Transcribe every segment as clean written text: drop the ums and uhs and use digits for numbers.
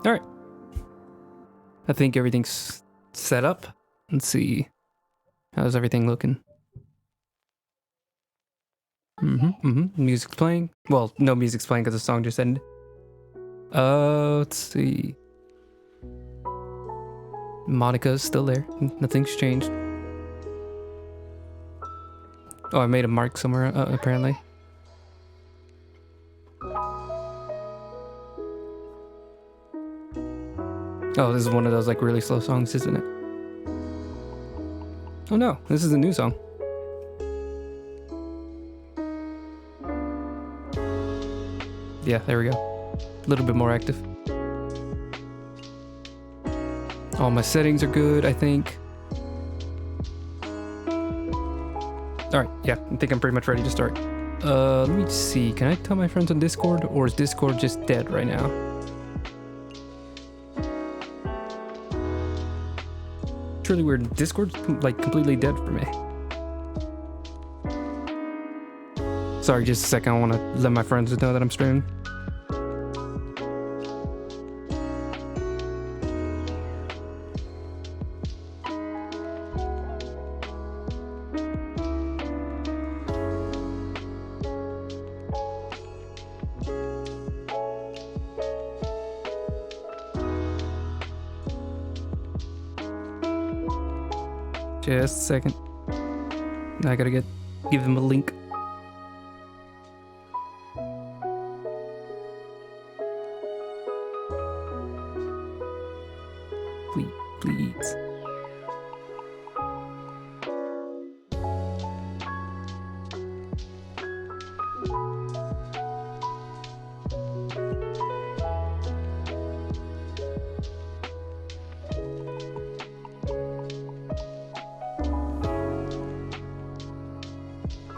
All right. I think everything's set up. Let's see. How's everything looking? Music's playing. Well, no music's playing because the song just ended. Let's see. Monica's still there. Nothing's changed. Oh, I made a mark somewhere, apparently. Oh, this is one of those like really slow songs, isn't it? Oh no, this is a new song. Yeah, there we go. A little bit more active. All my settings are good, I think. Alright, yeah, I think I'm pretty much ready to start. Let me see. Can I tell my friends on Discord, or is Discord just dead right now? It's really weird. Discord's like completely dead for me. Sorry, just a second. I want to let my friends know that I'm streaming. Just a second. I gotta give them a link. Please.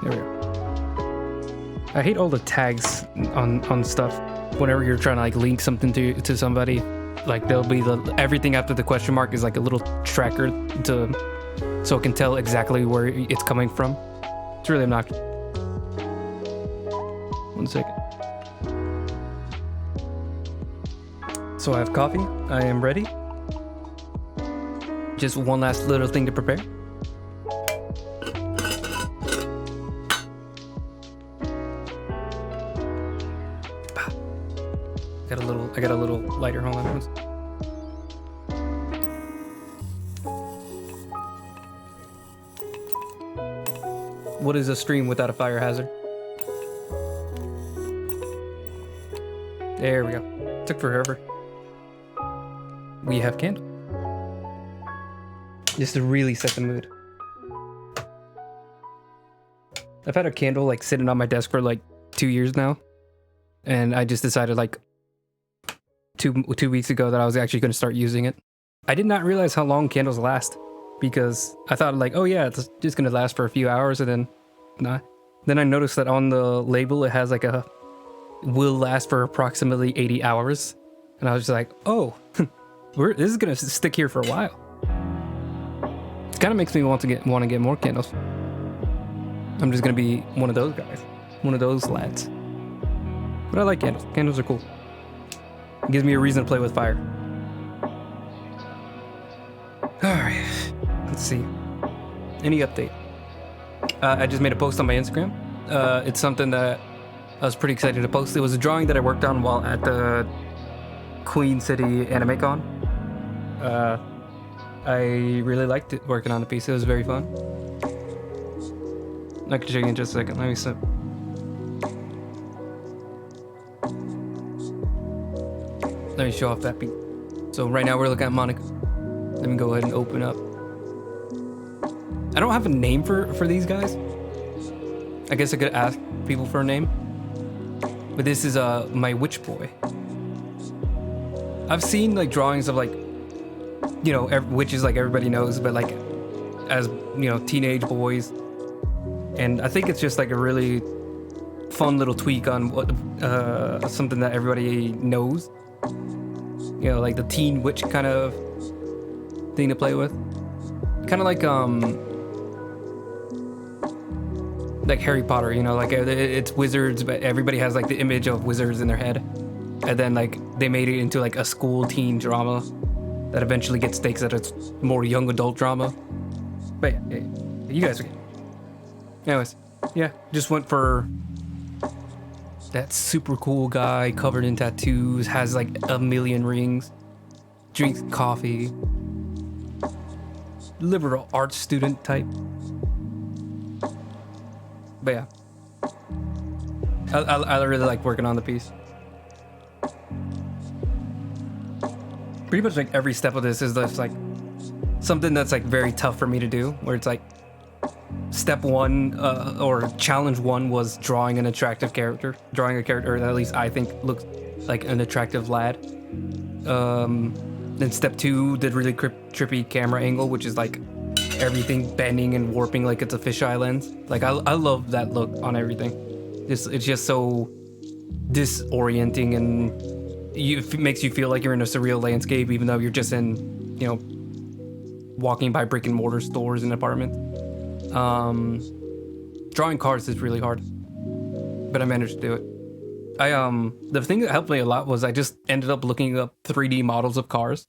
There we go. I hate all the tags on stuff. Whenever you're trying to like link something to somebody, like there'll be everything after the question mark is like a little tracker so it can tell exactly where it's coming from. It's really obnoxious. 1 second. So I have coffee. I am ready. Just one last little thing to prepare. I got a little lighter. Hold on. What is a stream without a fire hazard? There we go. Took forever. We have candle. Just to really set the mood. I've had a candle like sitting on my desk for like 2 years now, and I just decided like two weeks ago that I was actually going to start using it. I did not realize how long candles last, because I thought like, oh yeah, it's just going to last for a few hours, and then nah. Then I noticed that on the label it has like will last for approximately 80 hours, and I was just like, oh, this is going to stick here for a while. It kind of makes me want to get more candles. I'm just going to be one of those guys, one of those lads. But I like candles. Candles are cool. It gives me a reason to play with fire. Alright, let's see. Any update? I just made a post on my Instagram. It's something that I was pretty excited to post. It was a drawing that I worked on while at the Queen City Anime Con. I really liked it, working on the piece. It was very fun. I can show you in just a second. Let me see. Let me show off that beat. So right now we're looking at Monica. Let me go ahead and open up. I don't have a name for these guys. I guess I could ask people for a name. But this is my witch boy. I've seen like drawings of like, you know, witches like everybody knows, but like as, you know, teenage boys. And I think it's just like a really fun little tweak on what something that everybody knows. You know, like the teen witch kind of thing to play with. Kind of like Harry Potter, you know, like it's wizards, but everybody has like the image of wizards in their head. and then like they made it into like a school teen drama that eventually gets stakes at its more young adult drama. But yeah, you guys are good. Anyways, yeah, just went for that super cool guy covered in tattoos, has like a million rings, drinks coffee, liberal arts student type. But yeah, I really like working on the piece. Pretty much like every step of this is just like something that's like very tough for me to do, where it's like step one or challenge one was drawing an attractive character, drawing a character that at least I think looks like an attractive lad. Then step two, the really trippy camera angle, which is like everything bending and warping like it's a fisheye lens. Like I love that look on everything. It's just so disorienting, and it makes you feel like you're in a surreal landscape, even though you're just in, you know, walking by brick and mortar stores and apartments. Drawing cars is really hard, but I managed to do it. The thing that helped me a lot was I just ended up looking up 3D models of cars,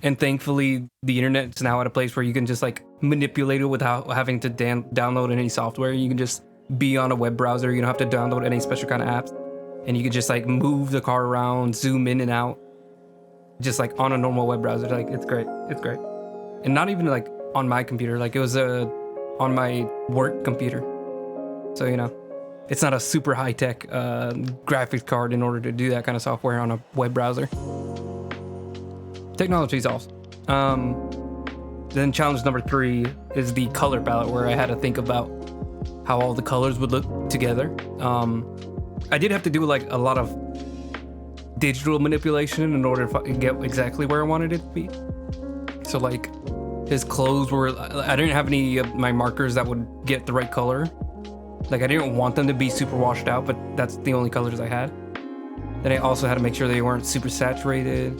and thankfully the internet's now at a place where you can just like manipulate it without having to download any software. You can just be on a web browser. You don't have to download any special kind of apps, and you can just like move the car around, zoom in and out, just like on a normal web browser. Like it's great, and not even like on my computer. Like it was on my work computer, so you know, it's not a super high-tech graphics card in order to do that kind of software on a web browser. Technology's awesome. Then challenge number 3 is the color palette, where I had to think about how all the colors would look together. I did have to do like a lot of digital manipulation in order to get exactly where I wanted it to be. So like his clothes were, I didn't have any of my markers that would get the right color. Like I didn't want them to be super washed out, but that's the only colors I had. Then I also had to make sure they weren't super saturated.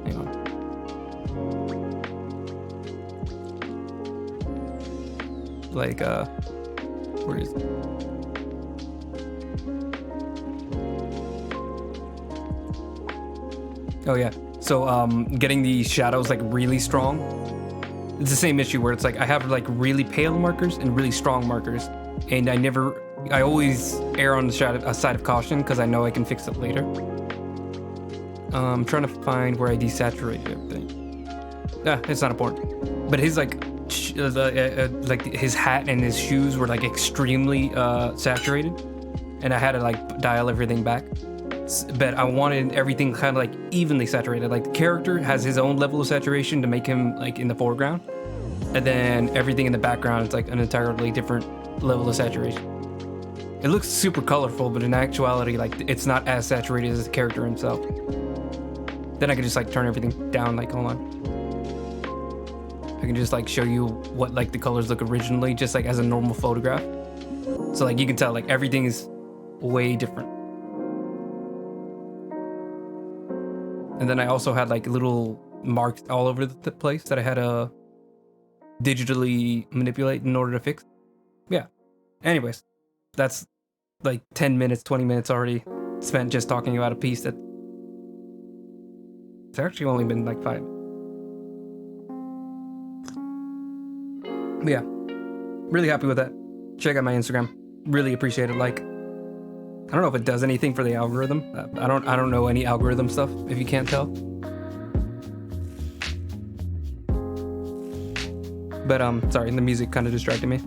Hang on. Like, where is it? Oh yeah. So getting the shadows like really strong. It's the same issue where it's like I have like really pale markers and really strong markers, and I always err on the side of caution because I know I can fix it later. I'm trying to find where I desaturated everything. It's not important. But his like his hat and his shoes were like extremely saturated, and I had to like dial everything back. But I wanted everything kind of like evenly saturated. Like the character has his own level of saturation to make him like in the foreground, and then everything in the background is like an entirely different level of saturation. It looks super colorful, but in actuality, like it's not as saturated as the character himself. Then I can just like turn everything down. Like, hold on, I can just like show you what like the colors look originally, just like as a normal photograph. So like you can tell like everything is way different. And then I also had like little marks all over the place that I had to digitally manipulate in order to fix. Yeah. Anyways, that's like 10 minutes, 20 minutes already spent just talking about a piece that it's actually only been like 5. But yeah, really happy with that. Check out my Instagram. Really appreciate it. Like, I don't know if it does anything for the algorithm. I don't know any algorithm stuff, if you can't tell. But sorry, the music kind of distracted me.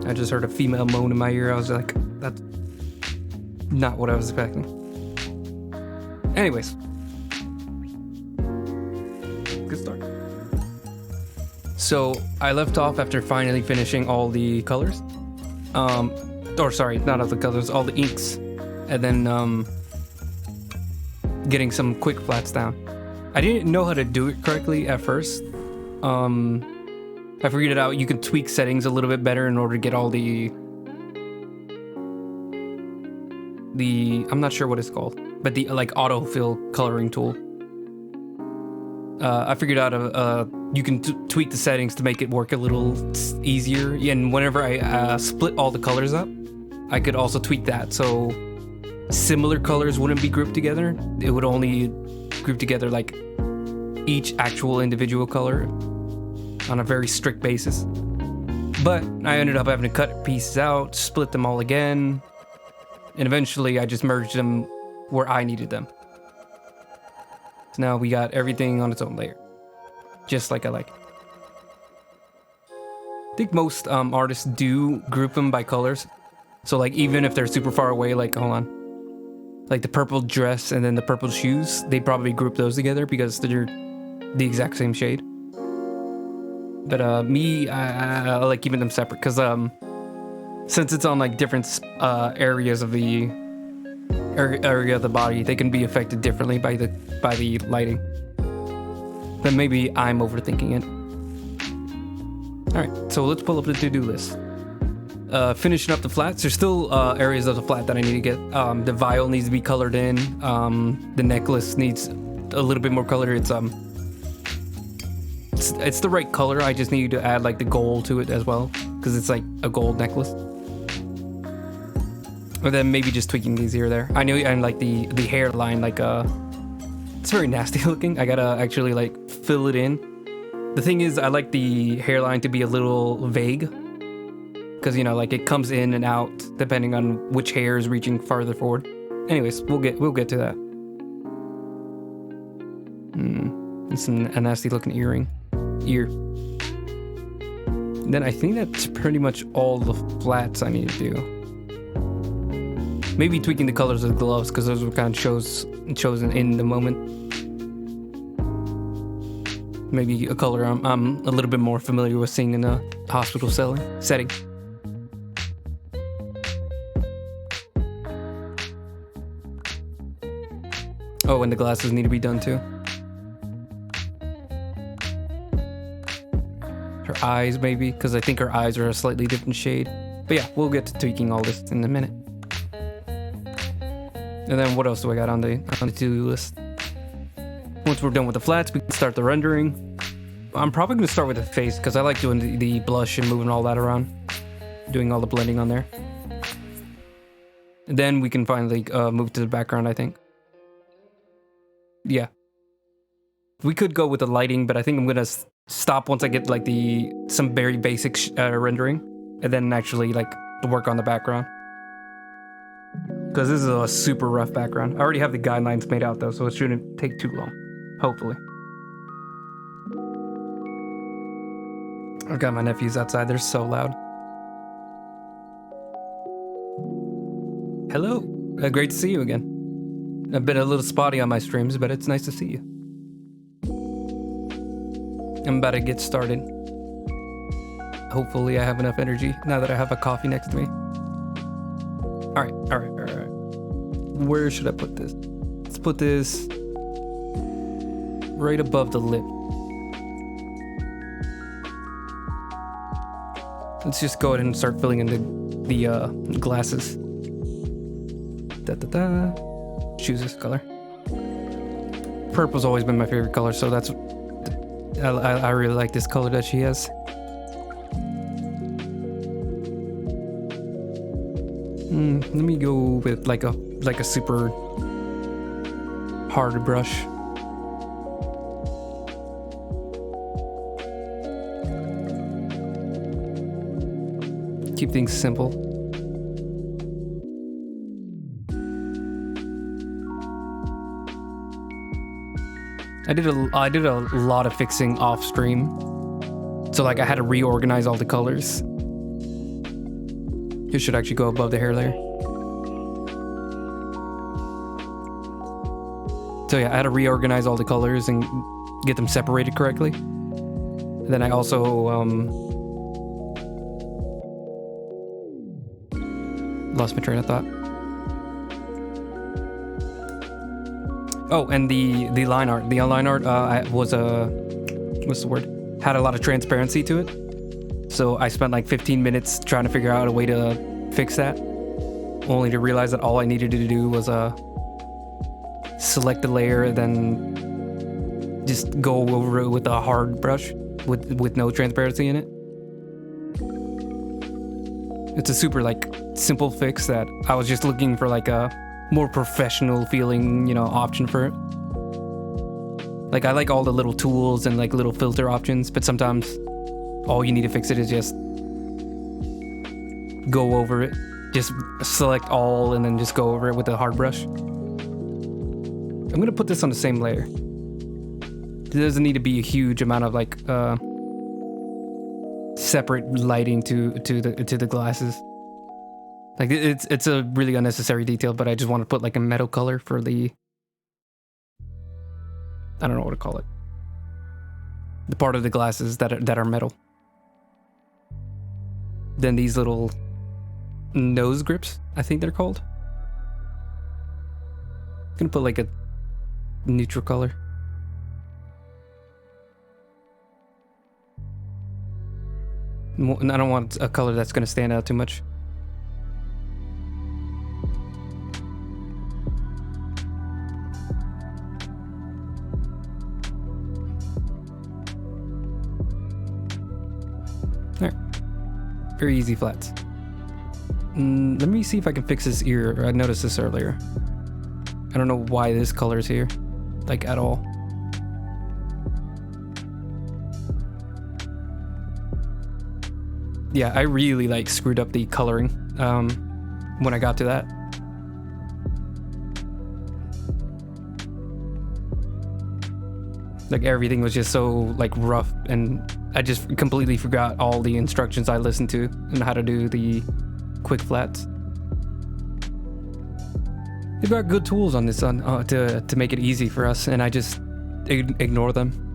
I just heard a female moan in my ear. I was like, that's not what I was expecting. Anyways, good start. So I left off after finally finishing all the colors. Or sorry, not all the colors, all the inks, and then getting some quick flats down. I didn't know how to do it correctly at first. I figured it out. You can tweak settings a little bit better in order to get all the I'm not sure what it's called, but the like autofill coloring tool. I figured out you can tweak the settings to make it work a little easier. And whenever I split all the colors up, I could also tweak that. So similar colors wouldn't be grouped together. It would only group together like each actual individual color on a very strict basis. But I ended up having to cut pieces out, split them all again, and eventually I just merged them where I needed them. So now we got everything on its own layer, just like I like it. I think most artists do group them by colors. So like even if they're super far away, like hold on, like the purple dress and then the purple shoes, they probably group those together because they're the exact same shade. But me, I like keeping them separate because since it's on like different areas of the area of the body, they can be affected differently by the lighting. But maybe I'm overthinking it. All right, so let's pull up the to-do list. Finishing up the flats. There's still areas of the flat that I need to get. The vial needs to be colored in. The necklace needs a little bit more color. It's the right color. I just need to add like the gold to it as well because it's like a gold necklace. Or then maybe just tweaking these here or there. I know and like the hairline, like it's very nasty looking. I gotta actually like fill it in. The thing is, I like the hairline to be a little vague because you know, like it comes in and out depending on which hair is reaching farther forward. Anyways, we'll get to that. It's a nasty looking ear. Then I think that's pretty much all the flats I need to do. Maybe tweaking the colors of the gloves because those were kind of chosen in the moment. Maybe a color I'm a little bit more familiar with seeing in a hospital setting. Oh, and the glasses need to be done too. Her eyes maybe, because I think her eyes are a slightly different shade. But yeah, we'll get to tweaking all this in a minute. And then what else do I got on the to-do list? Once we're done with the flats, we can start the rendering. I'm probably going to start with the face because I like doing the blush and moving all that around. Doing all the blending on there. And then we can finally move to the background, I think. Yeah. We could go with the lighting, but I think I'm going to stop once I get like some very basic rendering. And then actually like work on the background. Because this is a super rough background. I already have the guidelines made out though, so it shouldn't take too long. Hopefully. I've got my nephews outside. They're so loud. Hello. Great to see you again. I've been a little spotty on my streams, but it's nice to see you. I'm about to get started. Hopefully I have enough energy now that I have a coffee next to me. All right. Where should I put this? Let's put this right above the lip. Let's just go ahead and start filling in the glasses. Choose this color. Purple's always been my favorite color, so that's I really like this color that she has. Let me go with like a super hard brush. Keep things simple. I did a lot of fixing off stream, so like I had to reorganize all the colors. It should actually go above the hair layer. So yeah, I had to reorganize all the colors and get them separated correctly. And then I also lost my train of thought. Oh, and the line art. The line art was what's the word? Had a lot of transparency to it. So I spent like 15 minutes trying to figure out a way to fix that, only to realize that all I needed to do was select the layer and then just go over it with a hard brush with no transparency in it. It's a super like simple fix that I was just looking for like a more professional feeling, you know, option for it. Like, I like all the little tools and like little filter options, but sometimes all you need to fix it is just go over it. Just select all and then just go over it with a hard brush. I'm gonna put this on the same layer. There doesn't need to be a huge amount of like separate lighting to the glasses. Like it's a really unnecessary detail, but I just want to put like a metal color for the, I don't know what to call it, the part of the glasses that are metal. Then these little nose grips, I think they're called. I'm gonna put like a neutral color. I don't want a color that's gonna stand out too much. Alright. Very easy flats. Let me see if I can fix this ear. I noticed this earlier. I don't know why this color is here, like at all. Yeah, I really like screwed up the coloring when I got to that. Like everything was just so like rough, and I just completely forgot all the instructions I listened to and how to do the quick flats. They've got good tools on this to make it easy for us, and I just ignore them.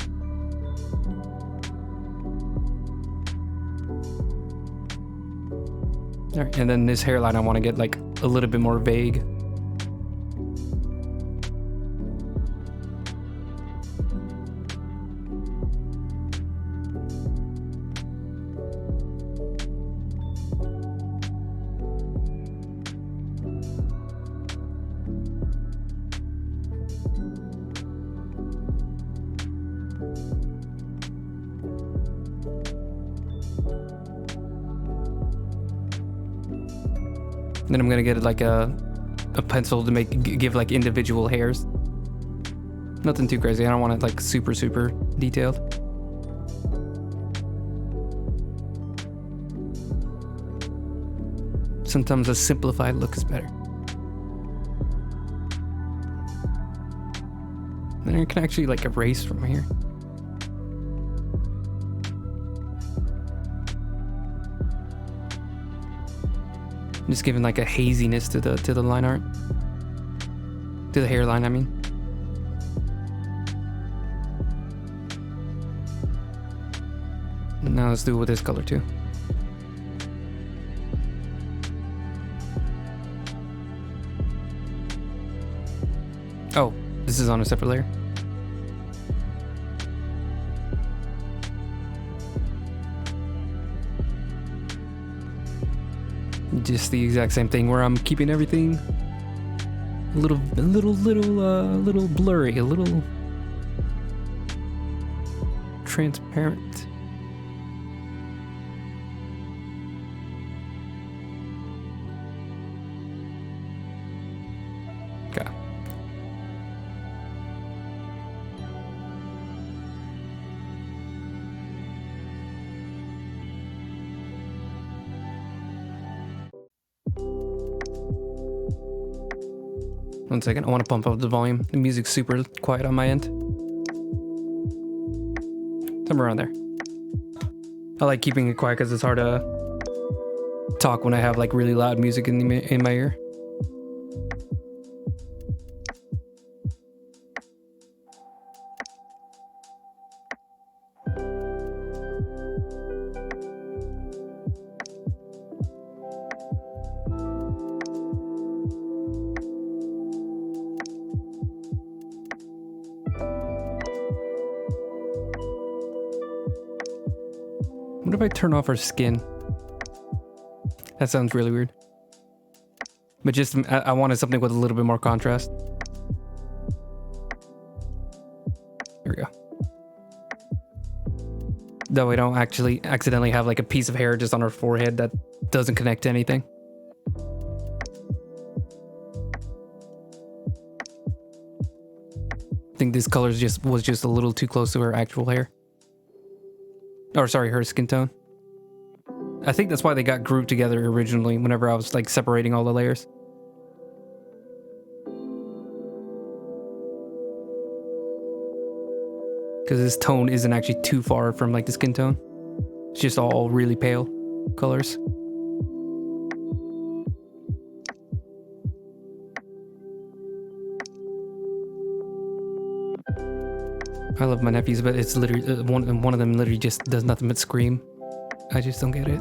All right, and then this hairline I want to get like a little bit more vague. Then I'm gonna get like a pencil to give like individual hairs. Nothing too crazy. I don't want it like super detailed. Sometimes a simplified look is better. Then I can actually like erase from here. Just giving like a haziness to the line art, to the hairline, I mean. Now let's do it with this color too. Oh, this is on a separate layer. Just the exact same thing where I'm keeping everything a little blurry, a little transparent. Okay. One second, I want to pump up the volume. The music's super quiet on my end. Somewhere around there. I like keeping it quiet because it's hard to talk when I have like really loud music in my ear. What if I turn off her skin? That sounds really weird. But just, I wanted something with a little bit more contrast. There we go. That way I don't actually accidentally have like a piece of hair just on her forehead that doesn't connect to anything. I think this color was just a little too close to her actual hair. Or sorry, her skin tone. I think that's why they got grouped together originally whenever I was like separating all the layers. Because this tone isn't actually too far from like the skin tone. It's just all really pale colors. I love my nephews, but it's literally one of them literally just does nothing but scream. I just don't get it.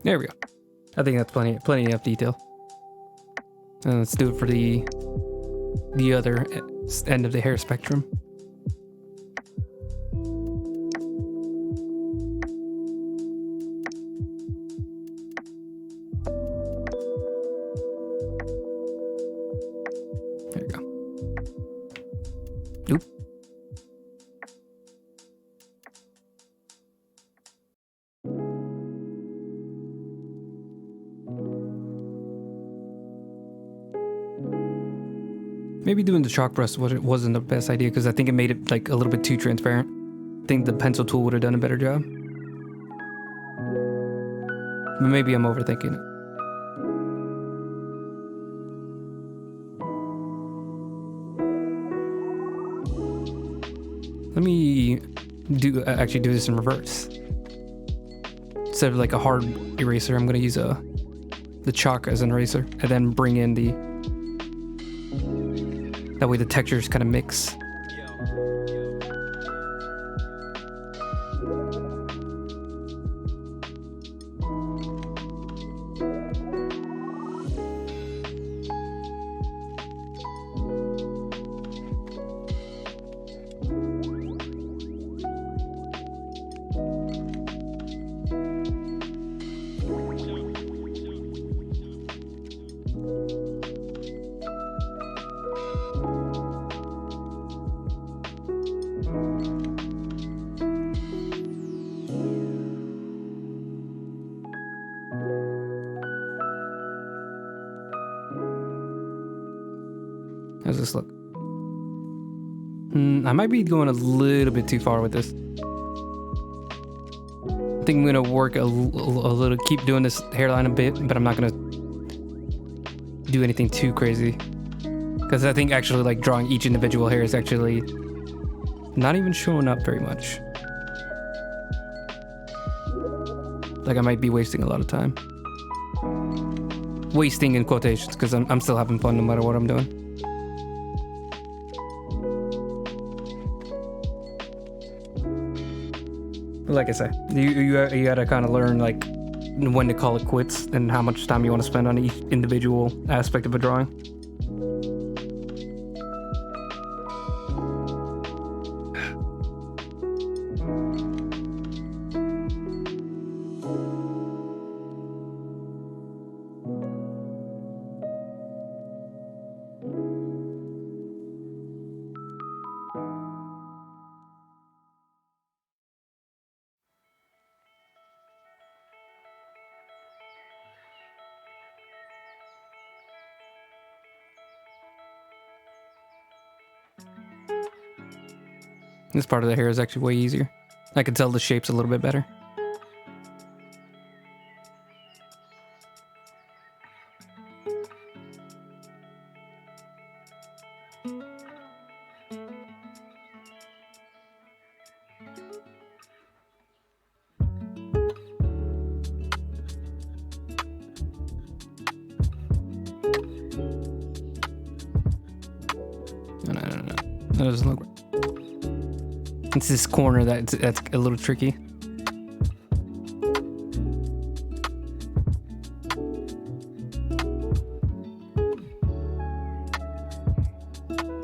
There we go. I think that's plenty of detail. And let's do it for the other end of the hair spectrum. There you go. Oop. Maybe doing the chalk brush wasn't the best idea because I think it made it like a little bit too transparent. I think the pencil tool would have done a better job. But maybe I'm overthinking it. Let me actually do this in reverse. Instead of like a hard eraser, I'm gonna use the chalk as an eraser and then bring in the. That way the textures kind of mix. How's this look? I might be going a little bit too far with this. I think I'm gonna work a little, keep doing this hairline a bit, but I'm not gonna do anything too crazy. Because I think actually like drawing each individual hair is actually not even showing up very much. Like I might be wasting a lot of time. Wasting in quotations, because I'm still having fun no matter what I'm doing. Like I said, you gotta kind of learn like when to call it quits and how much time you want to spend on each individual aspect of a drawing. This part of the hair is actually way easier. I can tell the shapes a little bit better. No. That doesn't look right. It's this corner that's a little tricky.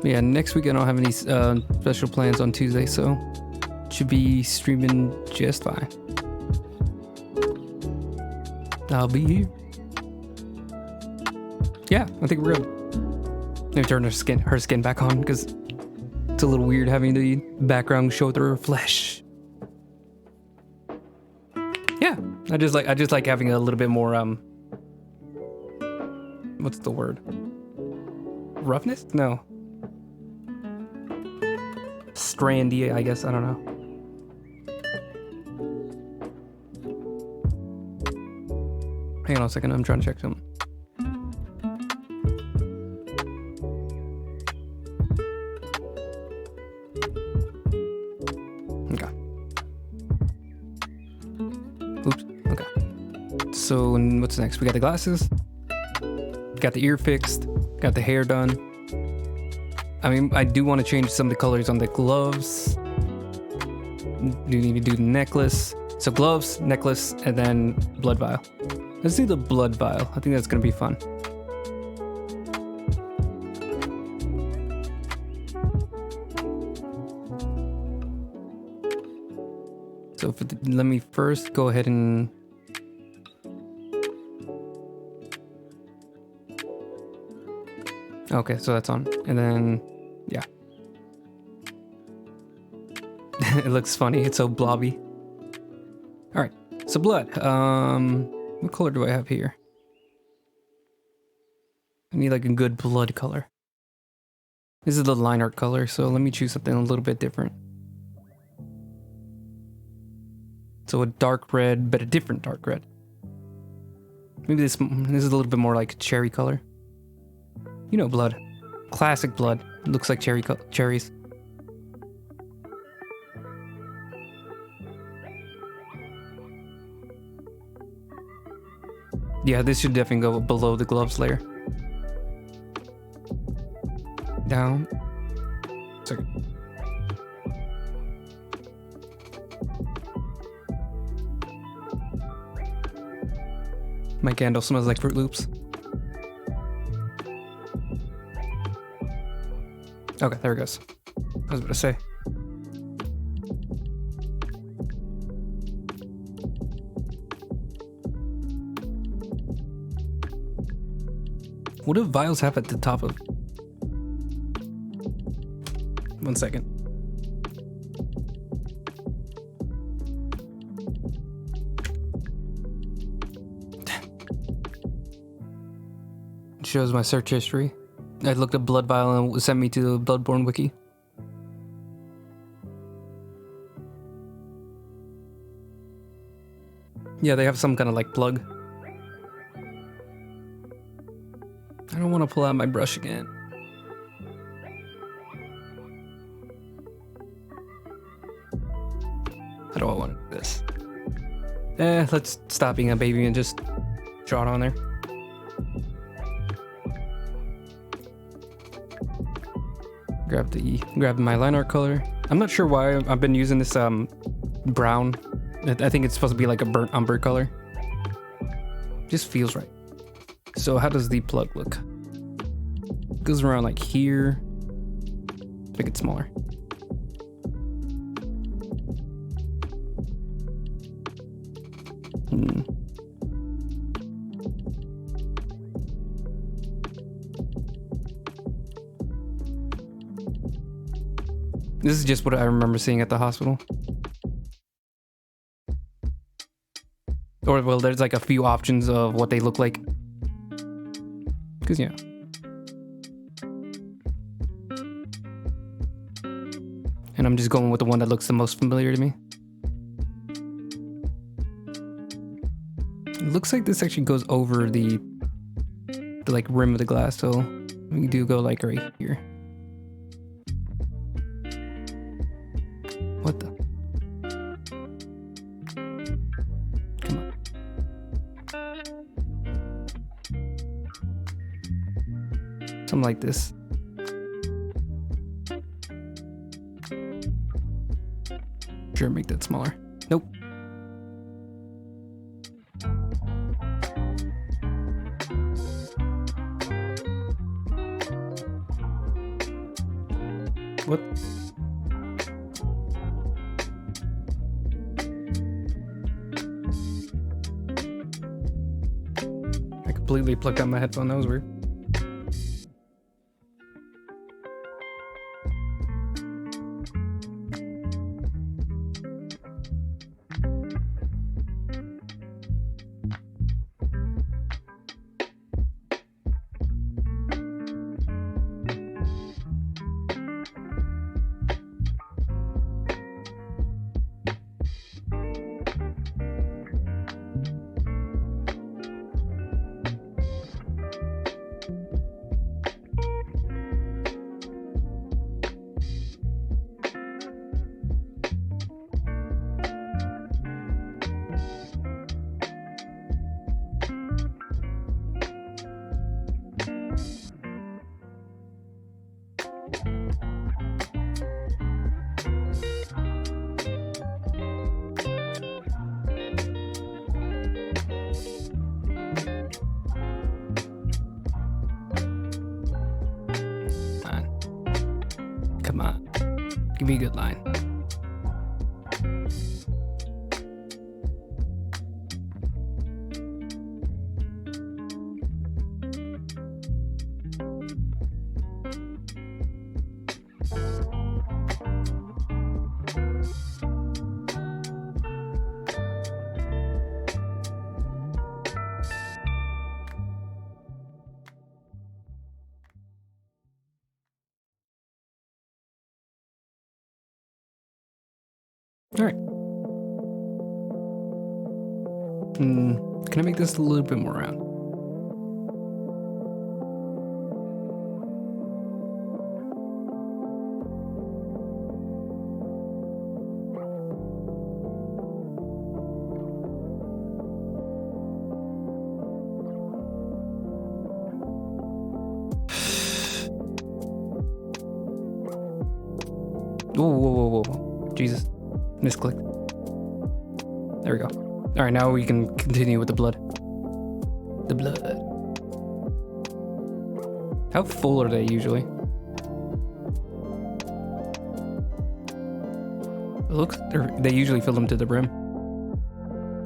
Yeah, next week I don't have any special plans on Tuesday, so should be streaming just fine. I'll be here. Yeah, I think we're good. Let me turn her skin back on because It's a little weird having the background show through her flesh. Yeah, I just like having a little bit more what's the word? Roughness? No. Strandy, I guess. I don't know. Hang on a second. I'm trying to check something. Okay. Oops. Okay. So what's next? We got the glasses. Got the ear fixed. Got the hair done. I mean, I do want to change some of the colors on the gloves. Do need to do the necklace. So gloves, necklace, and then blood vial. Let's do the blood vial. I think that's going to be fun. So let me first go ahead and... Okay, so that's on. And then, yeah. It looks funny. It's so blobby. All right, so blood. What color do I have here? I need like a good blood color. This is the line art color, so let me choose something a little bit different. So a dark red, but a different dark red. Maybe this is a little bit more like cherry color. You know, blood. Classic blood. It looks like cherries. Yeah, this should definitely go below the gloves layer. Down. Sorry. My candle smells like Fruit Loops. Okay, there it goes. I was about to say. What do vials have at the top of? 1 second. It shows my search history. I looked up blood vial and it sent me to the Bloodborne wiki. Yeah, they have some kind of like plug. I don't want to pull out my brush again. How do I want to do this? Let's stop being a baby and just draw it on there. Grab my line art color. I'm not sure why I've been using this brown. I think it's supposed to be like a burnt umber color. Just feels right. So how does the plug look? It goes around like here. Make it smaller. This is just what I remember seeing at the hospital. Or, well, there's like a few options of what they look like. Because, yeah. And I'm just going with the one that looks the most familiar to me. It looks like this actually goes over the like rim of the glass, so we do go like right here. What the? Come on. Something like this. Sure, make that smaller. Nope. What? I completely plucked out my headphone. That was weird. Give me a good line. All right. Can I make this a little bit more round? Whoa. Jesus. Misclicked. There we go. All right, now we can continue with the blood. The blood. How full are they usually? It looks they usually fill them to the brim.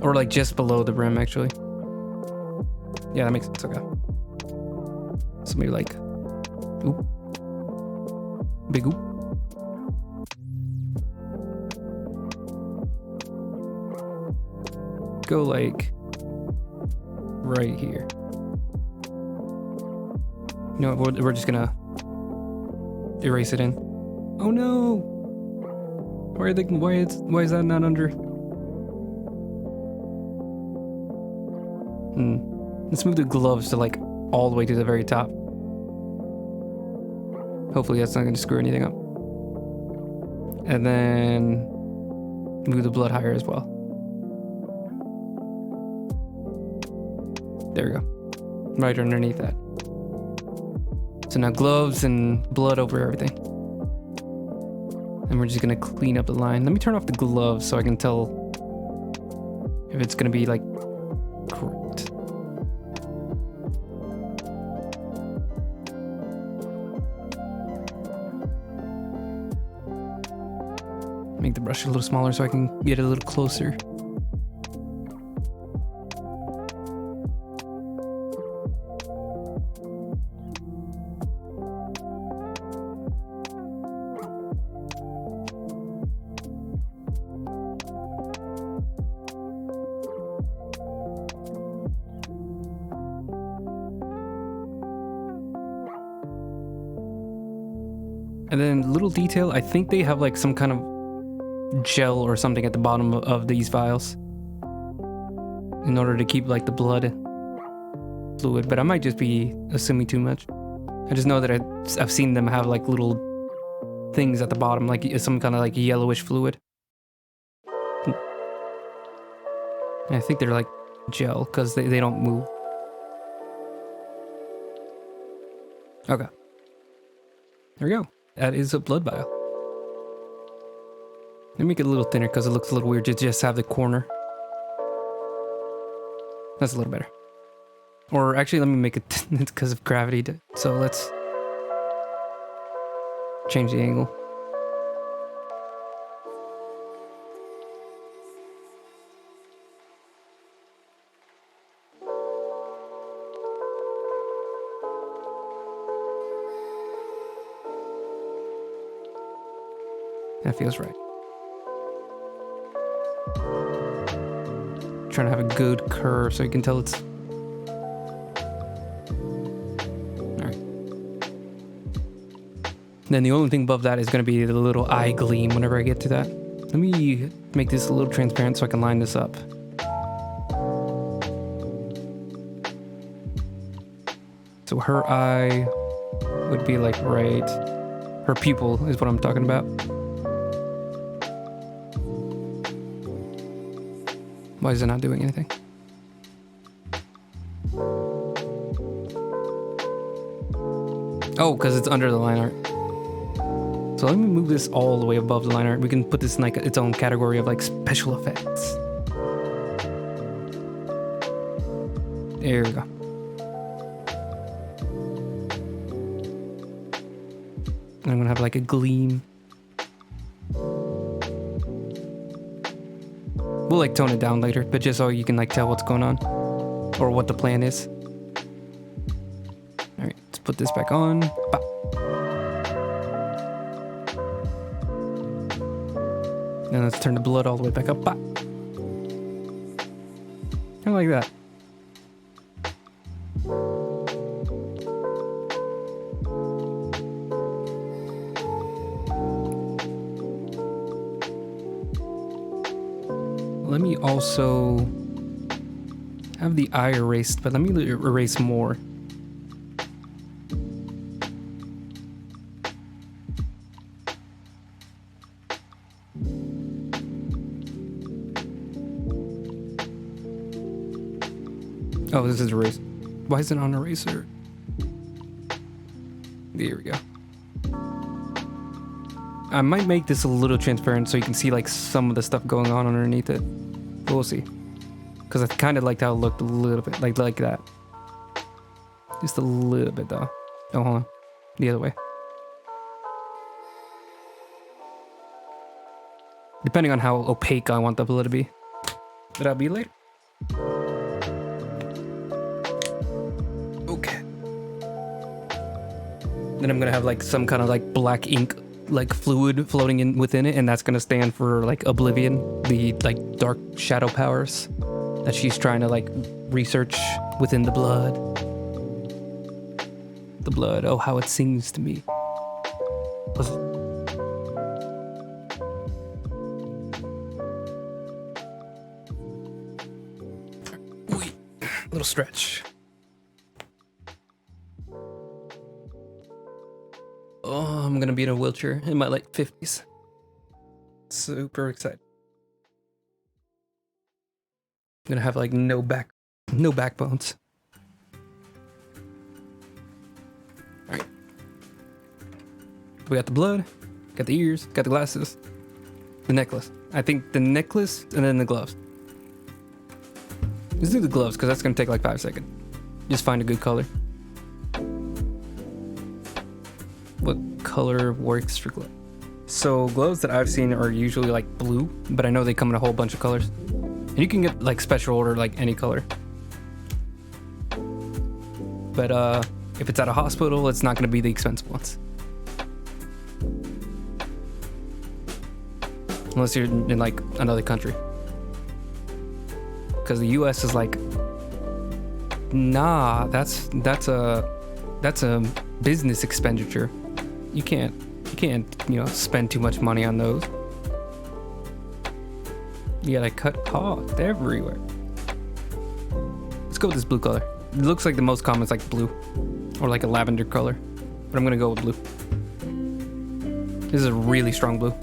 Or like just below the brim, actually. Yeah, that makes sense. Okay. So maybe like, oop. Big oop. Go like right here. No, we're just gonna erase it in. Oh no! Why are they? Why is that not under? Let's move the gloves to like all the way to the very top. Hopefully that's not gonna screw anything up. And then move the blood higher as well. There we go. Right underneath that. So now gloves and blood over everything. And we're just gonna clean up the line. Let me turn off the gloves so I can tell if it's gonna be like correct. Make the brush a little smaller so I can get a little closer. And then little detail, I think they have like some kind of gel or something at the bottom of these vials in order to keep like the blood fluid, but I might just be assuming too much. I just know that I've seen them have like little things at the bottom, like some kind of like yellowish fluid. And I think they're like gel because they don't move. Okay. There we go. That is a blood vial. Let me make it a little thinner because it looks a little weird to just have the corner. That's a little better. Or actually, let me make it because of gravity. So let's change the angle. That feels right. Trying to have a good curve so you can tell it's... Alright. Then the only thing above that is going to be the little eye gleam whenever I get to that. Let me make this a little transparent so I can line this up. So her eye would be like right... Her pupil is what I'm talking about. Why is it not doing anything? Oh, because it's under the line art. So let me move this all the way above the line art. We can put this in like its own category of like special effects. There we go. I'm gonna have like a gleam. We'll like tone it down later, but just so you can like tell what's going on or what the plan is. All right, let's put this back on. Bop. And let's turn the blood all the way back up. Bop. I like that. Let me also have the eye erased, but let me erase more. Oh, this is erased. Why is it on eraser? There we go. I might make this a little transparent so you can see like some of the stuff going on underneath it. But we'll see. Because I kind of liked how it looked a little bit like that. Just a little bit though. Oh, hold on. The other way. Depending on how opaque I want the blood to be. But I'll be later. Okay. Then I'm gonna have like some kind of like black ink like fluid floating in within it, and that's gonna stand for like Oblivion, the like dark shadow powers that she's trying to like research within the blood. The blood, oh how it sings to me. Wait, little stretch. Oh, I'm gonna be in a wheelchair in my like 50s. Super excited. I'm gonna have like no backbones. All right. We got the blood, got the ears, got the glasses, the necklace. I think the necklace and then the gloves. Let's do the gloves because that's gonna take like 5 seconds. Just find a good color. What color works for gloves? So gloves that I've seen are usually like blue, but I know they come in a whole bunch of colors. And you can get like special order like any color. But if it's at a hospital, it's not gonna be the expensive ones. Unless you're in like another country. Because the US is like, nah, that's a business expenditure. You can't, you know, spend too much money on those. You gotta cut costs everywhere. Let's go with this blue color. It looks like the most common is like blue or like a lavender color, but I'm gonna go with blue. This is a really strong blue.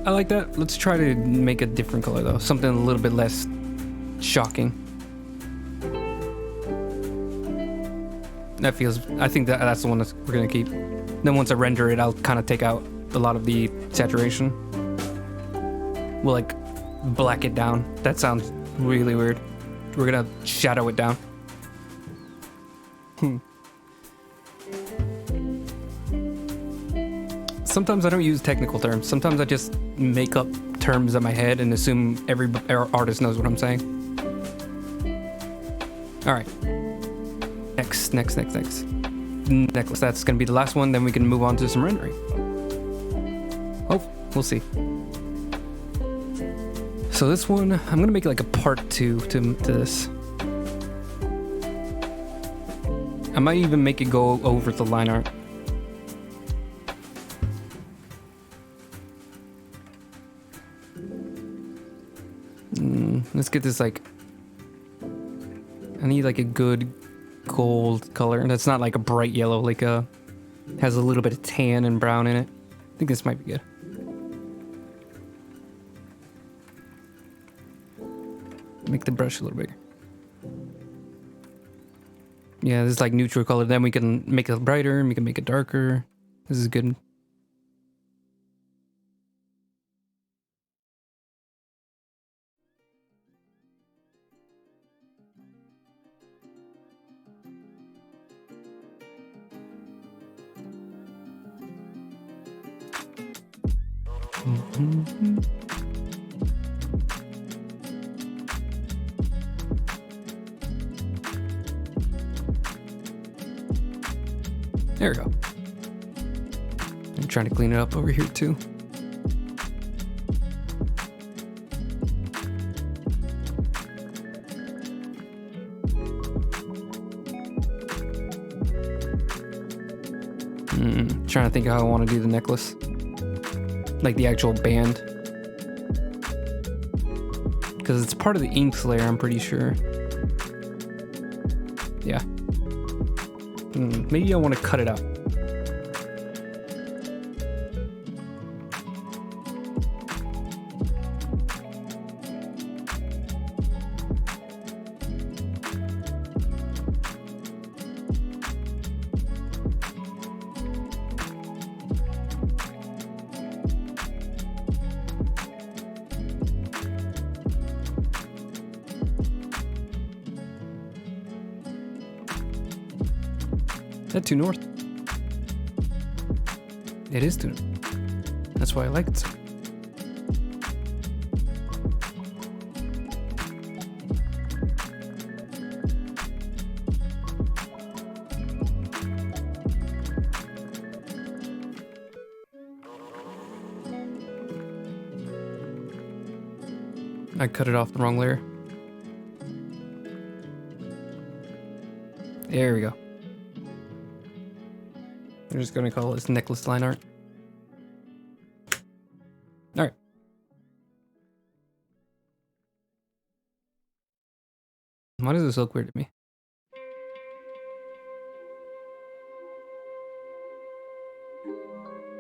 I like that. Let's try to make a different color though. Something a little bit less shocking. That feels, I think that's the one that we're gonna keep. Then once I render it, I'll kind of take out a lot of the saturation. We'll like black it down. That sounds really weird. We're gonna shadow it down. Sometimes I don't use technical terms. Sometimes I just make up terms in my head and assume every artist knows what I'm saying. All right. Next. Necklace. That's gonna be the last one. Then we can move on to some rendering. Oh, we'll see. So this one, I'm gonna make like a part 2 to this. I might even make it go over the line art. Let's get this like, I need like a good gold color that's not like a bright yellow, like has a little bit of tan and brown in it. I think this might be good. Make the brush a little bigger. Yeah, this is like neutral color. Then we can make it brighter and we can make it darker. This is good. There we go. I'm trying to clean it up over here too. Trying to think how I want to do the necklace. Like the actual band. Because it's part of the inks layer, I'm pretty sure. Yeah. Maybe I want to cut it out. Is that too north? It is too north. That's why I like it so. I cut it off the wrong layer. There we go. We're just going to call this necklace line art. All right. Why does this look weird to me?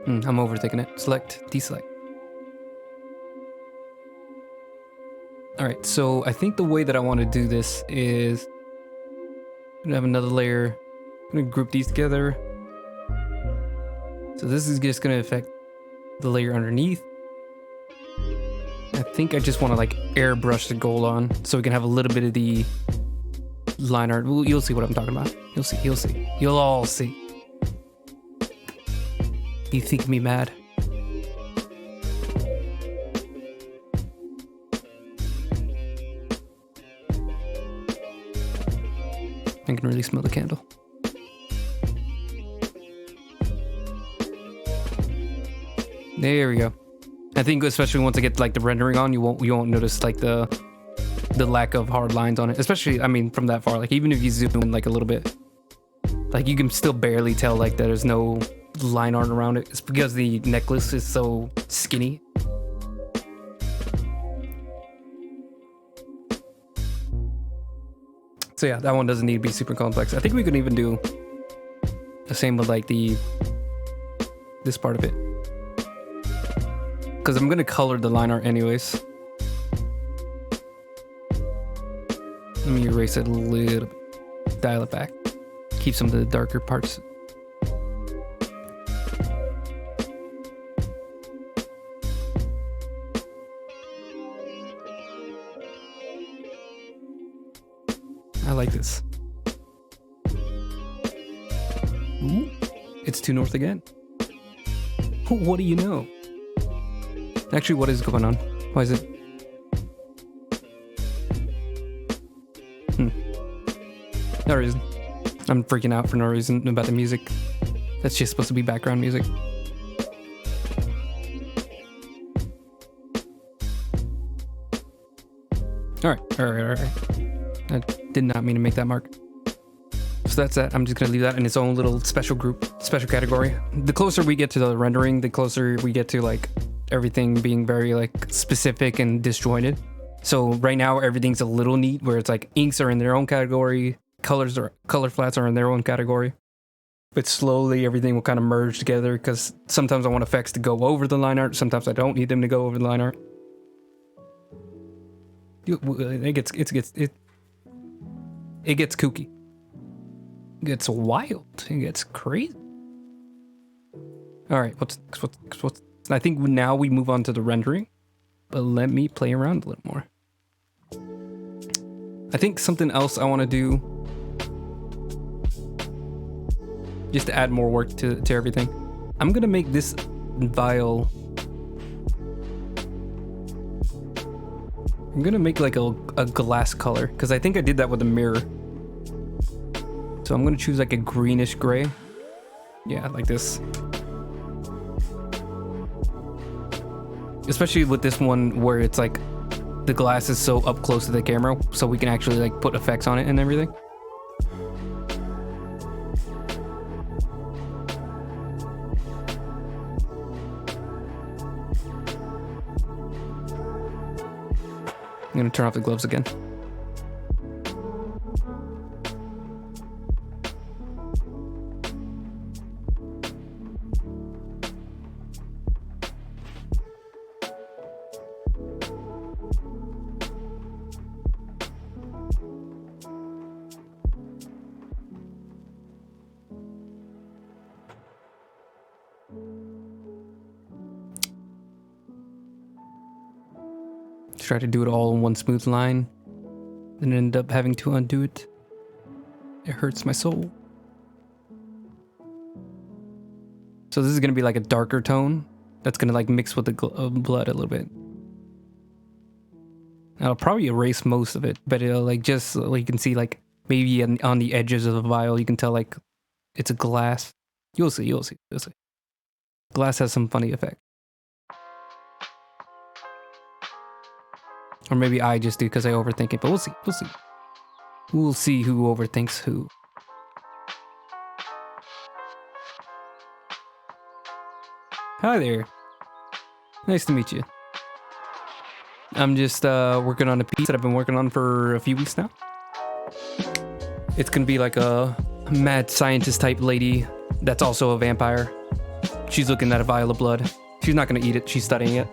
I'm overthinking it. Select, deselect. All right, so I think the way that I want to do this is I'm gonna have another layer. I'm gonna group these together. So this is just gonna affect the layer underneath. I think I just want to like airbrush the gold on so we can have a little bit of the line art. You'll see what I'm talking about. You'll see. You'll see. You'll all see. You think me mad? I can really smell the candle. There we go. I think especially once I get like the rendering on, you won't notice like the lack of hard lines on it. Especially, I mean, from that far. Like even if you zoom in like a little bit, like you can still barely tell like there's no line art around it. It's because the necklace is so skinny. So yeah, that one doesn't need to be super complex. I think we could even do the same with like this part of it. Because I'm gonna color the line art anyways. Let me erase it a little bit. Dial it back. Keep some of the darker parts. I like this. Ooh, it's too north again. What do you know? Actually, what is going on? Why is it? No reason. I'm freaking out for no reason about the music. That's just supposed to be background music. All right. I did not mean to make that mark. So that's that. I'm just gonna leave that in its own little special group, special category. The closer we get to the rendering, the closer we get to like everything being very like specific and disjointed. So right now everything's a little neat where it's like inks are in their own category, color flats are in their own category. But slowly everything will kind of merge together because sometimes I want effects to go over the line art, sometimes I don't need them to go over the line art. It gets kooky. It gets wild. It gets crazy. All right, what's I think now we move on to the rendering, but let me play around a little more. I think something else I want to do, just to add more work to everything. I'm gonna make this vial I'm gonna make like a glass color because I think I did that with a mirror. So I'm gonna choose like a greenish gray. Yeah, like this. Especially with this one where it's like the glass is so up close to the camera, so we can actually like put effects on it and everything. I'm gonna turn off the gloves again. Try to do it all in one smooth line, then end up having to undo it. It hurts my soul. So this is gonna be like a darker tone that's gonna like mix with the blood a little bit. I'll probably erase most of it, but it'll like just like you can see like maybe on the edges of the vial you can tell like it's a glass. You'll see, you'll see, you'll see. Glass has some funny effect. Or maybe I just do because I overthink it, but we'll see, we'll see. We'll see who overthinks who. Hi there. Nice to meet you. I'm just working on a piece that I've been working on for a few weeks now. It's gonna be like a mad scientist type lady that's also a vampire. She's looking at a vial of blood. She's not gonna eat it, she's studying it.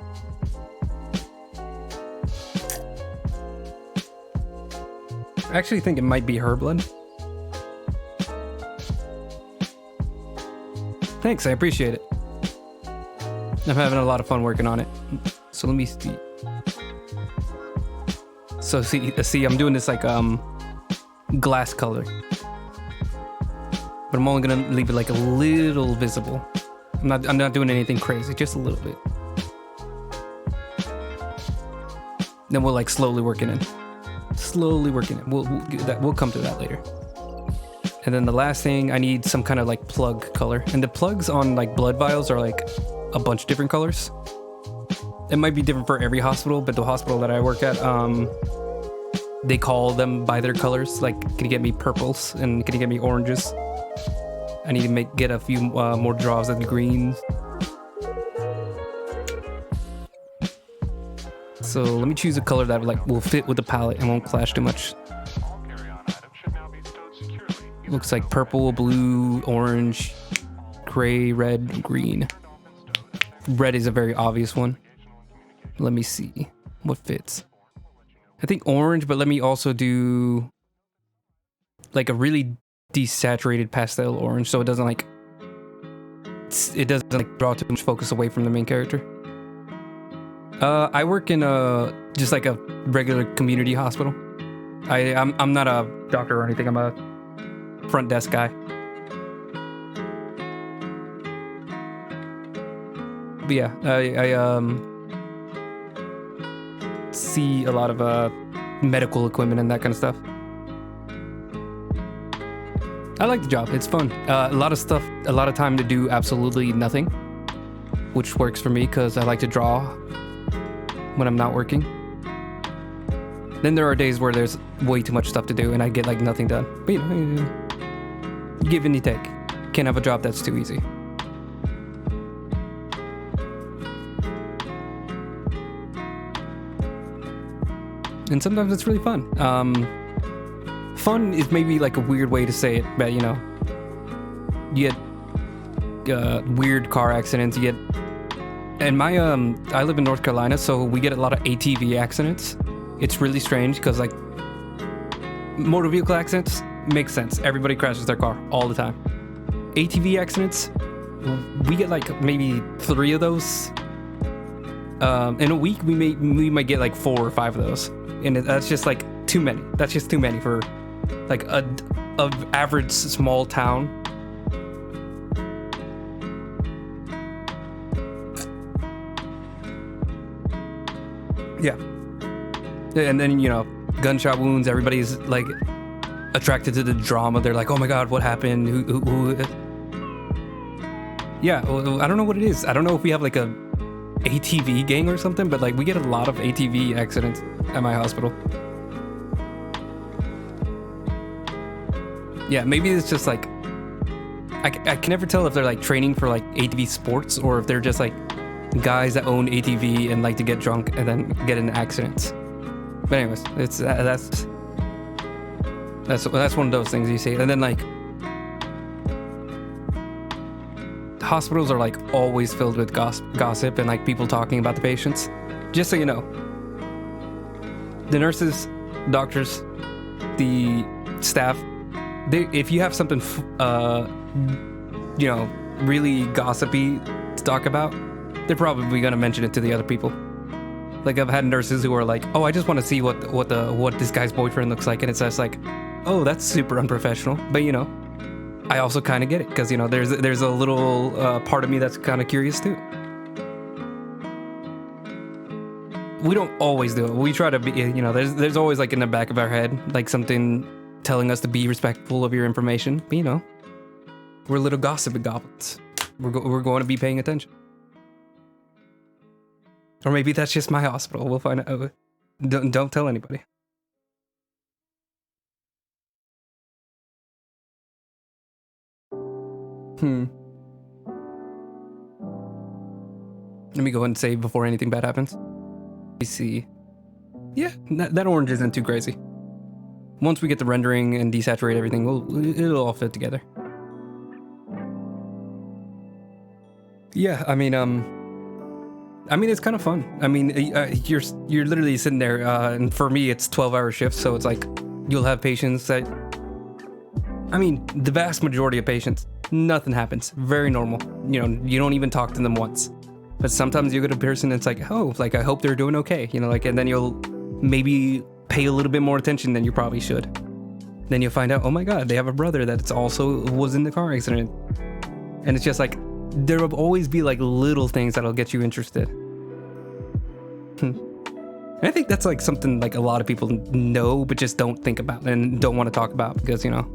I actually think it might be her blood. Thanks, I appreciate it. I'm having a lot of fun working on it. So let me see. So see, I'm doing this like glass color, but I'm only gonna leave it like a little visible. I'm not doing anything crazy, just a little bit. Then we'll like slowly work it in. Slowly working it. We'll come to that later. And then the last thing, I need some kind of like plug color. And the plugs on like blood vials are like a bunch of different colors. It might be different for every hospital, but the hospital that I work at, they call them by their colors. Like, can you get me purples and can you get me oranges? I need to get a few more draws of the greens. So let me choose a color that like will fit with the palette and won't clash too much. Looks like purple, blue, orange, gray, red, green. Red is a very obvious one. Let me see what fits. I think orange, but let me also do like a really desaturated pastel orange so it doesn't like draw too much focus away from the main character. I work in just like a regular community hospital. I'm not a doctor or anything. I'm a front desk guy. But yeah, I see a lot of medical equipment and that kind of stuff. I like the job. It's fun. A lot of stuff, a lot of time to do absolutely nothing, which works for me because I like to draw when I'm not working. Then there are days where there's way too much stuff to do and I get like nothing done. But you know, give and you take. Can't have a job that's too easy. And sometimes it's really fun. Fun is maybe like a weird way to say it, but you know, you get weird car accidents, you get. And I live in North Carolina, so we get a lot of ATV accidents. It's really strange because like motor vehicle accidents makes sense. Everybody crashes their car all the time. ATV accidents, we get like maybe 3 of those. In a week, we might get like 4 or 5 of those, and that's just like too many. That's just too many for like a average small town. Yeah. And then, you know, gunshot wounds, everybody's like attracted to the drama. They're like, oh my God, what happened? Who? Yeah, well, I don't know what it is. I don't know if we have like a ATV gang or something, but like we get a lot of ATV accidents at my hospital. Yeah, maybe it's just like, I can never tell if they're like training for like ATV sports or if they're just like guys that own ATV and like to get drunk and then get in accidents. But anyways, it's that's one of those things you see. And then like hospitals are like always filled with gossip and like people talking about the patients. Just so you know, the nurses, doctors, the staff, if you have something you know, really gossipy to talk about, they're probably gonna mention it to the other people. Like I've had nurses who are like, "Oh, I just want to see what this guy's boyfriend looks like," and it's just like, "Oh, that's super unprofessional." But you know, I also kind of get it because you know, there's a little part of me that's kind of curious too. We don't always do it. We try to be, you know, there's always like in the back of our head like something telling us to be respectful of your information. But, you know, we're little gossipy goblins. We're going to be paying attention. Or maybe that's just my hospital. We'll find out. Don't tell anybody. Let me go ahead and save before anything bad happens. We see. Yeah, that orange isn't too crazy. Once we get the rendering and desaturate everything, it'll all fit together. Yeah, I mean, it's kind of fun. I mean, you're literally sitting there, and for me, it's 12-hour shifts, so it's like you'll have patients that, I mean, the vast majority of patients, nothing happens. Very normal. You know, you don't even talk to them once. But sometimes you get a person that's like, oh, like I hope they're doing okay. You know, like, and then you'll maybe pay a little bit more attention than you probably should. Then you'll find out, oh my God, they have a brother that also was in the car accident. And it's just like, there will always be like little things that'll get you interested. And I think that's like something like a lot of people know, but just don't think about and don't want to talk about because, you know,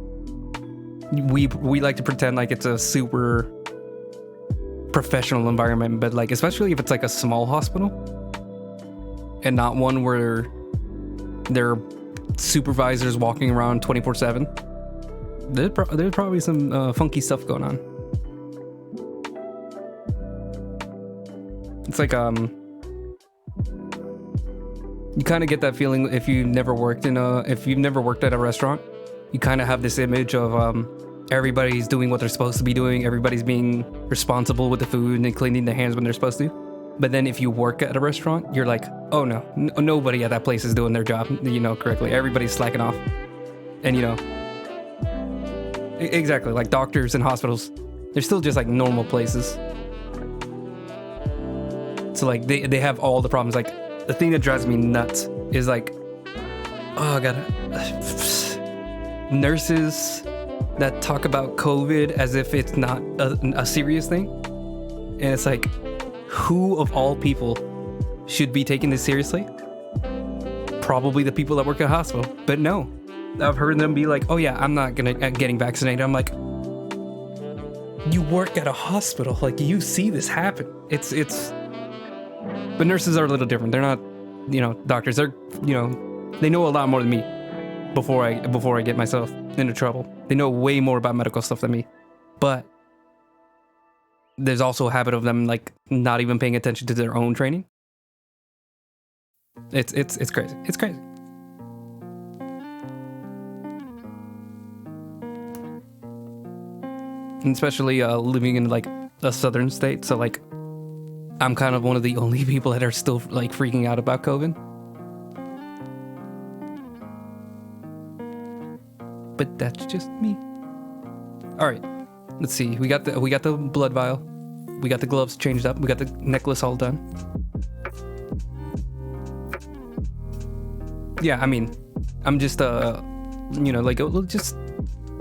we like to pretend like it's a super professional environment, but like, especially if it's like a small hospital and not one where there are supervisors walking around 24/7. There's probably some funky stuff going on. It's like you kind of get that feeling if you've never worked at a restaurant. You kind of have this image of everybody's doing what they're supposed to be doing. Everybody's being responsible with the food and cleaning their hands when they're supposed to. But then if you work at a restaurant, you're like, oh no, nobody at that place is doing their job, you know, correctly. Everybody's slacking off. And you know, exactly, like doctors and hospitals, they're still just like normal places. So like they have all the problems. Like the thing that drives me nuts is like, oh God, nurses that talk about COVID as if it's not a serious thing. And it's like, who of all people should be taking this seriously? Probably the people that work at a hospital. But no, I've heard them be like, oh yeah, I'm not getting vaccinated. I'm like, you work at a hospital, like you see this happen. It's but nurses are a little different. They're not, you know, doctors. They're, you know, they know a lot more than me before I get myself into trouble. They know way more about medical stuff than me. But there's also a habit of them like not even paying attention to their own training. It's crazy. It's crazy. And especially living in like a southern state, so like I'm kind of one of the only people that are still like freaking out about COVID. But that's just me. All right, let's see. We got the blood vial. We got the gloves changed up. We got the necklace all done. Yeah, I mean, I'm just you know, like just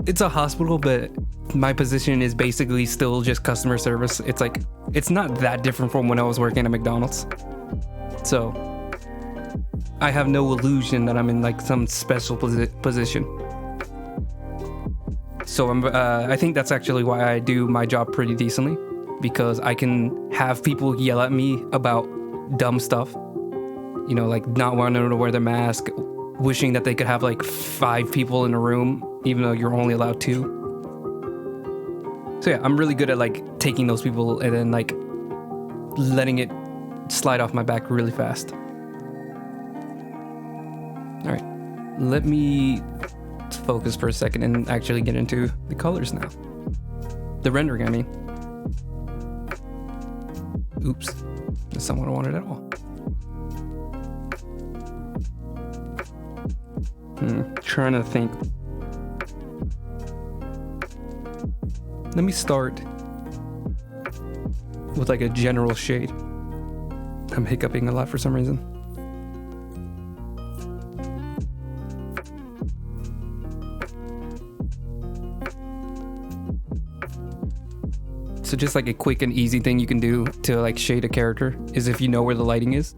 it's a hospital, but my position is basically still just customer service. It's like it's not that different from when I was working at McDonald's. So I have no illusion that I'm in like some special position. So I think that's actually why I do my job pretty decently, because I can have people yell at me about dumb stuff, you know, like not wanting to wear their mask, wishing that they could have like 5 people in a room, even though you're only allowed 2. So yeah, I'm really good at like taking those people and then like letting it slide off my back really fast. All right, let me focus for a second and actually get into the colors now. The rendering, I mean. Oops, that's not what I wanted at all. Trying to think. Let me start with like a general shade. I'm hiccuping a lot for some reason. So just like a quick and easy thing you can do to like shade a character is, if you know where the lighting is,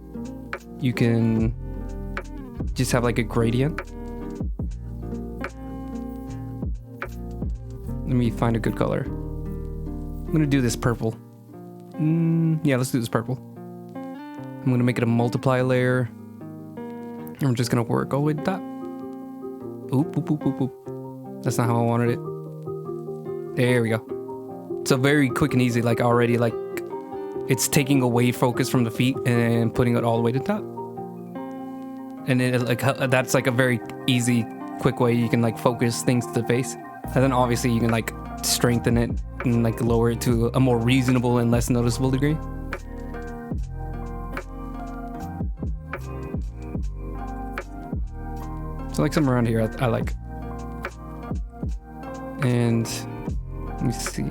you can just have like a gradient. Let me find a good color. I'm gonna do this purple. Yeah, let's do this purple. I'm gonna make it a multiply layer. I'm just gonna work all the way to the top. Oop, oop, oop, oop, oop. That's not how I wanted it. There we go. So very quick and easy, like already, like it's taking away focus from the feet and putting it all the way to the top. And it, like that's like a very easy, quick way you can like focus things to the face. And then obviously you can like strengthen it and like lower it to a more reasonable and less noticeable degree. So like somewhere around here I like. And let me see.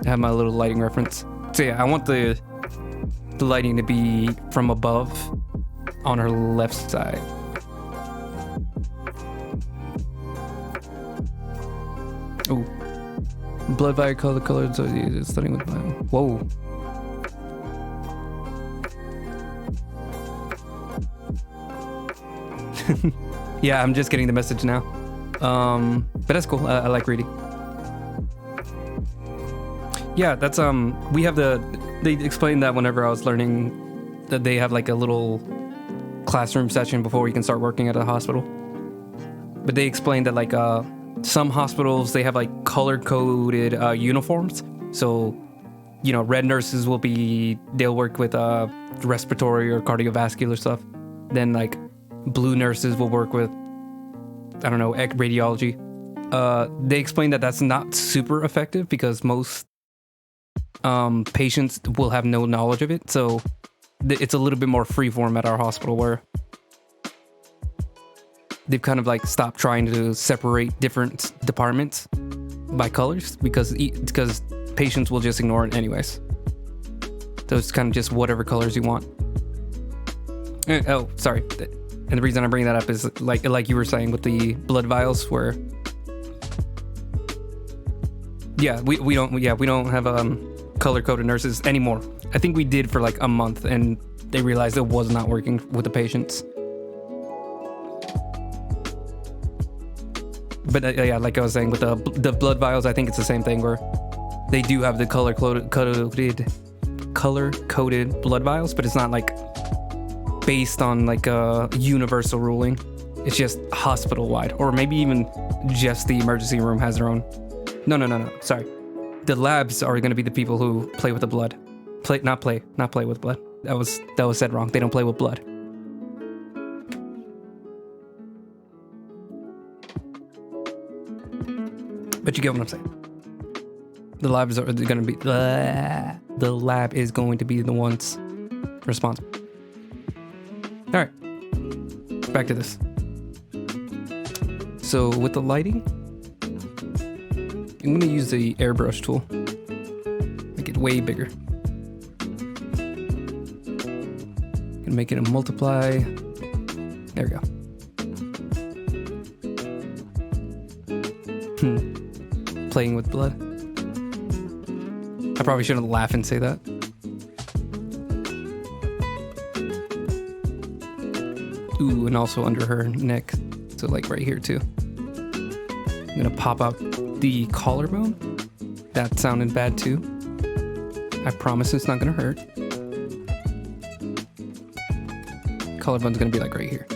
I have my little lighting reference. So yeah, I want the lighting to be from above on her left side. Oh, blood vial color, so it's starting with my. Whoa. Yeah, I'm just getting the message now. But that's cool. I like reading. Yeah, that's we have they explained that whenever I was learning, that they have like a little classroom session before you can start working at a hospital. But they explained that like some hospitals, they have like color-coded uniforms. So, you know, red nurses they'll work with respiratory or cardiovascular stuff. Then like blue nurses will work with, I don't know, radiology. They explained that that's not super effective because most patients will have no knowledge of it. So it's a little bit more freeform at our hospital, where they've kind of like stopped trying to separate different departments by colors because patients will just ignore it anyways. So it's kind of just whatever colors you want. Oh, sorry. And the reason I bring that up is like you were saying with the blood vials, where we don't have color-coded nurses anymore. I think we did for like a month, and they realized it was not working with the patients. But yeah, like I was saying with the blood vials, I think it's the same thing, where they do have the color-coded blood vials, but it's not like based on like a universal ruling. It's just hospital-wide, or maybe even just the emergency room has their own. No. Sorry, the labs are going to be the people who play with the blood. Not play with blood. That was said wrong. They don't play with blood. But you get what I'm saying. The labs are going to be the lab is going to be the ones responsible. All right, back to this. So with the lighting, I'm going to use the airbrush tool. Make it way bigger. Gonna make it a multiply. There we go. Playing with blood. I probably shouldn't laugh and say that. Ooh, and also under her neck. So like right here too. I'm gonna pop out the collarbone. That sounded bad too. I promise it's not gonna hurt. Collarbone's gonna be like right here.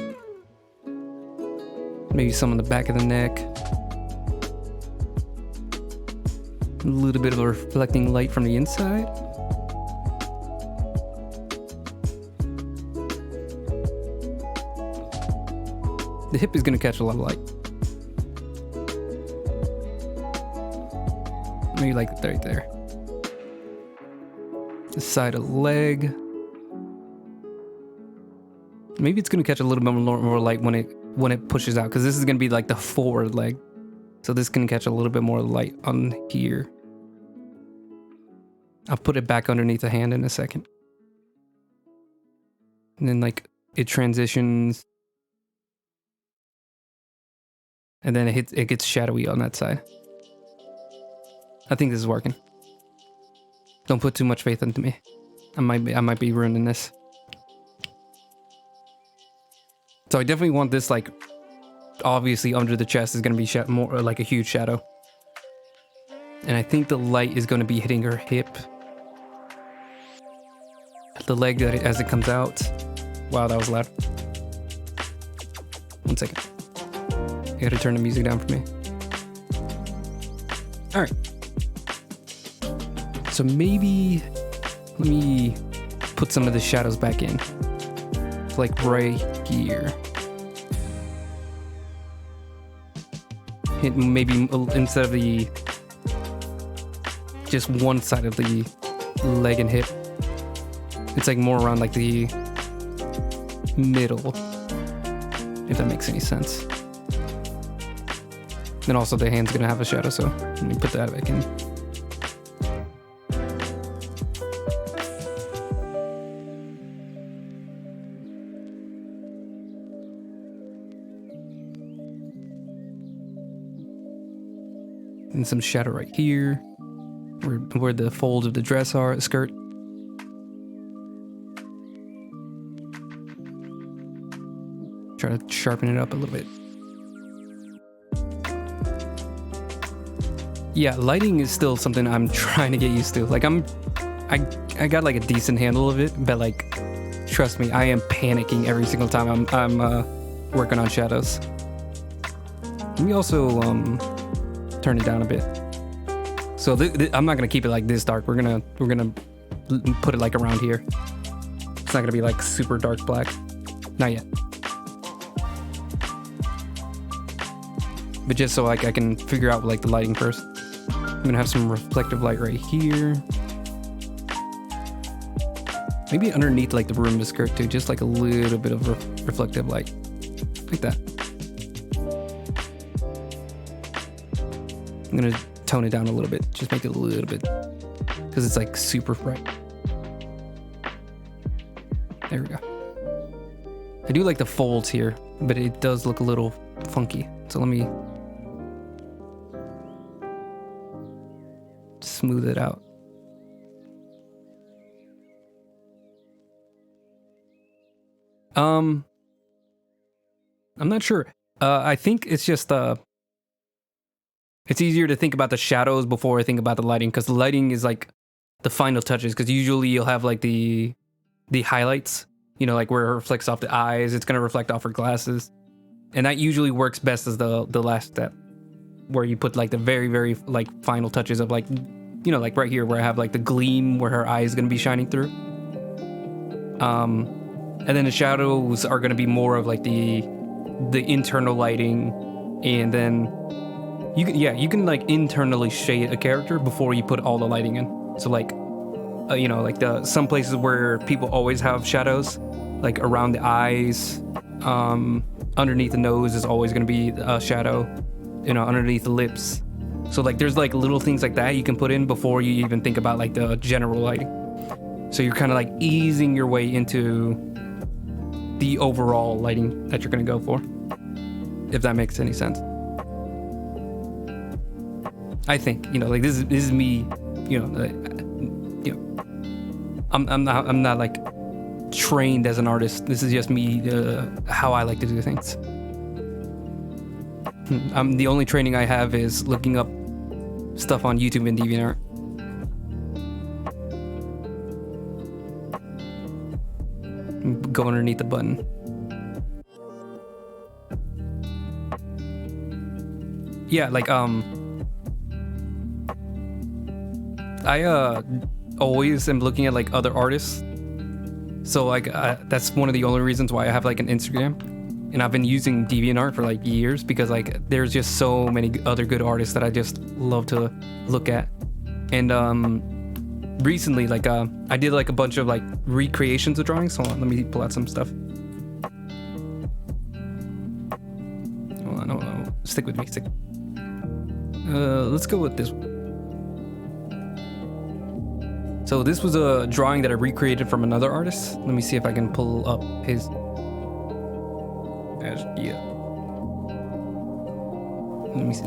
Maybe some on the back of the neck. A little bit of a reflecting light from the inside. The hip is gonna catch a lot of light. Maybe like right there. The side of the leg. Maybe it's gonna catch a little bit more light when it pushes out, because this is gonna be like the forward leg. So this can catch a little bit more light on here. I'll put it back underneath the hand in a second. And then like it transitions. And then it gets shadowy on that side. I think this is working. Don't put too much faith into me. I might be ruining this. So I definitely want this, like, obviously under the chest is going to be more like a huge shadow. And I think the light is going to be hitting her hip. The leg as it comes out. Wow, that was loud. 1 second. I gotta turn the music down for me. All right. So maybe let me put some of the shadows back in. Like right here. Hit maybe instead of the just one side of the leg and hip. It's like more around like the middle, if that makes any sense. Then also the hand's gonna have a shadow, so let me put that back in. And some shadow right here, where the folds of the dress are, skirt. Try to sharpen it up a little bit. Yeah, lighting is still something I'm trying to get used to. Like I got like a decent handle of it, but like, trust me, I am panicking every single time I'm working on shadows. Let me also turn it down a bit. So I'm not gonna keep it like this dark. We're gonna put it like around here. It's not gonna be like super dark black. Not yet. But just so like I can figure out like the lighting first. I'm gonna have some reflective light right here. Maybe underneath like the room of the skirt too, just like a little bit of reflective light. Like that. I'm gonna tone it down a little bit, just make it a little bit, because it's like super bright. There we go. I do like the folds here, but it does look a little funky. So let me smooth it out. I'm not sure. I think it's just it's easier to think about the shadows before I think about the lighting, because the lighting is like the final touches, because usually you'll have like the highlights, you know, like where it reflects off the eyes, it's going to reflect off her glasses. And that usually works best as the last step, where you put like the very, very like final touches of like, you know, like right here where I have like the gleam where her eye is going to be shining through. And then the shadows are going to be more of like the internal lighting. And then you can like internally shade a character before you put all the lighting in. So like, you know, like some places where people always have shadows, like around the eyes, underneath the nose is always going to be a shadow, you know, underneath the lips. So like there's like little things like that you can put in before you even think about like the general lighting. So you're kind of like easing your way into the overall lighting that you're going to go for, if that makes any sense. I think, you know, like this is me, you know, I'm not like trained as an artist. This is just me, how I like to do things. The only training I have is looking up stuff on YouTube and Deviantart. Go underneath the button. Yeah, like I always am looking at like other artists. So like that's one of the only reasons why I have like an Instagram. And I've been using DeviantArt for like years because like there's just so many other good artists that I just love to look at. And recently like I did like a bunch of like recreations of drawings. Hold on, let me pull out some stuff. Hold on, no, stick with me, stick. Let's go with this one. So this was a drawing that I recreated from another artist. Let me see if I can pull up his. Yeah. Let me see.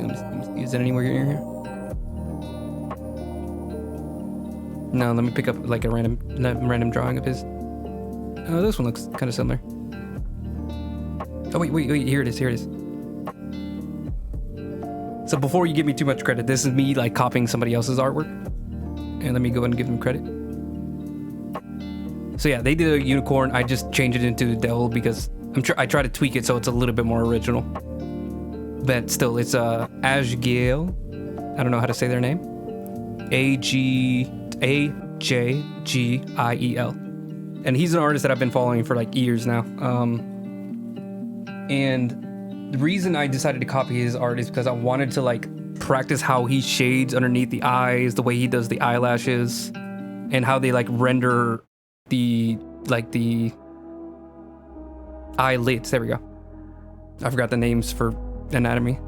Is it anywhere near here? No. Let me pick up like a random drawing of his. Oh, this one looks kind of similar. Oh wait. Here it is. So before you give me too much credit, this is me like copying somebody else's artwork. And let me go ahead and give them credit. So yeah, they did a unicorn. I just changed it into a devil because I try to tweak it so it's a little bit more original. But still, it's Ajgiel. I don't know how to say their name. Ajgiel. And he's an artist that I've been following for like years now. And the reason I decided to copy his art is because I wanted to like practice how he shades underneath the eyes, the way he does the eyelashes, and how they like render the eyelids. There we go. I forgot the names for anatomy.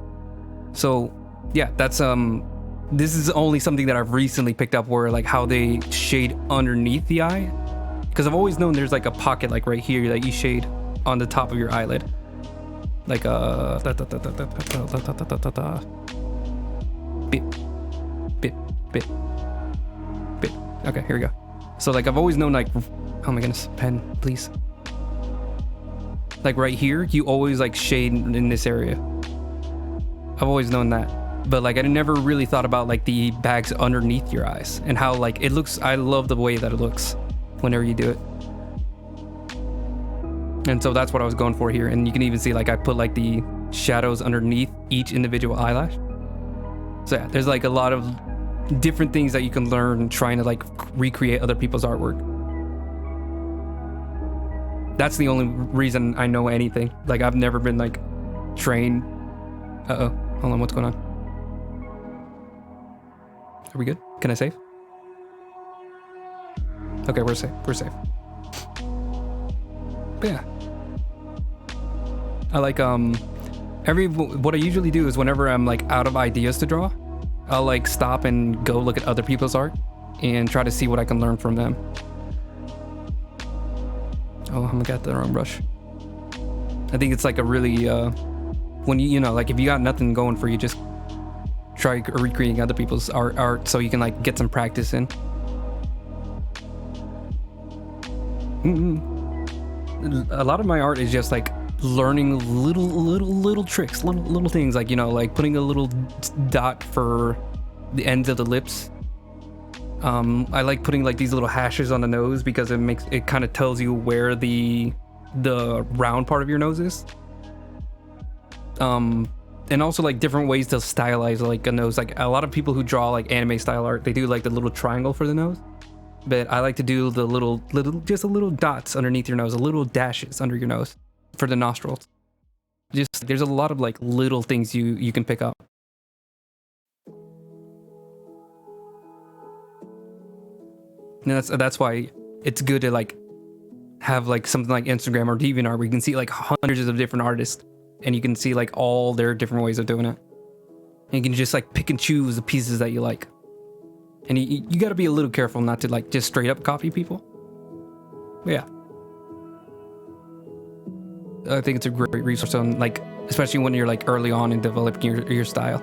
So yeah, that's this is only something that I've recently picked up, where like how they shade underneath the eye, because I've always known there's like a pocket like right here that you shade on the top of your eyelid, like bit. Okay, here we go. So like I've always known like, oh my goodness, pen, please. Like right here, you always like shade in this area. I've always known that. But like I never really thought about like the bags underneath your eyes and how like it looks. I love the way that it looks whenever you do it. And so that's what I was going for here. And you can even see like I put like the shadows underneath each individual eyelash. So yeah, there's like a lot of different things that you can learn trying to like recreate other people's artwork. That's the only reason I know anything. Like I've never been like trained. Uh-oh, hold on, what's going on? Are we good? Can I save? Okay, we're safe. But yeah, I like what I usually do is whenever I'm like out of ideas to draw, I'll like stop and go look at other people's art and try to see what I can learn from them. Oh, I got the wrong brush. I think it's like a really when you know, like if you got nothing going for you, just try recreating other people's art so you can like get some practice in. A lot of my art is just like learning little tricks, little things, like, you know, like putting a little dot for the ends of the lips. I like putting like these little hashes on the nose because it kind of tells you where the round part of your nose is. And also like different ways to stylize like a nose. Like a lot of people who draw like anime style art, they do like the little triangle for the nose. But I like to do the little dots underneath your nose, a little dashes under your nose for the nostrils. Just there's a lot of like little things you can pick up. And that's why it's good to like have like something like Instagram or DeviantArt where you can see like hundreds of different artists and you can see like all their different ways of doing it. And you can just like pick and choose the pieces that you like. And you got to be a little careful not to like just straight up copy people. But yeah, I think it's a great resource on like, especially when you're like early on in developing your style.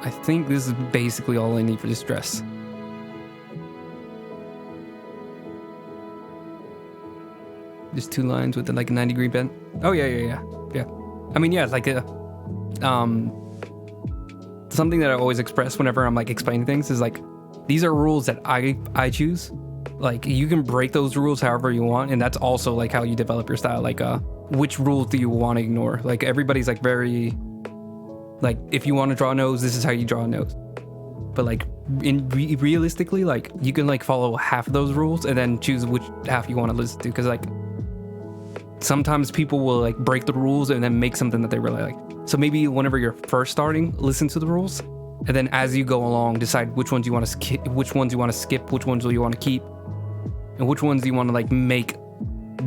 I think this is basically all I need for this dress. Just 2 lines with like a 90-degree bend. Oh yeah. I mean, yeah, it's like a something that I always express whenever I'm like explaining things is like, these are rules that I choose. Like, you can break those rules however you want, and that's also like how you develop your style. Like, which rules do you want to ignore? Like, everybody's like very, like, if you want to draw a nose, this is how you draw a nose. But like, realistically, like, you can like follow half of those rules and then choose which half you want to listen to. Because like, sometimes people will like break the rules and then make something that they really like. So maybe whenever you're first starting, listen to the rules, and then as you go along, decide which ones you want to skip, which ones you want to keep, and which ones you want to like make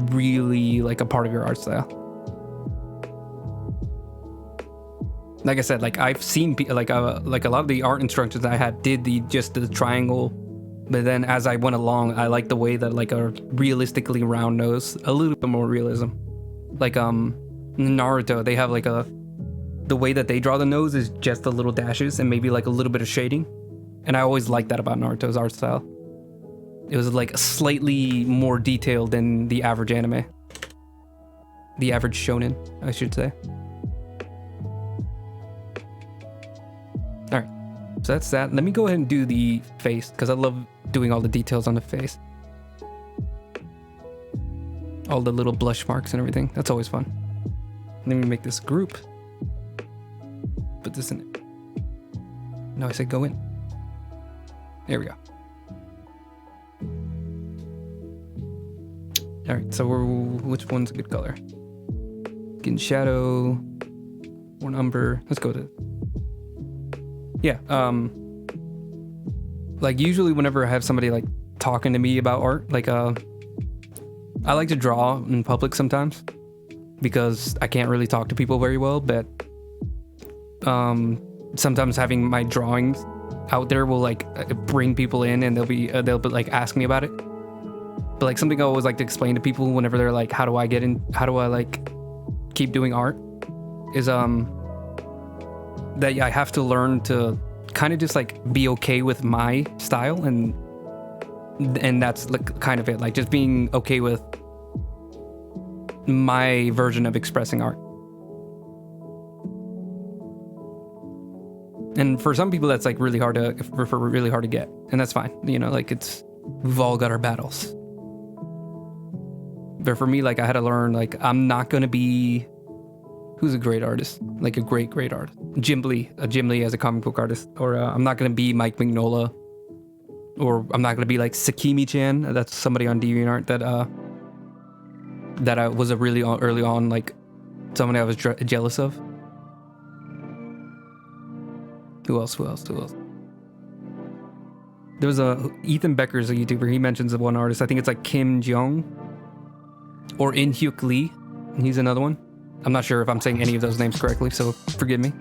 really like a part of your art style. Like I said, like I've seen like a lot of the art instructors I had did just the triangle, but then as I went along, I like the way that like a realistically round nose, a little bit more realism. Like Naruto, they have like the way that they draw the nose is just the little dashes and maybe like a little bit of shading, and I always liked that about Naruto's art style. It was like slightly more detailed than the average anime, the average shonen, I should say. All right, so that's that. Let me go ahead and do the face, because I love doing all the details on the face, all the little blush marks and everything. That's always fun. Let me make this group. Put this in it. No, I said go in. There we go. All right, so which one's a good color? Getting shadow, one umber. Let's go to. Yeah. Like usually whenever I have somebody like talking to me about art, like I like to draw in public sometimes because I can't really talk to people very well, but sometimes having my drawings out there will like bring people in, and they'll be like ask me about it. But like something I always like to explain to people whenever they're like, how do I like keep doing art, is that I have to learn to kind of just like be okay with my style, and that's like kind of it, like just being okay with my version of expressing art. And for some people that's like really hard to get, and that's fine, you know, like we've all got our battles. But for me, like I had to learn, like I'm not gonna be, who's a great artist, like a great artist, Jim Lee as a comic book artist, or I'm not gonna be Mike Mignola, or I'm not gonna be like Sakimi-chan. That's somebody on DeviantArt that I was a really early on, like somebody I was jealous of. Who else? There was Ethan Becker's a YouTuber. He mentions one artist. I think it's like Kim Jong or In Hyuk Lee. He's another one. I'm not sure if I'm saying any of those names correctly, so forgive me.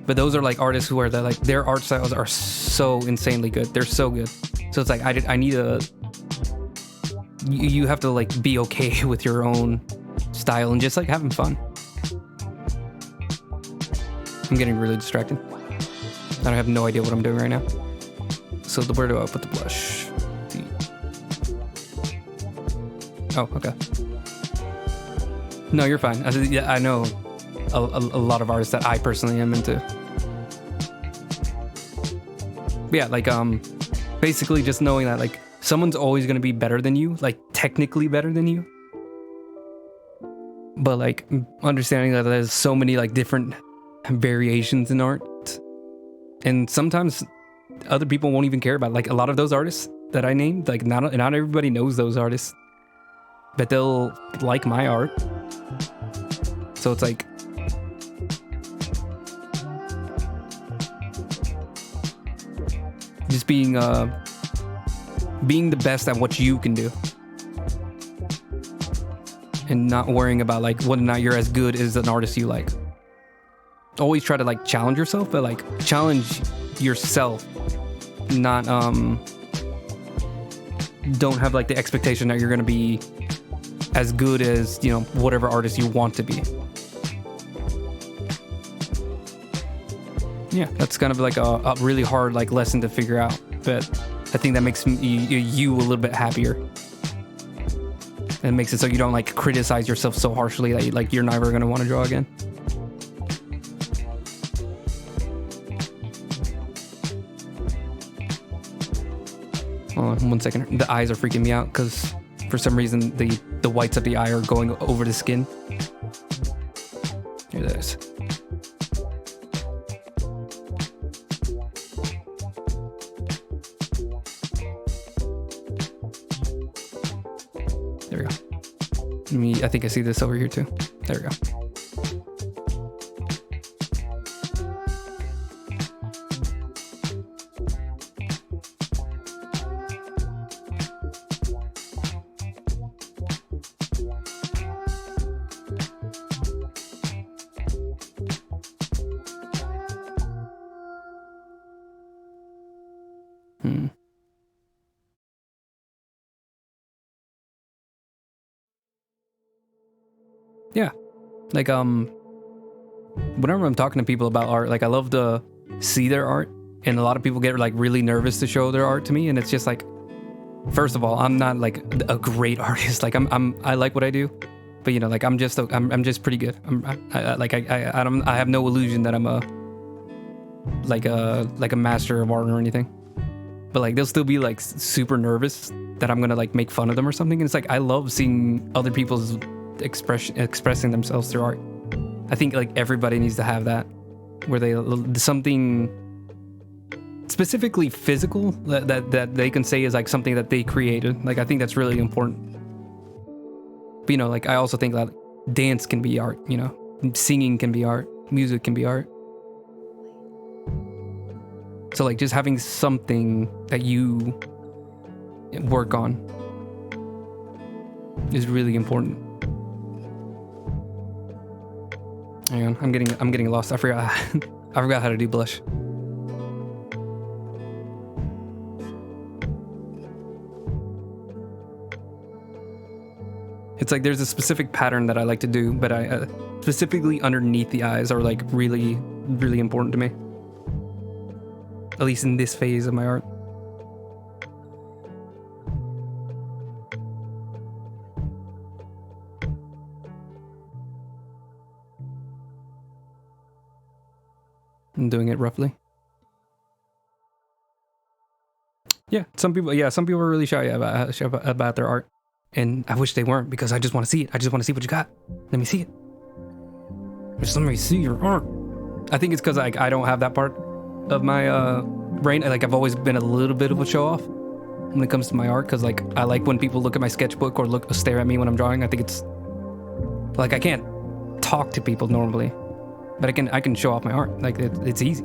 But those are like artists who are like their art styles are so insanely good. They're so good. So it's like I need you have to like be okay with your own style and just like having fun. I'm getting really distracted. I have no idea what I'm doing right now. So where do I put the blush? Oh, okay. No, you're fine. I know a lot of artists that I personally am into. But yeah, like basically just knowing that like someone's always gonna be better than you, like technically better than you. But like understanding that there's so many like different variations in art, and sometimes other people won't even care about it. Like a lot of those artists that I named, like not everybody knows those artists, but they'll like my art. So it's like just being the best at what you can do, and not worrying about like whether or not you're as good as an artist you like. Always try to like challenge yourself, but like challenge yourself, not don't have like the expectation that you're gonna be as good as, you know, whatever artist you want to be. yeah, that's kind of like a really hard like lesson to figure out, but I think that makes you a little bit happier. And it makes it so you don't like criticize yourself so harshly that you're never gonna want to draw again. Hold on 1 second. The eyes are freaking me out because for some reason the whites of the eye are going over the skin. Here it is. There we go. I think I see this over here too. There we go. Yeah, like whenever I'm talking to people about art, like I love to see their art, and a lot of people get like really nervous to show their art to me, and it's just like, first of all, I'm not like a great artist. Like I like what I do, but you know, like I'm just pretty good. I have no illusion that I'm a master of art or anything. But like they'll still be like super nervous that I'm gonna like make fun of them or something. And it's like I love seeing other people's expressing themselves through art. I think like everybody needs to have that, where they something specifically physical that they can say is like something that they created. Like I think that's really important. But you know, like I also think that dance can be art, you know, singing can be art, music can be art. So like just having something that you work on is really important. Hang on, I'm getting lost. I forgot how to do blush. It's like there's a specific pattern that I like to do, but I specifically underneath the eyes are like really, really important to me. At least in this phase of my art. I'm doing it roughly. Yeah, some people are really shy about their art. And I wish they weren't, because I just want to see it. I just want to see what you got. Let me see it. Just let me see your art. I think it's because like I don't have that part of my brain. Like I've always been a little bit of a show off when it comes to my art, because like I like when people look at my sketchbook or stare at me when I'm drawing. I think it's like I can't talk to people normally, but I can show off my art. Like it's easy.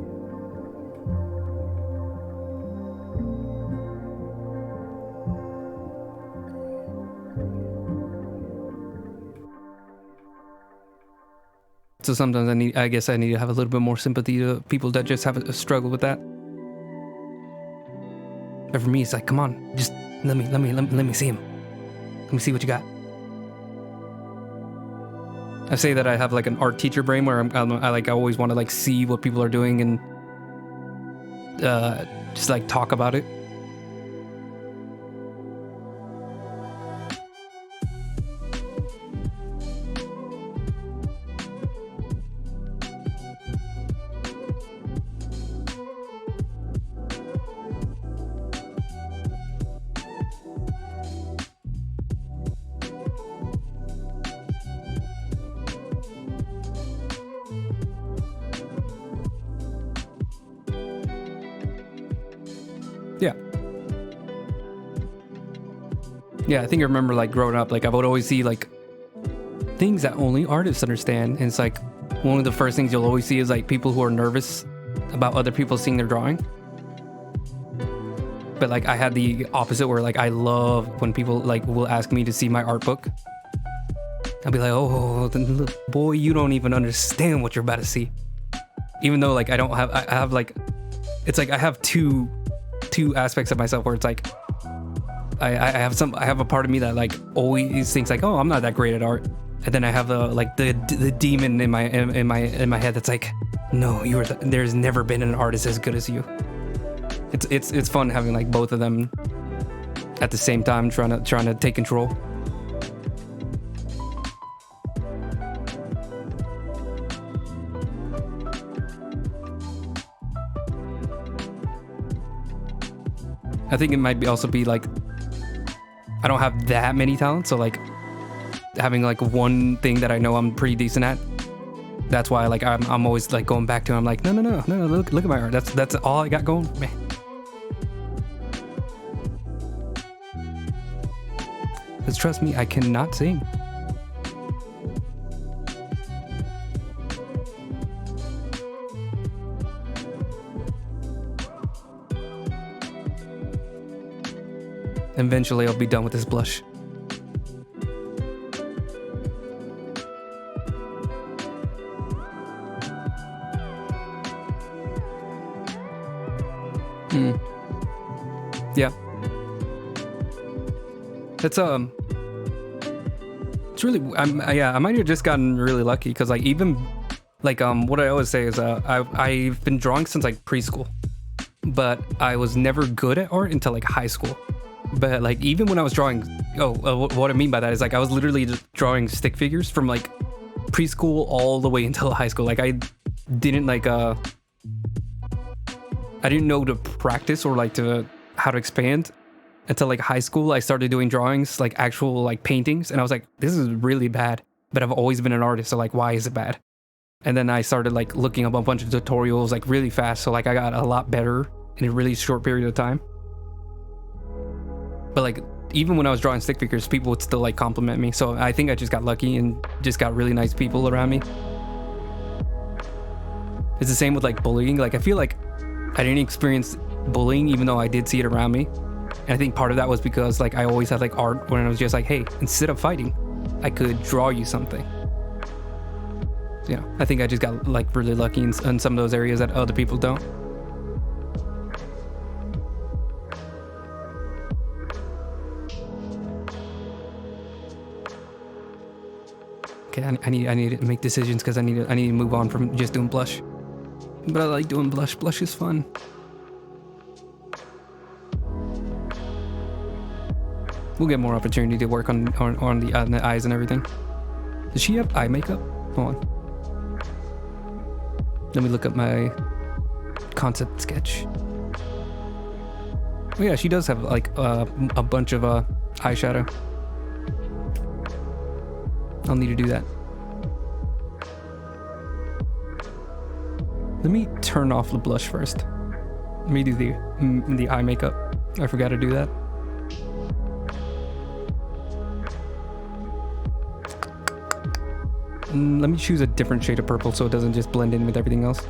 So sometimes I guess I need to have a little bit more sympathy to people that just have a struggle with that. But for me, it's like, come on, just let me see him. Let me see what you got. I say that I have like an art teacher brain where I always want to like see what people are doing and just like talk about it. Yeah, I think I remember like growing up, like I would always see like things that only artists understand. And it's like one of the first things you'll always see is like people who are nervous about other people seeing their drawing. But like I had the opposite, where like I love when people like will ask me to see my art book. I'll be like, oh, boy, you don't even understand what you're about to see. Even though like I have like, it's like I have two aspects of myself where it's like, I have a part of me that like always thinks like, oh, I'm not that great at art, and then I have the demon in my head that's like, no, there's never been an artist as good as you. It's fun having like both of them at the same time, trying to take control. I think it might also be like, I don't have that many talents, so like having like one thing that I know I'm pretty decent at. That's why like I'm always like going back to it. I'm like, no, look at my art. That's all I got going, man. Because trust me, I cannot sing. Eventually I'll be done with this blush. Yeah. It's really, I might have just gotten really lucky because like even like what I always say is I've been drawing since like preschool, but I was never good at art until like high school. But like even when I was drawing, what I mean by that is like I was literally just drawing stick figures from like preschool all the way until high school. Like I didn't like I didn't know to practice or like to how to expand until like high school. I started doing drawings, like actual like paintings, and I was like, this is really bad. But I've always been an artist, so like why is it bad? And then I started like looking up a bunch of tutorials like really fast, so like I got a lot better in a really short period of time. But like even when I was drawing stick figures, people would still like compliment me. So I think I just got lucky and just got really nice people around me. It's the same with like bullying. Like I feel like I didn't experience bullying even though I did see it around me. And I think part of that was because like I always had like art when I was just like, hey, instead of fighting, I could draw you something. So, yeah, I think I just got like really lucky in some of those areas that other people don't. Okay, I need to make decisions because I need to move on from just doing blush. But I like doing blush. Blush is fun. We'll get more opportunity to work on the eyes and everything. Does she have eye makeup? Hold on. Let me look up my concept sketch. Oh yeah, she does have like a bunch of eyeshadow. I'll need to do that. Let me turn off the blush first. Let me do the eye makeup. I forgot to do that. Let me choose a different shade of purple so it doesn't just blend in with everything else.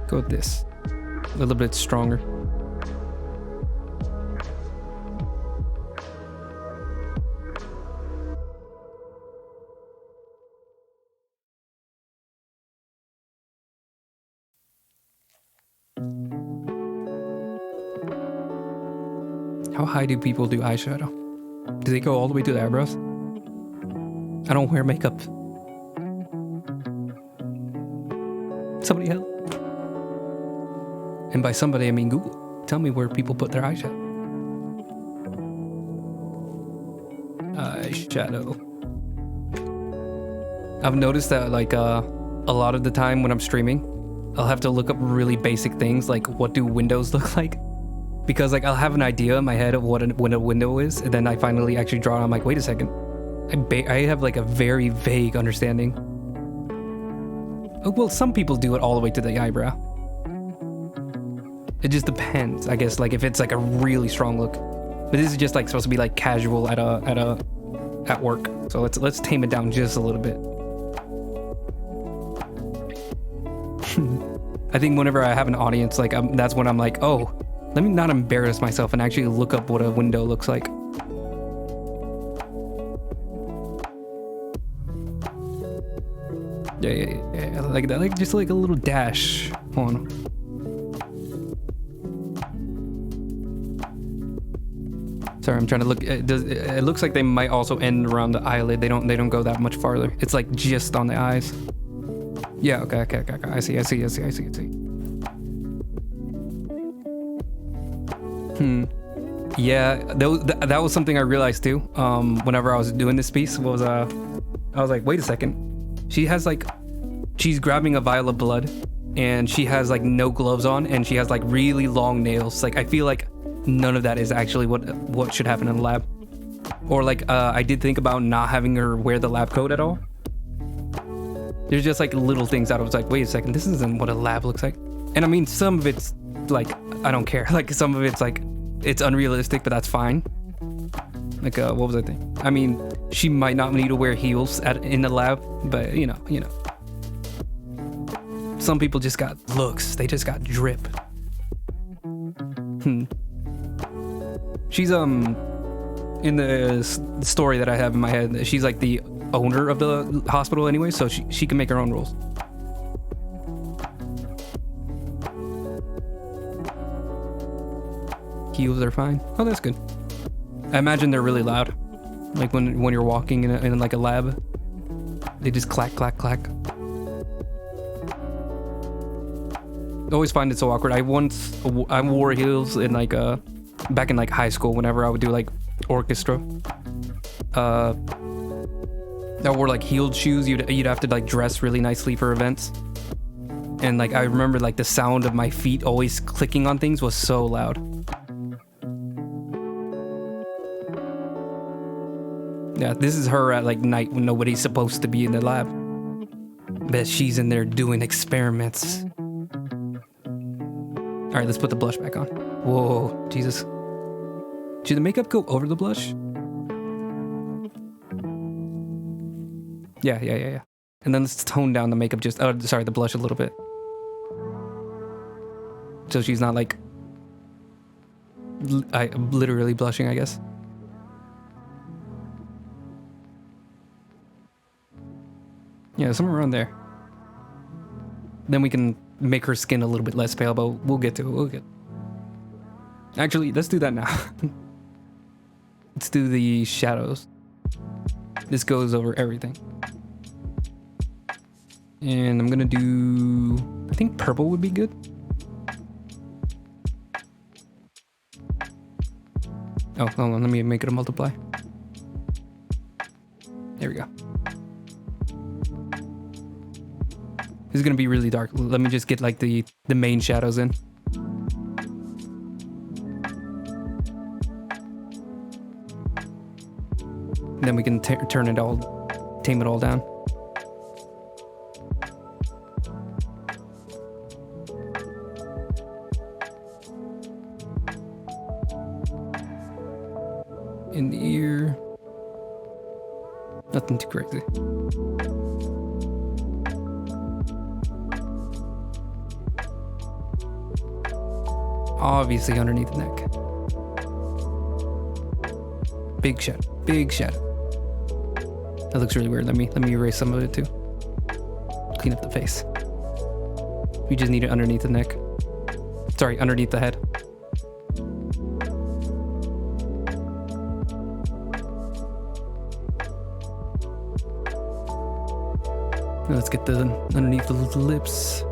Go with this. A little bit stronger. How high do people do eyeshadow? Do they go all the way to the eyebrows? I don't wear makeup. Somebody help. And by somebody, I mean Google. Tell me where people put their eyeshadow. Eyeshadow. I've noticed that like a lot of the time when I'm streaming, I'll have to look up really basic things like what do windows look like? Because like I'll have an idea in my head of what a window is, and then I finally actually draw it. I'm like, wait a second. I have like a very vague understanding. Well, some people do it all the way to the eyebrow. It just depends, I guess, like if it's like a really strong look. But this is just like supposed to be like casual at work. So let's tame it down just a little bit. I think whenever I have an audience, like that's when I'm like, oh, let me not embarrass myself and actually look up what a window looks like. Yeah, like that, like just like a little dash. Hold on. Sorry, I'm trying to look. It looks like they might also end around the eyelid. They don't go that much farther. It's like just on the eyes. Yeah, okay. I see. Yeah, that was something I realized too. Whenever I was doing this piece was I was like, wait a second. She's grabbing a vial of blood and she has like no gloves on and she has like really long nails. Like I feel like none of that is actually what should happen in the lab. Or like I did think about not having her wear the lab coat at all. There's just like little things that I was like, wait a second, this isn't what a lab looks like. And I mean, some of it's like, I don't care. Like some of it's like, it's unrealistic, but that's fine. Like, what was I thinking? I mean, she might not need to wear heels in the lab, but you know. Some people just got looks. They just got drip. She's, in the story that I have in my head, she's like the owner of the hospital anyway, so she can make her own rules. Heels are fine. Oh, that's good. I imagine they're really loud. Like when you're walking in like a lab, they just clack. I always find it so awkward. I wore heels in like back in like high school whenever I would do like orchestra. I wore like heeled shoes. You'd have to like dress really nicely for events. And like I remember like the sound of my feet always clicking on things was so loud. Yeah, this is her at like night when nobody's supposed to be in the lab. Bet she's in there doing experiments. All right, let's put the blush back on. Whoa, Jesus. Should the makeup go over the blush? Yeah. And then let's tone down the makeup the blush a little bit. So she's not like literally blushing, I guess. Yeah, somewhere around there. Then we can make her skin a little bit less pale, but we'll get to it. Actually, let's do that now. Let's do the shadows. This goes over everything. And I'm gonna do... I think purple would be good. Oh, hold on, let me make it a multiply. There we go. This is gonna be really dark. Let me just get like the main shadows in. And then we can tame it all down. In the ear. Nothing too crazy. Obviously underneath the neck. Big shadow. That looks really weird. Let me erase some of it too. Clean up the face. We just need it underneath the neck. Sorry, underneath the head. Now let's get the underneath the lips. A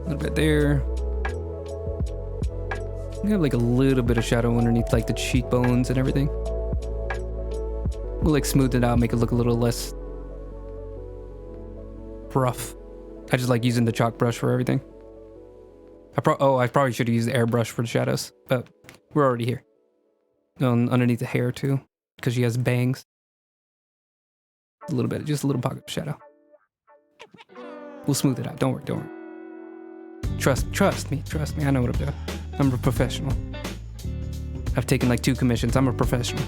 little bit there. We have like a little bit of shadow underneath like the cheekbones and everything. We'll like smooth it out, make it look a little less rough. I just like using the chalk brush for everything. I probably should have used the airbrush for the shadows, but we're already here. Underneath the hair too, because she has bangs. A little bit, just a little pocket of shadow. We'll smooth it out. Don't worry. Trust me. I know what I'm doing. I'm a professional. I've taken like 2 commissions. I'm a professional.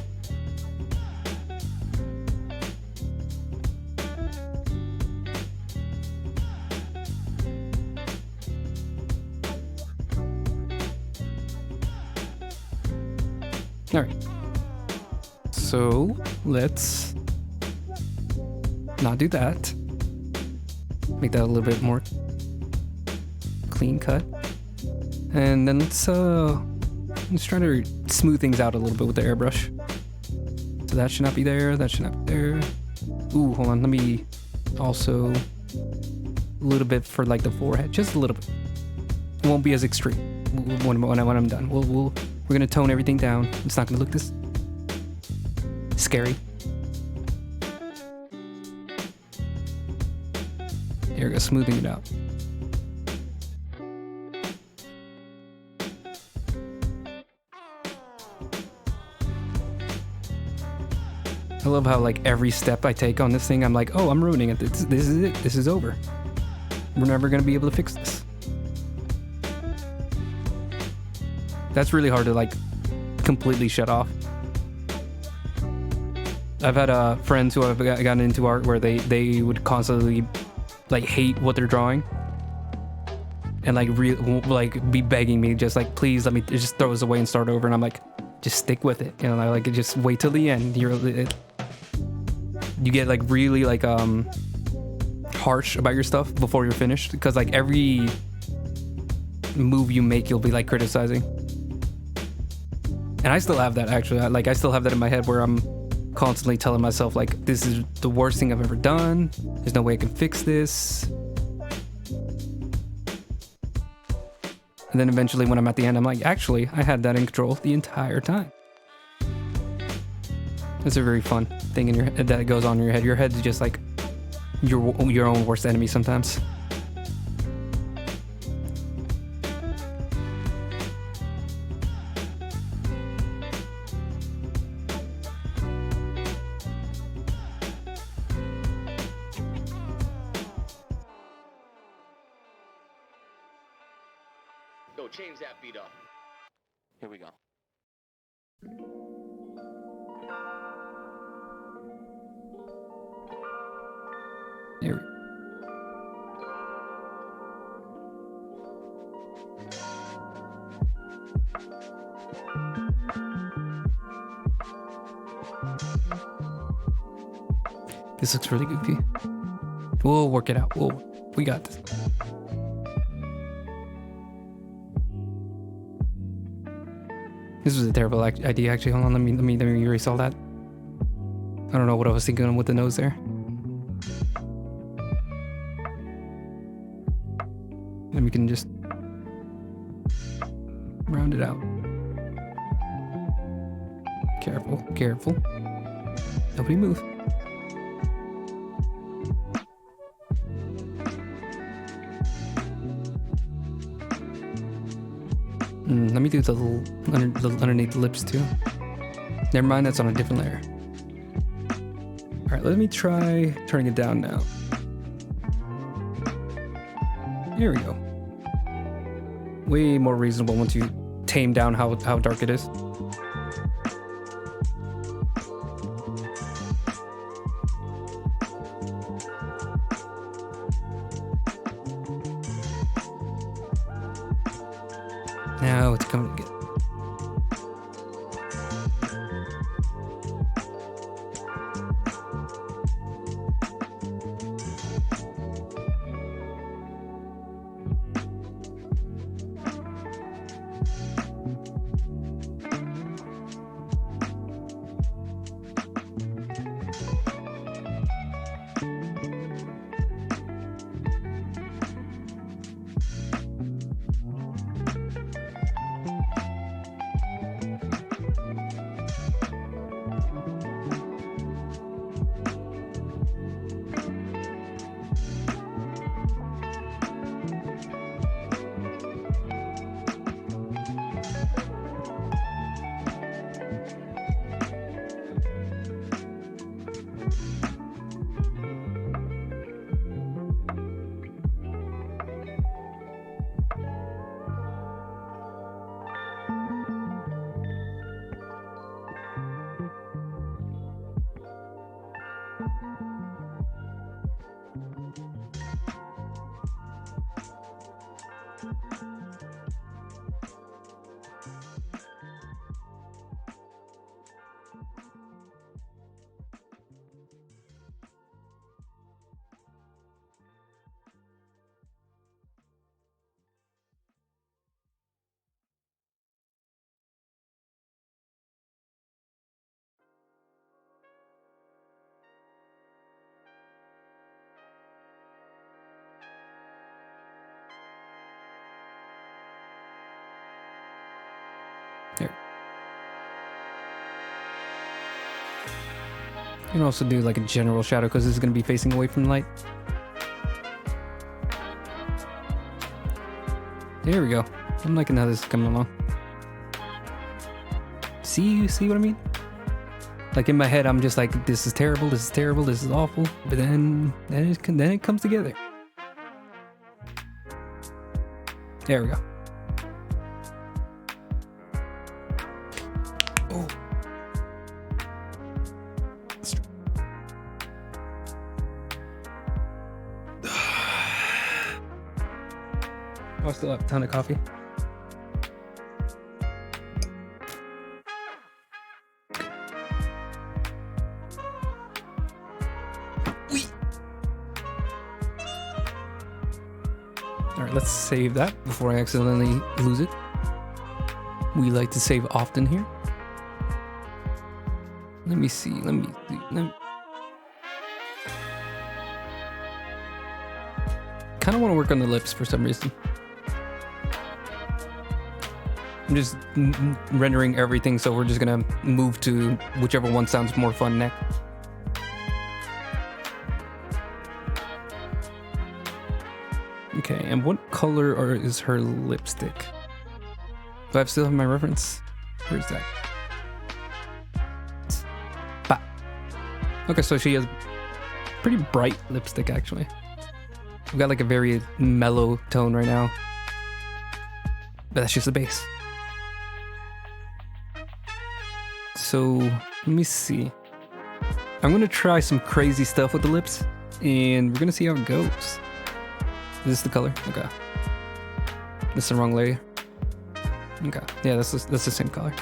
All right. So let's not do that. Make that a little bit more clean cut. And then let's try to smooth things out a little bit with the airbrush. So that should not be there. That should not be there. Ooh, hold on. Let me Also, a little bit for like the forehead, just a little bit. It won't be as extreme when I'm done. We're gonna tone everything down. It's not gonna look this scary. Here we go, smoothing it out. I love how like every step I take on this thing, I'm like, oh, I'm ruining it. This is it. This is over. We're never gonna be able to fix this. That's really hard to like completely shut off. I've had friends who have gotten into art where they would constantly like hate what they're drawing and like be begging me just like, please let me just throw this away and start over. And I'm like, just stick with it, you know, like just wait till the end. You get like really like harsh about your stuff before you're finished, because like every move you make you'll be like criticizing. And I still have that, actually. I still have that in my head where I'm constantly telling myself like, this is the worst thing I've ever done, there's no way I can fix this. And then eventually when I'm at the end, I'm like, actually I had that in control the entire time. It's a very fun thing in your head that goes on in your head. Your head's just like your own worst enemy sometimes. Yo, change that beat up. Here we go. Here. This looks really goofy. We'll work it out. We got this. This was a terrible idea, actually. Hold on, let me erase all that. I don't know what I was thinking with the nose there. And we can just round it out. Careful, careful. Nobody move. Let me do the little underneath the lips too. Never mind, that's on a different layer. All right, let me try turning it down now. Here we go. Way more reasonable once you tame down how dark it is. Now it's coming again. You can also do like a general shadow because this is going to be facing away from the light. There we go. I'm liking how this is coming along. See what I mean? Like in my head, I'm just like, this is terrible, this is terrible, this is awful. But then it comes together. There we go. Oh. I still have a ton of coffee. Alright, let's save that before I accidentally lose it. We like to save often here. Let me see. Kind of want to work on the lips for some reason. I'm just rendering everything, so we're just gonna move to whichever one sounds more fun next. Okay, and what color is her lipstick? Do I still have my reference? Where's that? Bah. Okay, so she has pretty bright lipstick actually. We've got like a very mellow tone right now. But that's just the base. So, let me see. I'm gonna try some crazy stuff with the lips, and we're gonna see how it goes. Is this the color? Okay. This is the wrong layer. Okay. Yeah, that's the same color.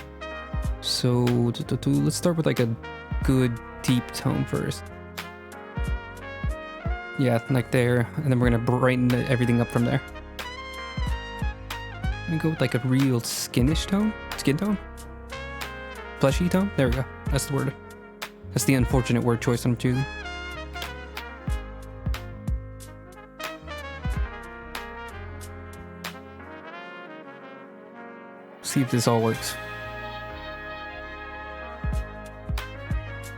So, let's start with like a good deep tone first. Yeah, like there, and then we're gonna brighten everything up from there. I'm gonna go with like a real skin tone? Plushy tone? There we go. That's the word. That's the unfortunate word choice I'm choosing. See if this all works.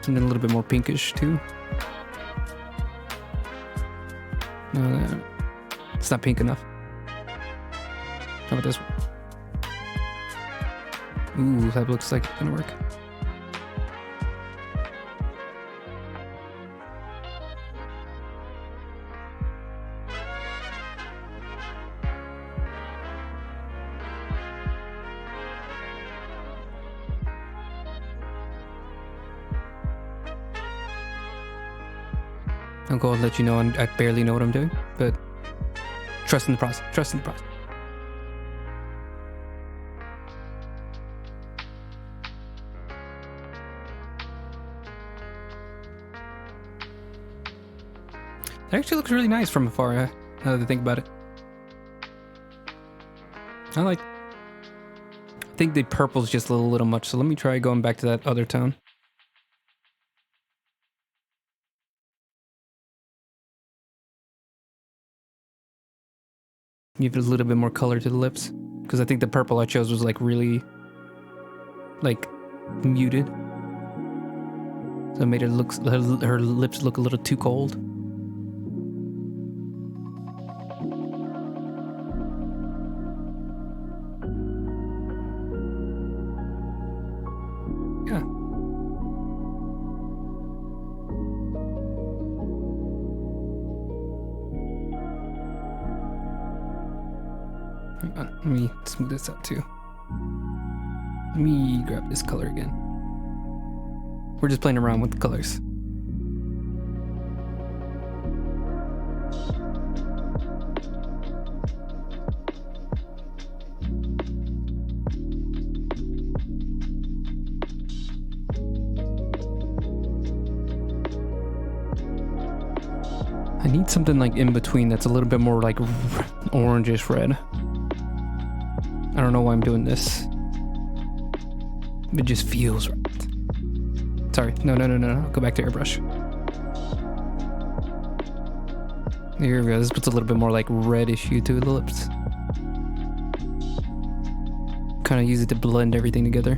Something a little bit more pinkish too. No, it's not pink enough. How about this one? Ooh, that looks like it's gonna work. I'll go and let you know I barely know what I'm doing, but trust in the process. Trust in the process. It actually looks really nice from afar, now that I think about it. I think the purple's just a little much, so let me try going back to that other tone. Give it a little bit more color to the lips, because I think the purple I chose was like really, like, muted. So it made her her lips look a little too cold. Yeah. Hang on, let me smooth this out too. Let me grab this color again. We're just playing around with the colors. I need something like in between that's a little bit more like orangish red. I don't know why I'm doing this. It just feels right. Sorry, no. Go back to airbrush. Here we go. This puts a little bit more like reddish hue to the lips. Kind of use it to blend everything together.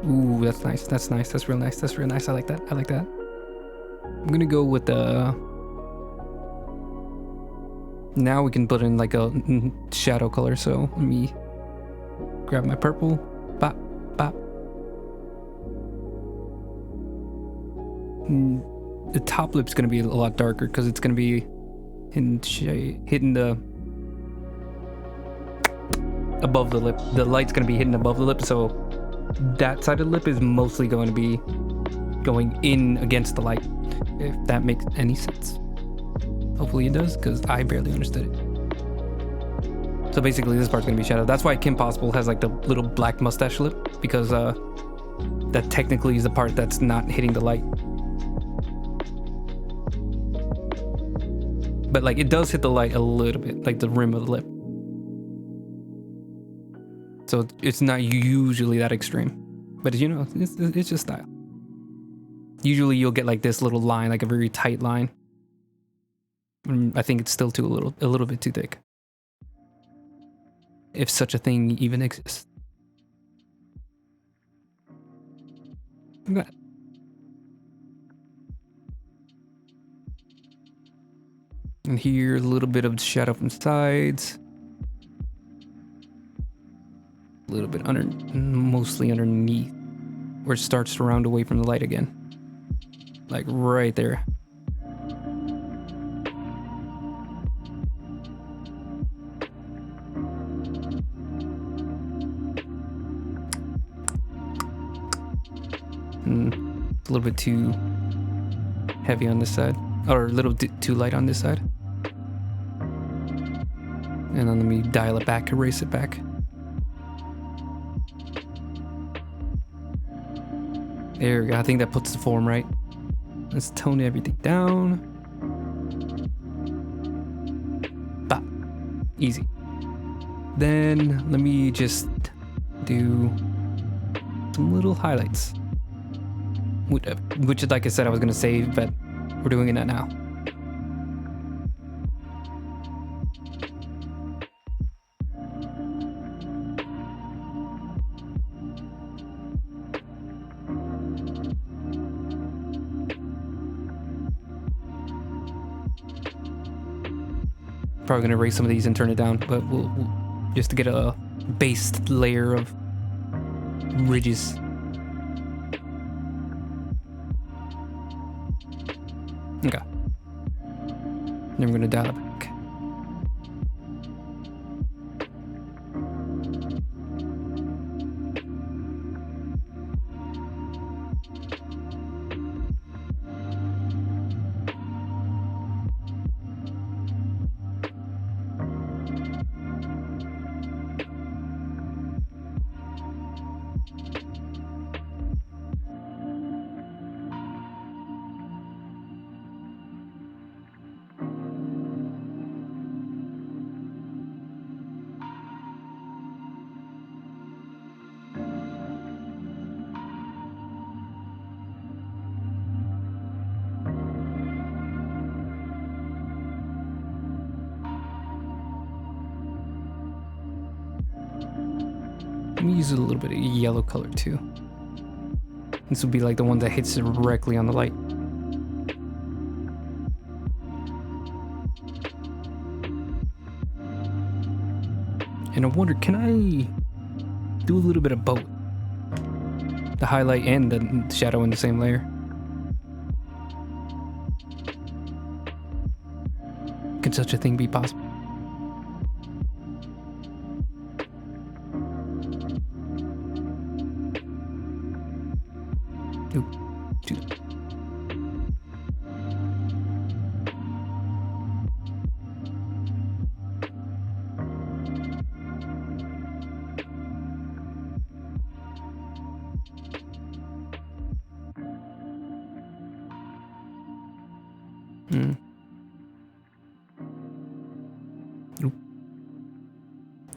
Ooh, that's nice. That's nice. That's real nice. That's real nice. I like that. I like that. I'm gonna go with the. Now we can put in like a shadow color. So let me grab my purple. Bop, bop. The top lip's gonna be a lot darker because it's gonna be hitting the above the lip. The light's gonna be hitting above the lip, so that side of the lip is mostly going to be going in against the light. If that makes any sense. Hopefully it does, because I barely understood it. So basically this part's gonna be shadowed. That's why Kim Possible has like the little black mustache lip, because that technically is the part that's not hitting the light. But like it does hit the light a little bit, like the rim of the lip. So it's not usually that extreme. But you know, it's just style. Usually you'll get like this little line, like a very tight line. I think it's still a little bit too thick. If such a thing even exists. Okay. And here, a little bit of shadow from sides. A little bit mostly underneath, where it starts to round away from the light again. Like right there. A little bit too heavy on this side, or a little too light on this side. And then let me dial it back, erase it back. There we go. I think that puts the form right. Let's tone everything down. Bah. Easy. Then let me just do some little highlights. Which, like I said, I was going to save, but we're doing it now. Probably going to erase some of these and turn it down, but we'll just to get a base layer of ridges. Okay. Then we're going to dial it back. Let me use a little bit of yellow color too. This will be like the one that hits directly on the light. And I wonder, can I do a little bit of both? The highlight and the shadow in the same layer. Could such a thing be possible?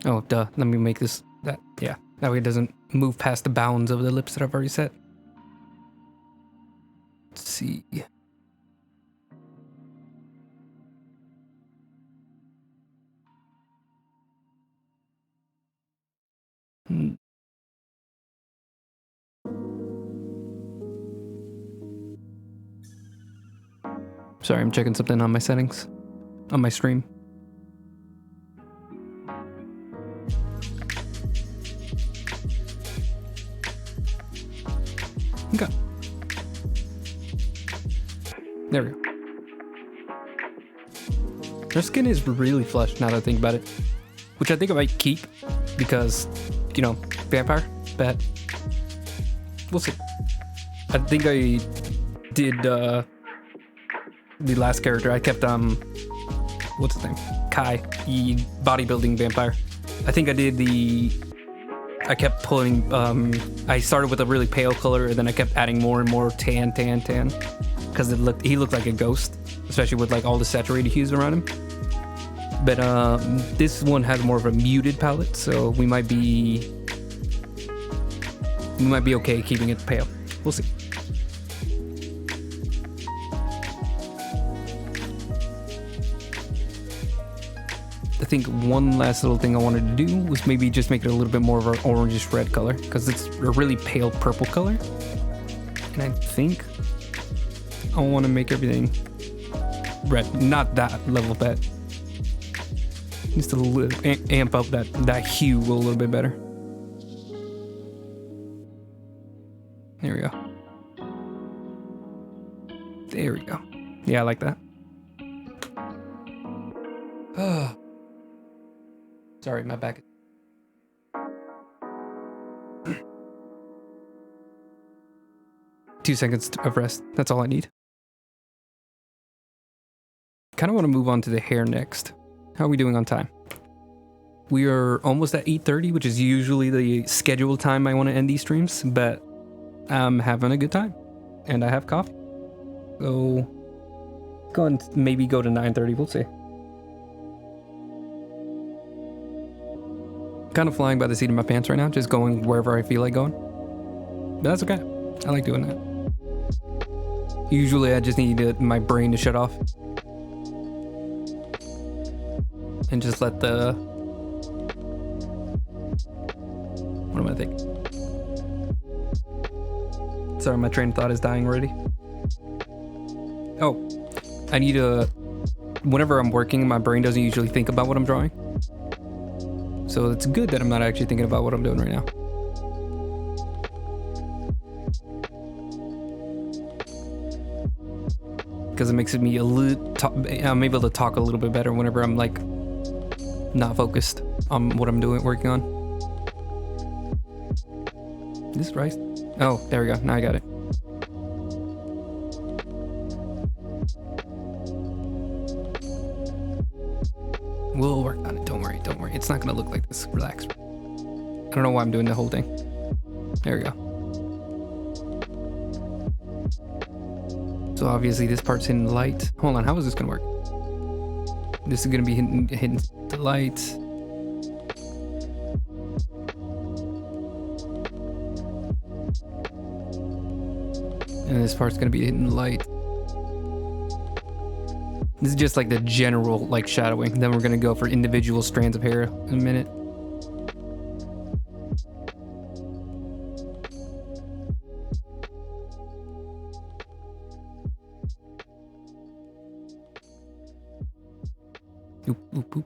Oh, duh. Let me make this that. Yeah. That way it doesn't move past the bounds of the lips that I've already set. Let's see. Sorry, I'm checking something on my settings. On my stream. Okay. There we go. Her skin is really flushed now that I think about it. Which I think I might keep because, you know, vampire, bad. We'll see. I think I did the last character. I kept what's his name? Kai, the bodybuilding vampire. I think I kept pulling I started with a really pale color and then I kept adding more and more tan because he looked like a ghost, especially with like all the saturated hues around him. But this one has more of a muted palette, so we might be okay keeping it pale. We'll see. I think one last little thing I wanted to do was maybe just make it a little bit more of an orangish red color, because it's a really pale purple color. And I think I want to make everything red, not that level bit. Just a little amp up that hue a little bit better. There we go. There we go. Yeah, I like that. Sorry, my back. 2 seconds of rest. That's all I need. Kind of want to move on to the hair next. How are we doing on time? We are almost at 8:30, which is usually the scheduled time I want to end these streams, but I'm having a good time. And I have coffee. So, go and maybe go to 9:30, we'll see. Kind of flying by the seat of my pants right now, just going wherever I feel like going. But that's okay. I like doing that. Usually I just need my brain to shut off. And just let the... What am I thinking? Sorry, my train of thought is dying already. Oh, I need to... Whenever I'm working, my brain doesn't usually think about what I'm drawing. So it's good that I'm not actually thinking about what I'm doing right now. Because it makes me I'm able to talk a little bit better whenever I'm like not focused on what I'm working on. This rice? Oh, there we go. Now I got it. We'll work on it. Don't worry. Don't worry. It's not gonna look like this. Relax. I don't know why I'm doing the whole thing. There we go. So obviously this part's hitting the light. Hold on, how is this gonna work? This is gonna be hitting the light. And this part's gonna be hitting the light. This is just like the general like shadowing. Then we're gonna go for individual strands of hair in a minute. Oop, oop, oop.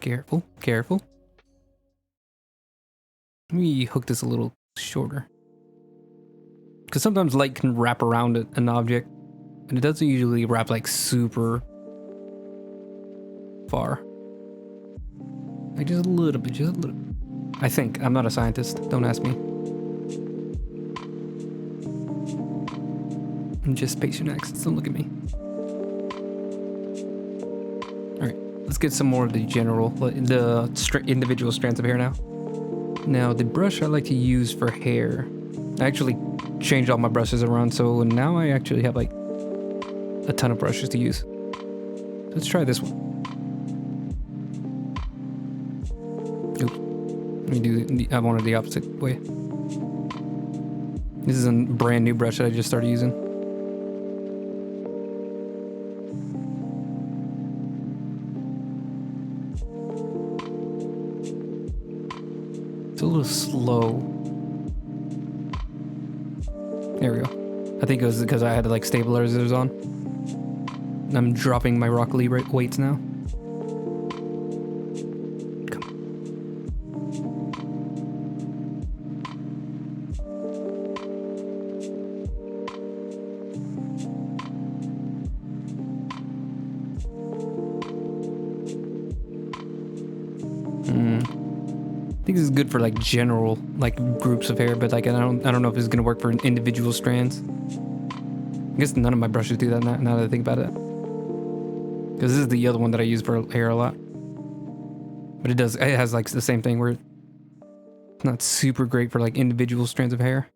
Careful, careful. Let me hook this a little shorter. Because sometimes light can wrap around an object, and it doesn't usually wrap like super far. Like just a little bit, just a little. I think. I'm not a scientist. Don't ask me. And just pace your next. Don't look at me. Alright, let's get some more of the general, the individual strands of hair now. Now, the brush I like to use for hair, I actually changed all my brushes around, so now I actually have like a ton of brushes to use. Let's try this one. Oops. Let me do I wanted the opposite way. This is a brand new brush that I just started using. It's a little slow. There we go. I think it was because I had like stabilizers on. I'm dropping my Rock Lee weights now. I think this is good for like general like groups of hair, but like I don't know if it's gonna work for individual strands. I guess none of my brushes do that now that I think about it. Because this is the other one that I use for hair a lot. But it has like the same thing where it's not super great for like individual strands of hair.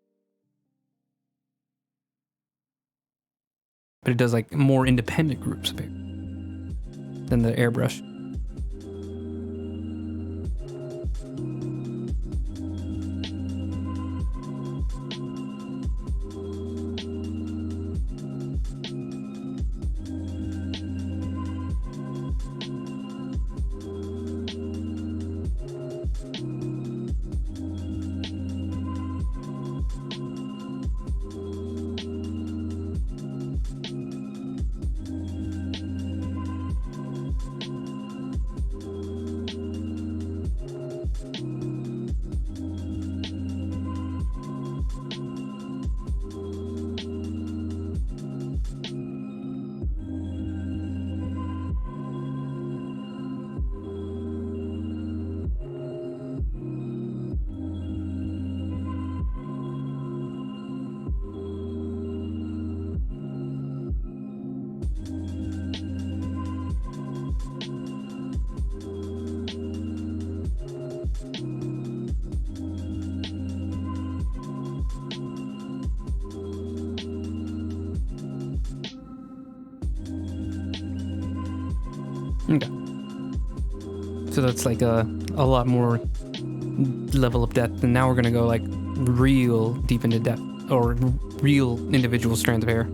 But it does like more independent groups of hair than the airbrush. Okay. So that's like a lot more level of depth, and now we're gonna go like real deep into depth, or real individual strands of hair.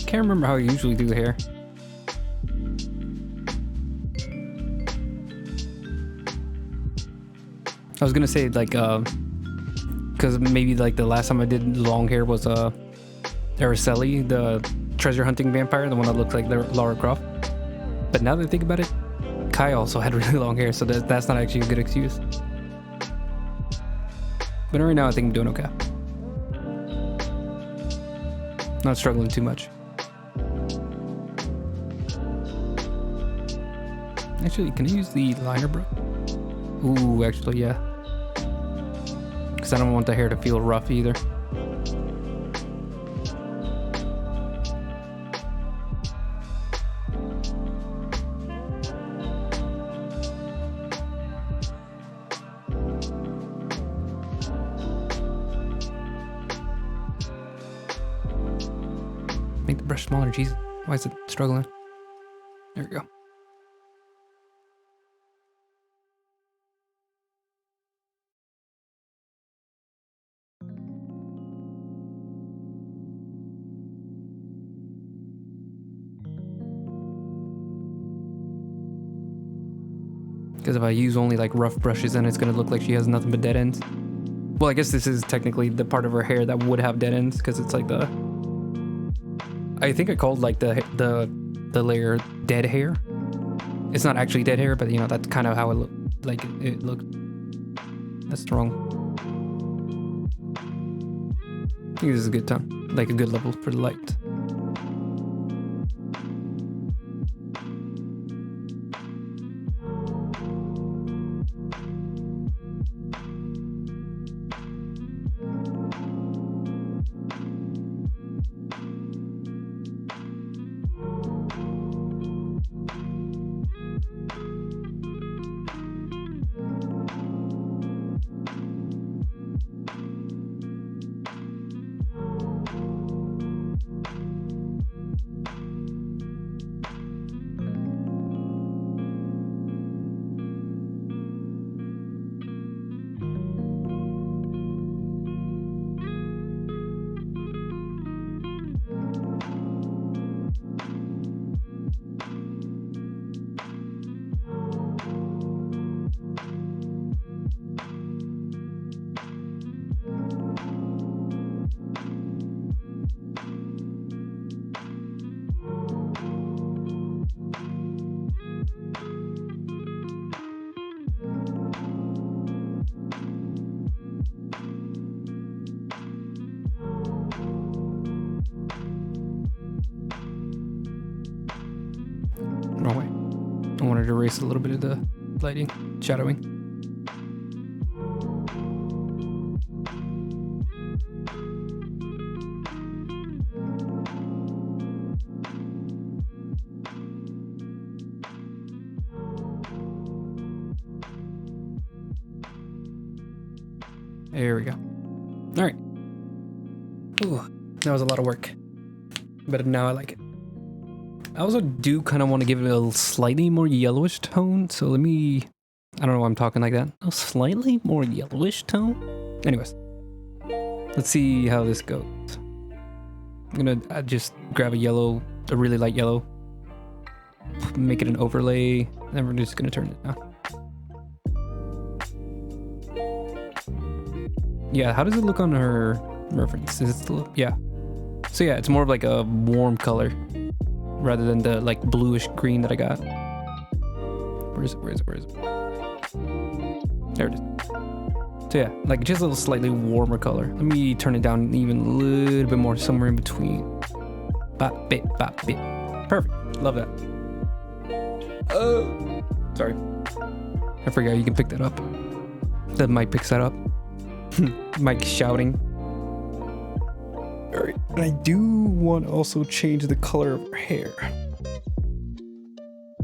Can't remember how I usually do the hair. I was gonna say like because maybe like the last time I did long hair was Araceli, the treasure hunting vampire, the one that looks like Lara Croft. But now that I think about it, Kai also had really long hair, so that's not actually a good excuse. But right now I think I'm doing okay. Not struggling too much. Actually, can I use the liner brush? Ooh, actually, yeah. Because I don't want the hair to feel rough either. Make the brush smaller, Jesus. Why is it struggling? There we go. Because if I use only like rough brushes, then it's gonna look like she has nothing but dead ends. Well, I guess this is technically the part of her hair that would have dead ends, because it's like the... I think I called like the layer dead hair. It's not actually dead hair, but you know, that's kind of how it looked. Like it looked. That's wrong. I think this is a good time, like a good level for the light. No way. I wanted to erase a little bit of the lighting, shadowing. There we go. All right. Ooh, that was a lot of work, but now I like it. I also do kind of want to give it a slightly more yellowish tone, so let me... I don't know why I'm talking like that. A slightly more yellowish tone? Anyways, let's see how this goes. I'm gonna just grab a really light yellow, make it an overlay, then we're just gonna turn it down. Yeah, how does it look on her reference? Is it still... Yeah. So yeah, it's more of like a warm color rather than the like bluish green that I got. Where is it? There it is. So yeah, like just a little slightly warmer color. Let me turn it down even a little bit more, somewhere in between. Bop, bit, bop, bit. Perfect. Love that. Sorry. I forgot you can pick that up. The mic picks that up. Mike shouting. Alright, and I do want to also change the color of her hair.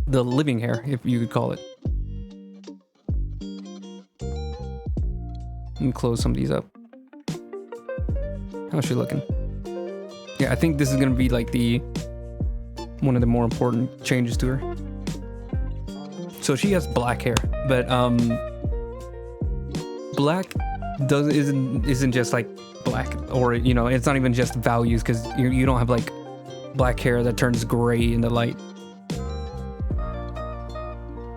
The living hair, if you could call it. Let me close some of these up. How's she looking? Yeah, I think this is gonna be like one of the more important changes to her. So she has black hair, but black isn't just like black, or you know, it's not even just values, because you don't have like black hair that turns gray in the light.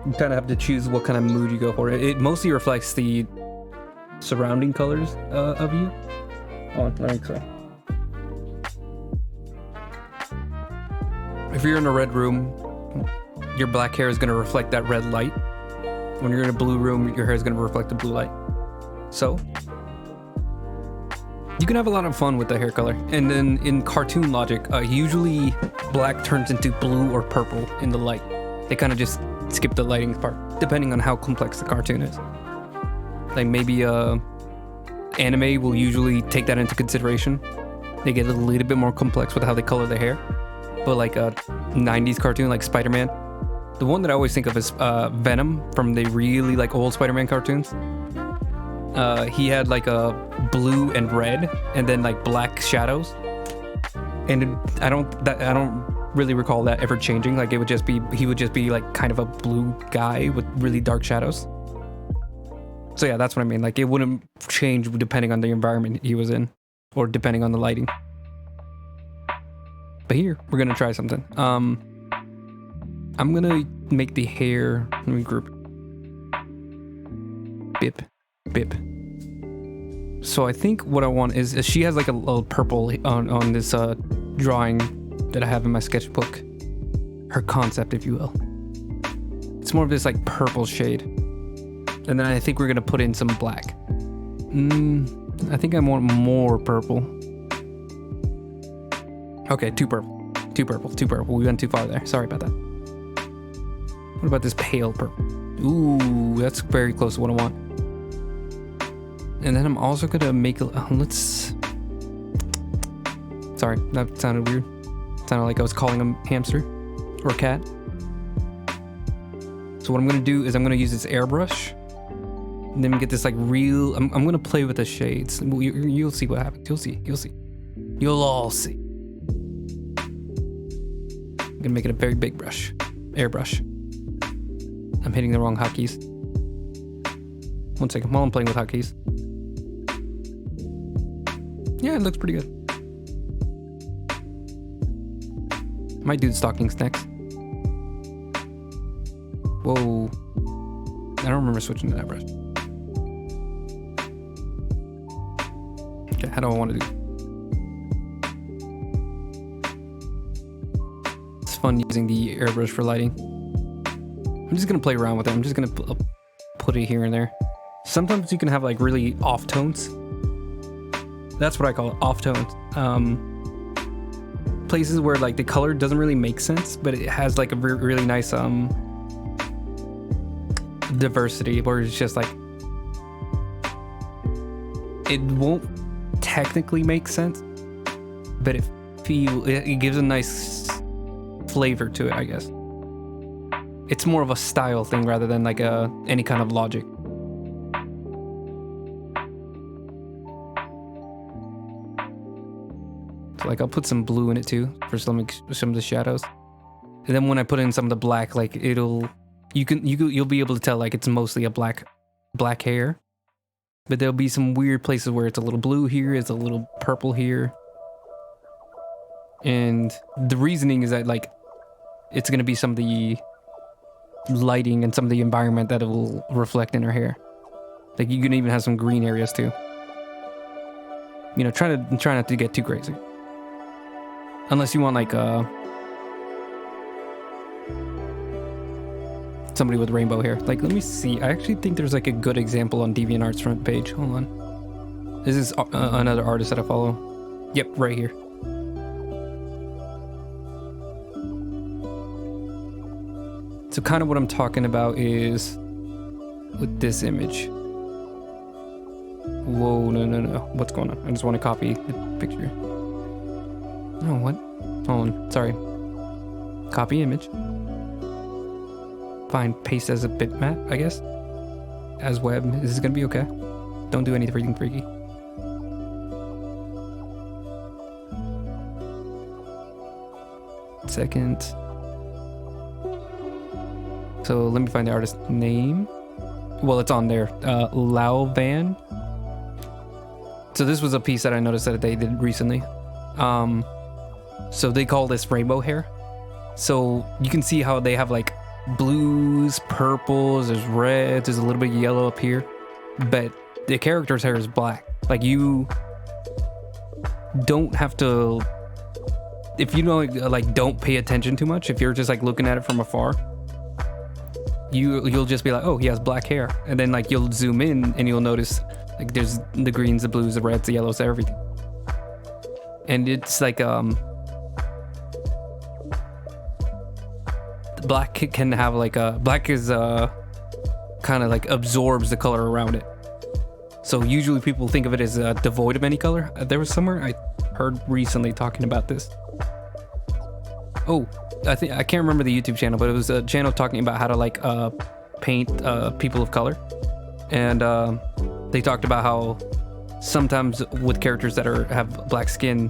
You kind of have to choose what kind of mood you go for. It mostly reflects the surrounding colors of you. Oh, let me try. If you're in a red room, your black hair is going to reflect that red light. When you're in a blue room, your hair is going to reflect the blue light. So you can have a lot of fun with the hair color. And then in cartoon logic, usually black turns into blue or purple in the light. They kind of just skip the lighting part, depending on how complex the cartoon is. Like maybe anime will usually take that into consideration. They get a little bit more complex with how they color their hair. But like a 90s cartoon like Spider-Man, the one that I always think of is Venom from the really like old Spider-Man cartoons. He had like a blue and red, and then like black shadows. And I don't really recall that ever changing. Like he would just be like kind of a blue guy with really dark shadows. So yeah, that's what I mean. Like it wouldn't change depending on the environment he was in, or depending on the lighting. But here, we're gonna try something. I'm gonna make the hair, let me group it. Bip. So I think what I want is she has like a little purple on this drawing that I have in my sketchbook. Her concept, if you will. It's more of this like purple shade. And then I think we're gonna put in some black. I think I want more purple. Okay, too purple. We went too far there. Sorry about that. What about this pale purple? Ooh, that's very close to what I want. And then I'm also gonna make let's. Sorry, that sounded weird. Sounded like I was calling him hamster or cat. So what I'm gonna do is I'm gonna use this airbrush. And then get this like real. I'm gonna play with the shades. You'll see what happens. You'll see. You'll all see. I'm gonna make it a very big brush. Airbrush. I'm hitting the wrong hotkeys. 1 second, while I'm playing with hotkeys. Yeah, it looks pretty good. Might do the stockings next. Whoa. I don't remember switching to that brush. Okay, how do I want to do? It's fun using the airbrush for lighting. I'm just gonna play around with it. I'm just gonna put it here and there. Sometimes you can have like really off tones. That's what I call it, off tones. Places where like the color doesn't really make sense, but it has like a really nice diversity, where it's just like it won't technically make sense, but it gives a nice flavor to it, I guess. It's more of a style thing rather than like any kind of logic. So like I'll put some blue in it too for some of the shadows, and then when I put in some of the black, like you'll be able to tell like it's mostly a black hair, but there'll be some weird places where it's a little blue here, it's a little purple here, and the reasoning is that like it's gonna be some of the lighting and some of the environment that it will reflect in her hair. Like you can even have some green areas too. You know, try not to get too crazy. Unless you want like somebody with rainbow hair. Like, let me see. I actually think there's like a good example on Deviantart's front page. Hold on. This is another artist that I follow. Yep, right here. So kind of what I'm talking about is with this image. Whoa, no. What's going on? I just want to copy the picture. No, what? Hold on, sorry. Copy image. Fine, paste as a bitmap, I guess. As web. This is gonna be okay. Don't do anything freaky. Second. So let me find the artist's name. Well, it's on there. Lao Van. So this was a piece that I noticed that they did recently. So they call this rainbow hair. So you can see how they have like blues, purples, there's reds, there's a little bit of yellow up here. But the character's hair is black. Like you don't have to, if you don't pay attention too much, if you're just like looking at it from afar, you'll just be like, oh, he has black hair. And then like you'll zoom in and you'll notice like there's the greens, the blues, the reds, the yellows, everything. And it's like black can have like black is kind of like absorbs the color around it. So usually people think of it as devoid of any color. There was somewhere I heard recently talking about this. Oh, I can't remember the YouTube channel, but it was a channel talking about how to like paint people of color, and they talked about how sometimes with characters that have black skin,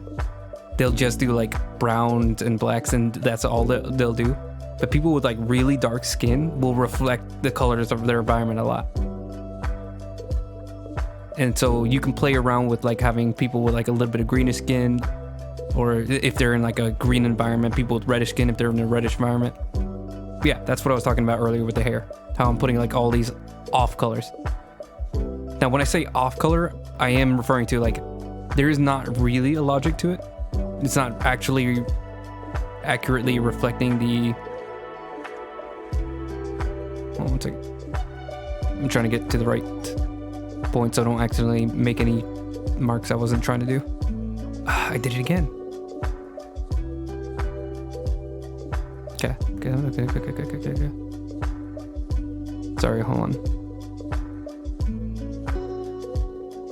they'll just do like browns and blacks, and that's all they'll do. But people with like really dark skin will reflect the colors of their environment a lot. And so you can play around with like having people with like a little bit of greenish skin, or if they're in like a green environment, people with reddish skin if they're in a reddish environment. Yeah, that's what I was talking about earlier with the hair. How I'm putting like all these off colors. Now, when I say off color, I am referring to like, there is not really a logic to it. It's not actually accurately reflecting the... Hold on one second. I'm trying to get to the right point so I don't accidentally make any marks I wasn't trying to do. I did it again. Okay. Sorry, hold on.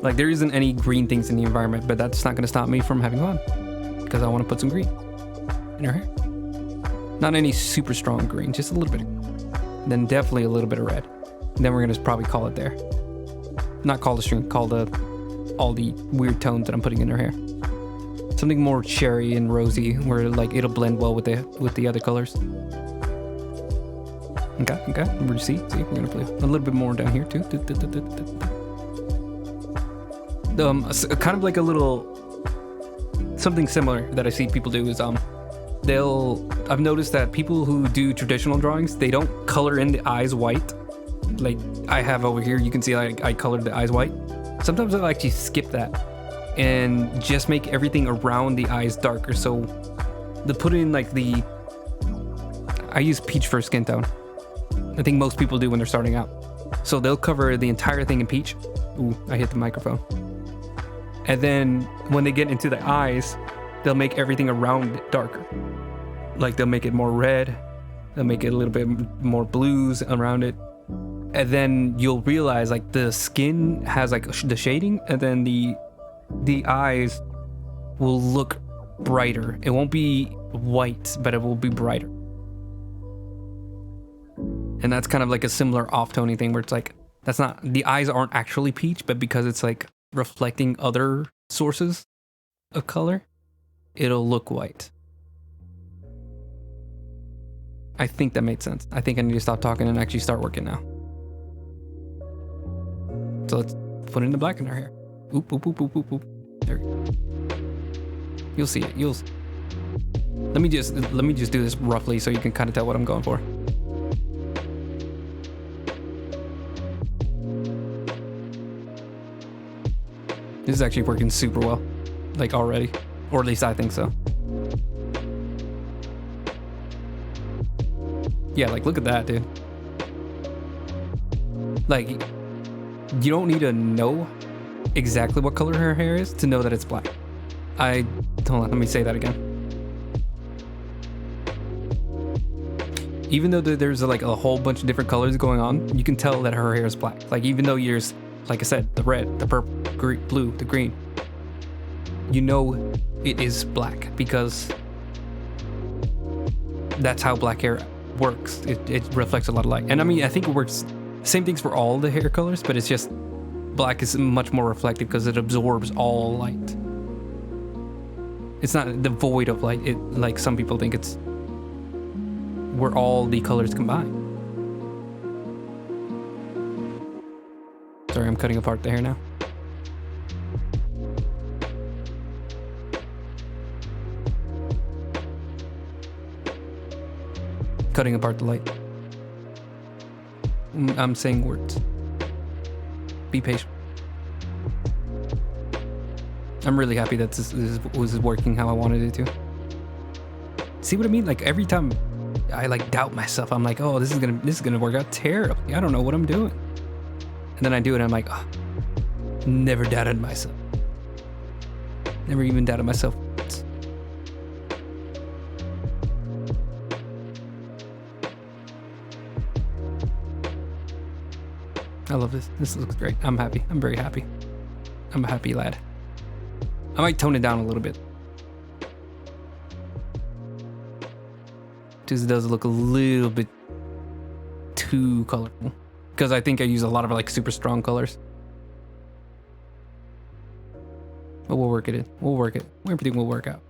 Like, there isn't any green things in the environment, but that's not going to stop me from having fun. Because I want to put some green in her hair. Not any super strong green, just a little bit. Then definitely a little bit of red. And then we're going to probably call it there. Not call the string, call all the weird tones that I'm putting in her hair. Something more cherry and rosy, where like it'll blend well with the other colors. Okay. We're see, we're gonna play a little bit more down here too. Kind of like a little something similar that I see people do is I've noticed that people who do traditional drawings, they don't color in the eyes white. Like I have over here, you can see I colored the eyes white. Sometimes I like to skip that and just make everything around the eyes darker. So to put in like I use peach for skin tone. I think most people do when they're starting out. So they'll cover the entire thing in peach. Ooh, I hit the microphone. And then when they get into the eyes, they'll make everything around it darker. Like they'll make it more red. They'll make it a little bit more blues around it. And then you'll realize like the skin has like the shading, and then the eyes will look brighter. It won't be white, but it will be brighter. And that's kind of like a similar off-toning thing where it's like, that's not, the eyes aren't actually peach, but because it's like reflecting other sources of color, it'll look white. I think that made sense. I think I need to stop talking and actually start working now. So let's put in the black in our hair. Oop. There. You'll see it. Let me just do this roughly so you can kind of tell what I'm going for. This is actually working super well, like already, or at least I think so. Yeah, like look at that, dude. Like, you don't need to know exactly what color her hair is to know that it's black. Hold on, let me say that again. Even though there's like a whole bunch of different colors going on, you can tell that her hair is black. Like even though there's, like I said, the red, the purple, green, blue, the green, you know it is black because that's how black hair works. It reflects a lot of light. And I mean, I think it works, same things for all the hair colors, but it's just black is much more reflective because it absorbs all light. It's not devoid of light. It, like some people think it's where all the colors combine. Sorry, I'm cutting apart the hair now. Cutting apart the light. I'm saying words. Be patient. I'm really happy that this was working how I wanted it to. See what I mean? Like every time I like doubt myself, I'm like, oh, this is gonna work out terribly. I don't know what I'm doing. And then I do it and I'm like, oh, never doubted myself. Never even doubted myself once. I love this. This looks great. I'm happy. I'm very happy. I'm a happy lad. I might tone it down a little bit. Just does look a little bit too colorful. Because I think I use a lot of like super strong colors. But we'll work it in. We'll work it. Everything will work out.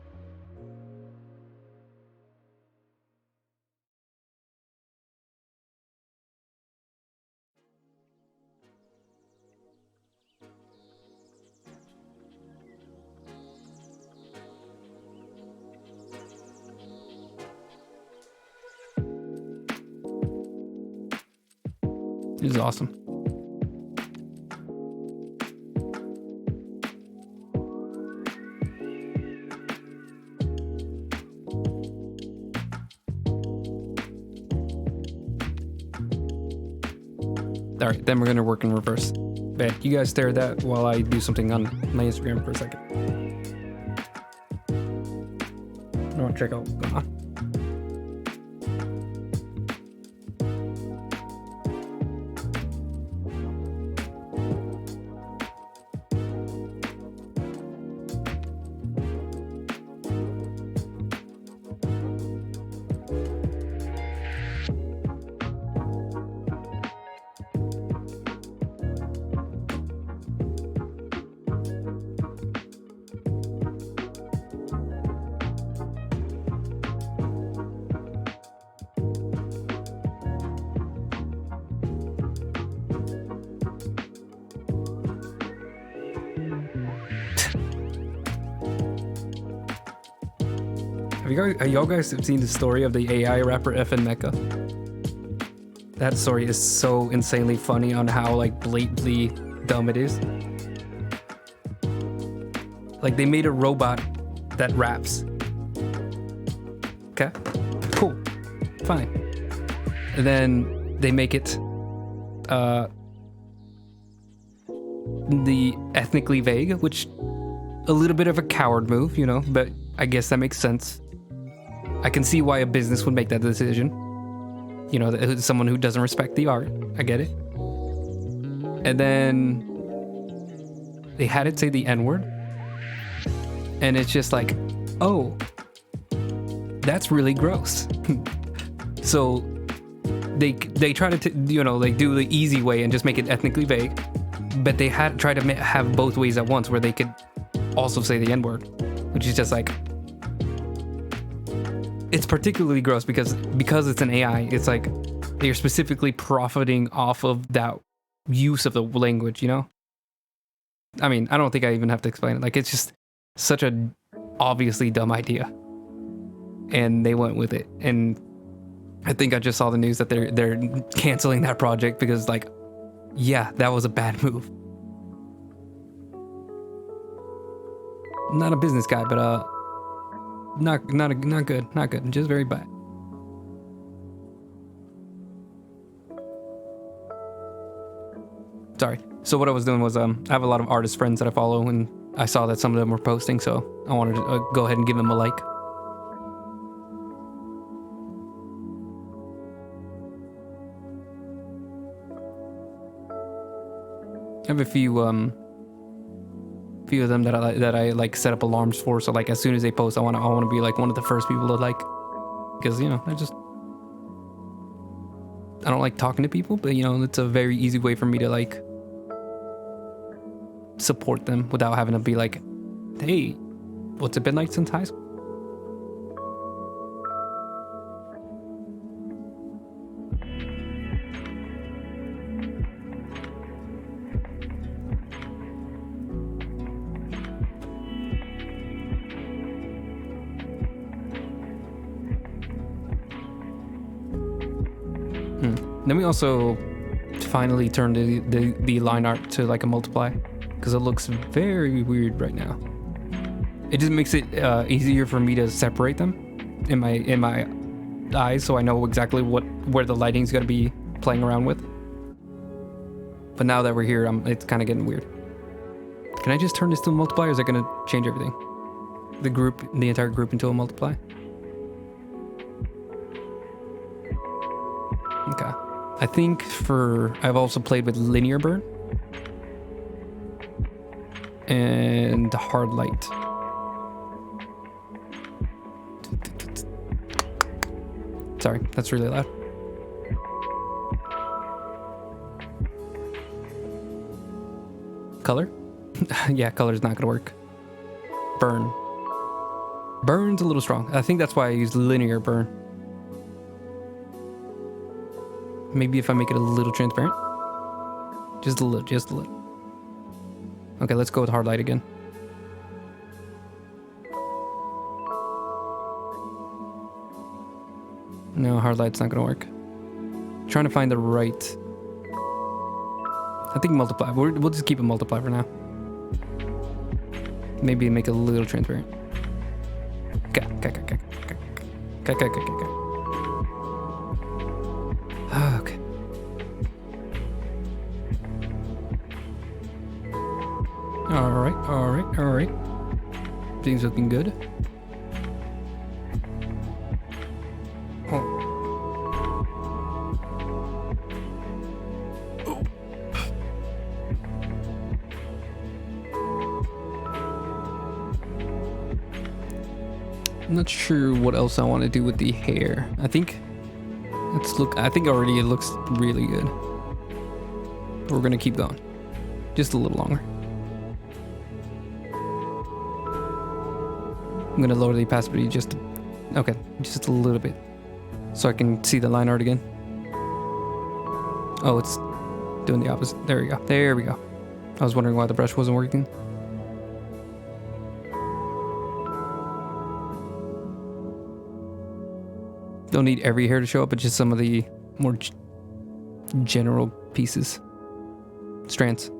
This is awesome. All right, then we're gonna work in reverse. Bet you guys stare at that while I do something on my Instagram for a second. I want to check out what's going on. Have y'all guys seen the story of the AI rapper FN Mecca? That story is so insanely funny on how like blatantly dumb it is. Like they made a robot that raps. Okay, cool, fine. And then they make it the ethnically vague, which a little bit of a coward move, you know, but I guess that makes sense. I can see why a business would make that decision. You know, someone who doesn't respect the art. I get it. And then they had it say the N-word. And it's just like, oh, that's really gross. So they try to, you know, like do the easy way and just make it ethnically vague. But they had tried to have both ways at once where they could also say the N-word, which is just like, it's particularly gross because it's an AI. It's like they're specifically profiting off of that use of the language, you know? I mean, I don't think I even have to explain it. Like, it's just such a obviously dumb idea. And they went with it. And I think I just saw the news that they're canceling that project because, like, yeah, that was a bad move. I'm not a business guy, but not good, just very bad. Sorry. So what I was doing was I have a lot of artist friends that I follow, and I saw that some of them were posting, so I wanted to go ahead and give them a like. I have a few of them that I like set up alarms for, so like as soon as they post, I want to be like one of the first people to like, because you know I don't like talking to people, but you know it's a very easy way for me to like support them without having to be like, hey, what's it been like since high school? Then we also finally turned the line art to like a multiply because it looks very weird right now. It just makes it easier for me to separate them in my eyes, so I know exactly where the lighting's gonna be playing around with. But now that we're here, it's kind of getting weird. Can I just turn this to a multiply, or is it gonna change everything? The entire group into a multiply? Okay. I think I've also played with linear burn and hard light. Sorry, that's really loud. Color? Yeah, color's not gonna work. Burn. Burn's a little strong. I think that's why I use linear burn. Maybe if I make it a little transparent. Just a little. Okay, let's go with hard light again. No, hard light's not gonna work. Trying to find the right. I think multiply. We'll just keep it multiply for now. Maybe make it a little transparent. Okay. Okay. Alright. Things looking good. Oh. I'm not sure what else I want to do with the hair. I think already it looks really good. But we're gonna keep going. Just a little longer. I'm gonna lower the opacity just a little bit. So I can see the line art again. Oh, it's doing the opposite. There we go. I was wondering why the brush wasn't working. Don't need every hair to show up, but just some of the more general pieces. Strands.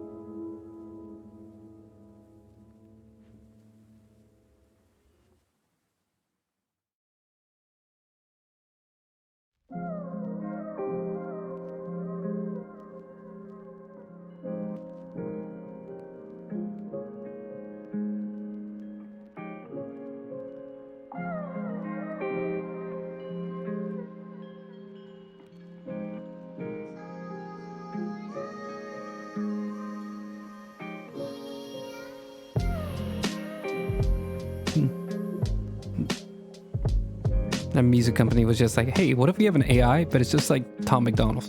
That music company was just like, hey, what if we have an AI, but it's just like Tom McDonald?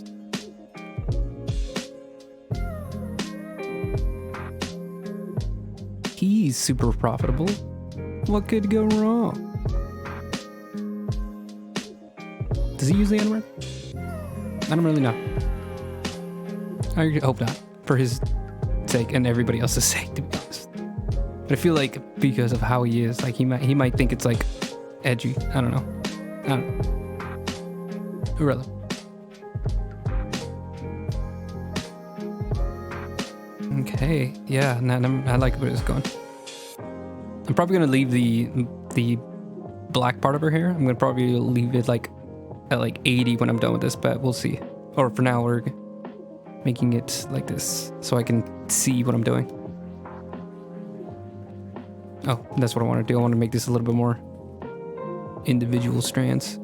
He's super profitable. What could go wrong? Does he use the N-word? I don't really know. I hope not. For his sake and everybody else's sake, to be honest. But I feel like because of how he is, like he might think it's like edgy. I don't know. Irrelevant. Okay, yeah, I like where it's going. I'm probably gonna leave the black part of her hair. I'm gonna probably leave it like at like 80 when I'm done with this, but we'll see. Or for now, we're making it like this so I can see what I'm doing. Oh, that's what I want to do. I want to make this a little bit more individual strands.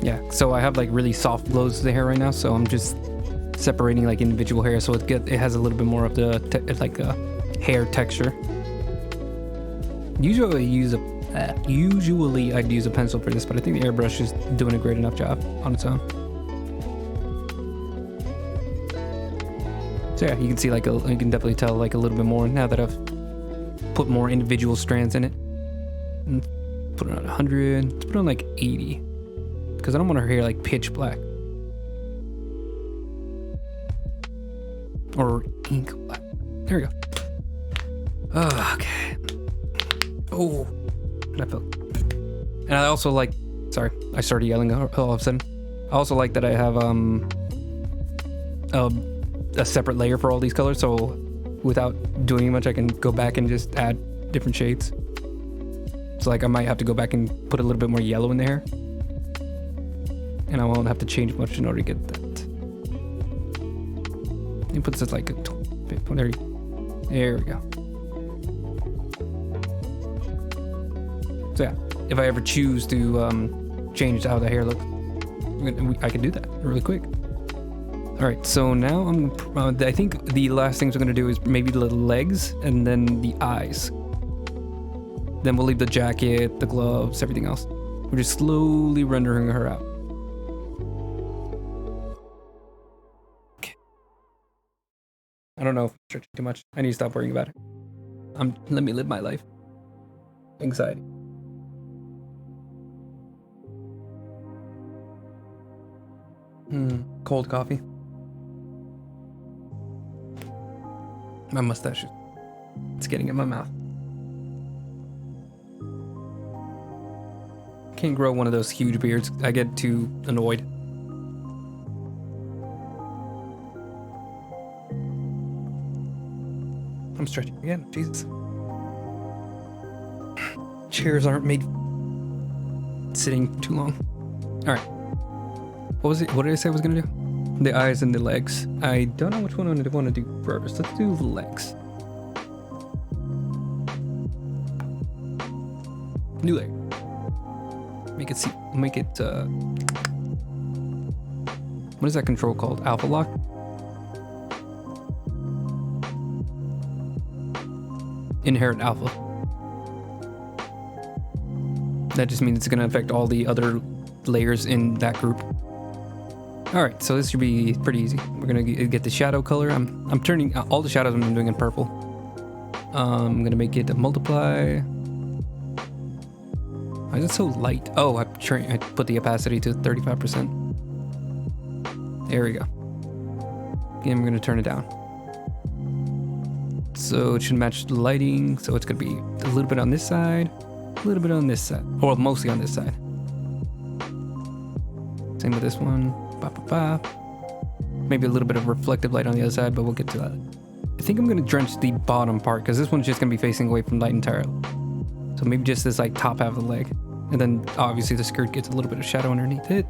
Yeah, so I have like really soft blows to the hair right now, so I'm just separating like individual hair so it has a little bit more of the hair texture. Usually I use Usually I'd use a pencil for this, but I think the airbrush is doing a great enough job on its own. So yeah, you can see like you can definitely tell like a little bit more now that I've put more individual strands in it. And put it on 100. Let's put it on like 80, because I don't want her hair like pitch black or ink black. There we go. Oh, okay. Oh, and I felt. And I also like. Sorry, I started yelling all of a sudden. I also like that I have a separate layer for all these colors, so without doing much, I can go back and just add different shades. So like I might have to go back and put a little bit more yellow in the hair, and I won't have to change much in order to get that. It puts it like a there we go. So yeah, if I ever choose to change how the hair looks, I can do that really quick. All right, so now I think the last things we're gonna do is maybe the legs and then the eyes. Then we'll leave the jacket, the gloves, everything else. We're just slowly rendering her out. Okay. I don't know if I'm stretching too much. I need to stop worrying about it. Let me live my life. Anxiety. Cold coffee. My mustache, it's getting in my mouth. Can't grow one of those huge beards. I get too annoyed. I'm stretching again. Jesus. Chairs aren't made sitting too long. All right. What was it? What did I say I was gonna do? The eyes and the legs. I don't know which one I want to do first. Let's do the legs. New layer. Make it see. Make it. What is that control called? Alpha lock. Inherit alpha. That just means it's going to affect all the other layers in that group. All right, so this should be pretty easy. We're gonna get the shadow color. I'm turning all the shadows I'm doing in purple. I'm gonna make it a multiply. Why is it so light? Oh, I put the opacity to 35%. There we go. Again, we're gonna turn it down. So it should match the lighting. So it's gonna be a little bit on this side, a little bit on this side, or mostly on this side. Same with this one. Maybe a little bit of reflective light on the other side, but we'll get to that. I think I'm going to drench the bottom part because this one's just going to be facing away from light entirely. So maybe just this like top half of the leg. And then obviously the skirt gets a little bit of shadow underneath it.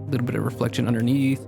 A little bit of reflection underneath.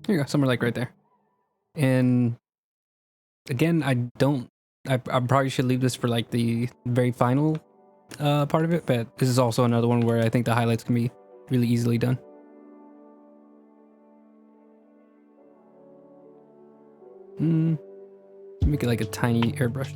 Here you go, somewhere like right there. And again, I probably should leave this for like the very final part of it, but this is also another one where I think the highlights can be really easily done. Make it like a tiny airbrush.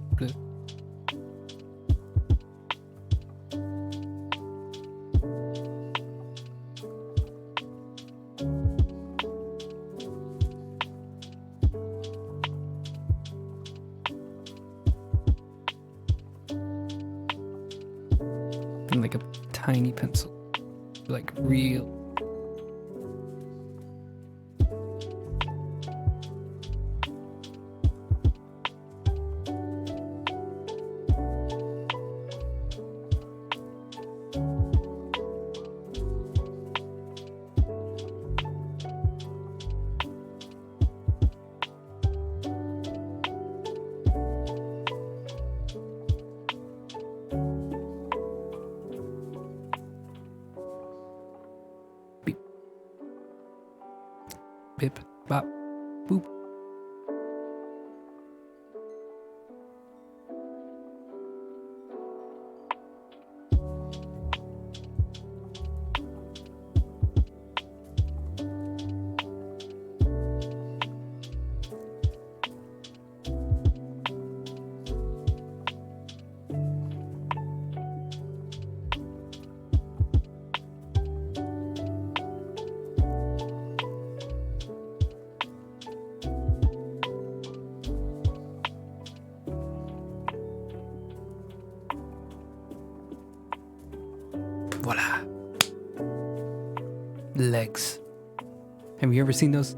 And like a tiny pencil, like real. Bip, bop, boop. Voila. Legs. Have you ever seen those?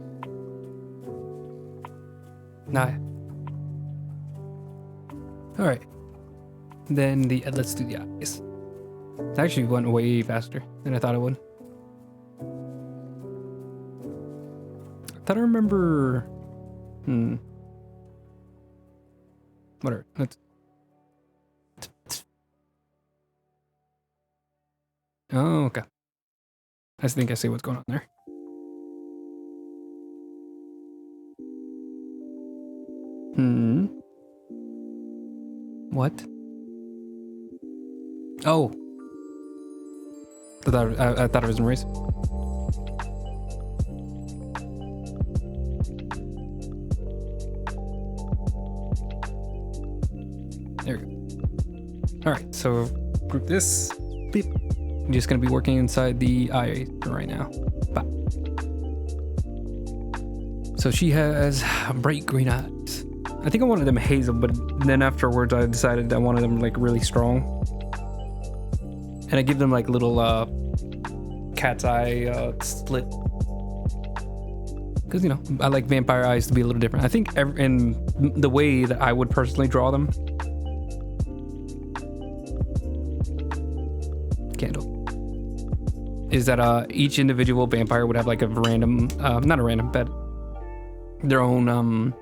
Nah. All right. Then let's do the eyes. It actually went way faster than I thought it would. I thought I remember. Whatever. Oh, okay. I think I see what's going on there. What? Oh. I thought it was in race. There we go. Alright, so group this. Beep. I'm just going to be working inside the eye right now. Bop. So she has bright green eyes. I think I wanted them hazel, but then afterwards I decided I wanted them like really strong. And I give them like little cat's eye slit. Because, you know, I like vampire eyes to be a little different. I think in the way that I would personally draw them. Candle. Is that each individual vampire would have like a random, not a random, but their own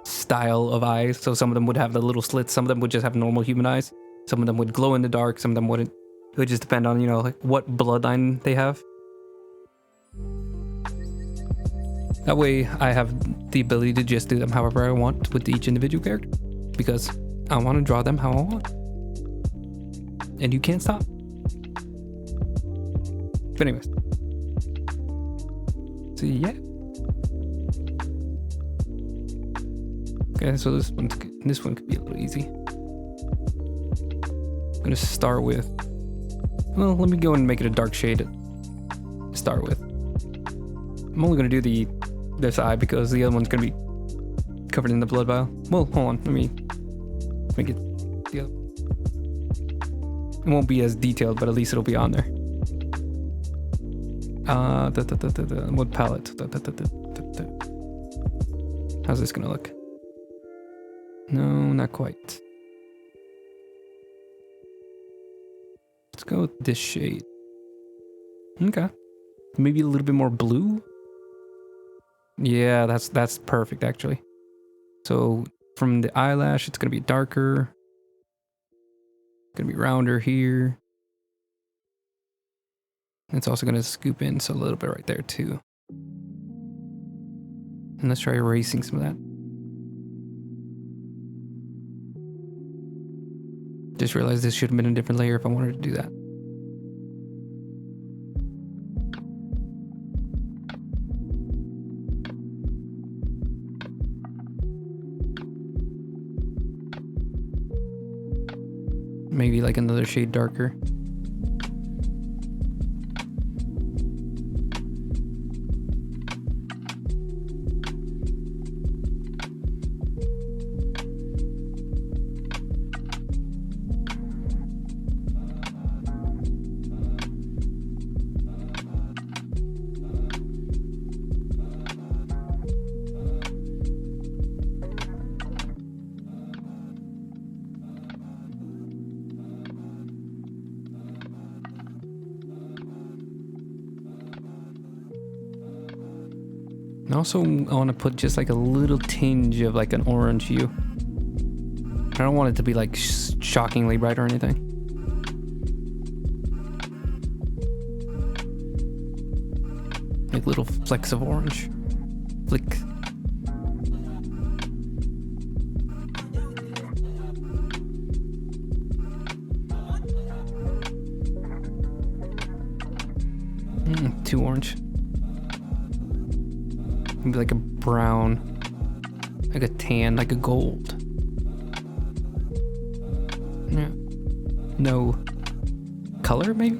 style of eyes. So some of them would have the little slits, some of them would just have normal human eyes, some of them would glow in the dark, some of them wouldn't. It would just depend on, you know, like what bloodline they have. That way I have the ability to just do them however I want with each individual character, because I want to draw them how I want. And you can't stop. But anyways. So yeah. Okay, so this one could be a little easy. I'm gonna start with, well, let me go and make it a dark shade to start with. I'm only gonna do this eye because the other one's gonna be covered in the blood vial. Well, hold on, let me make it the other. It won't be as detailed, but at least it'll be on there. What palette? How's this gonna look? No, not quite. Let's go with this shade. Okay. Maybe a little bit more blue? Yeah, that's perfect actually. So from the eyelash, it's gonna be darker. It's gonna be rounder here. It's also gonna scoop in so a little bit right there too. And let's try erasing some of that. Just realized this should have been a different layer if I wanted to do that. Maybe like another shade darker. And also, I want to put just like a little tinge of like an orange hue. I don't want it to be like shockingly bright or anything. Like little flecks of orange. Flick. Too orange. Maybe like a brown, like a tan, like a gold. Yeah. No color, maybe?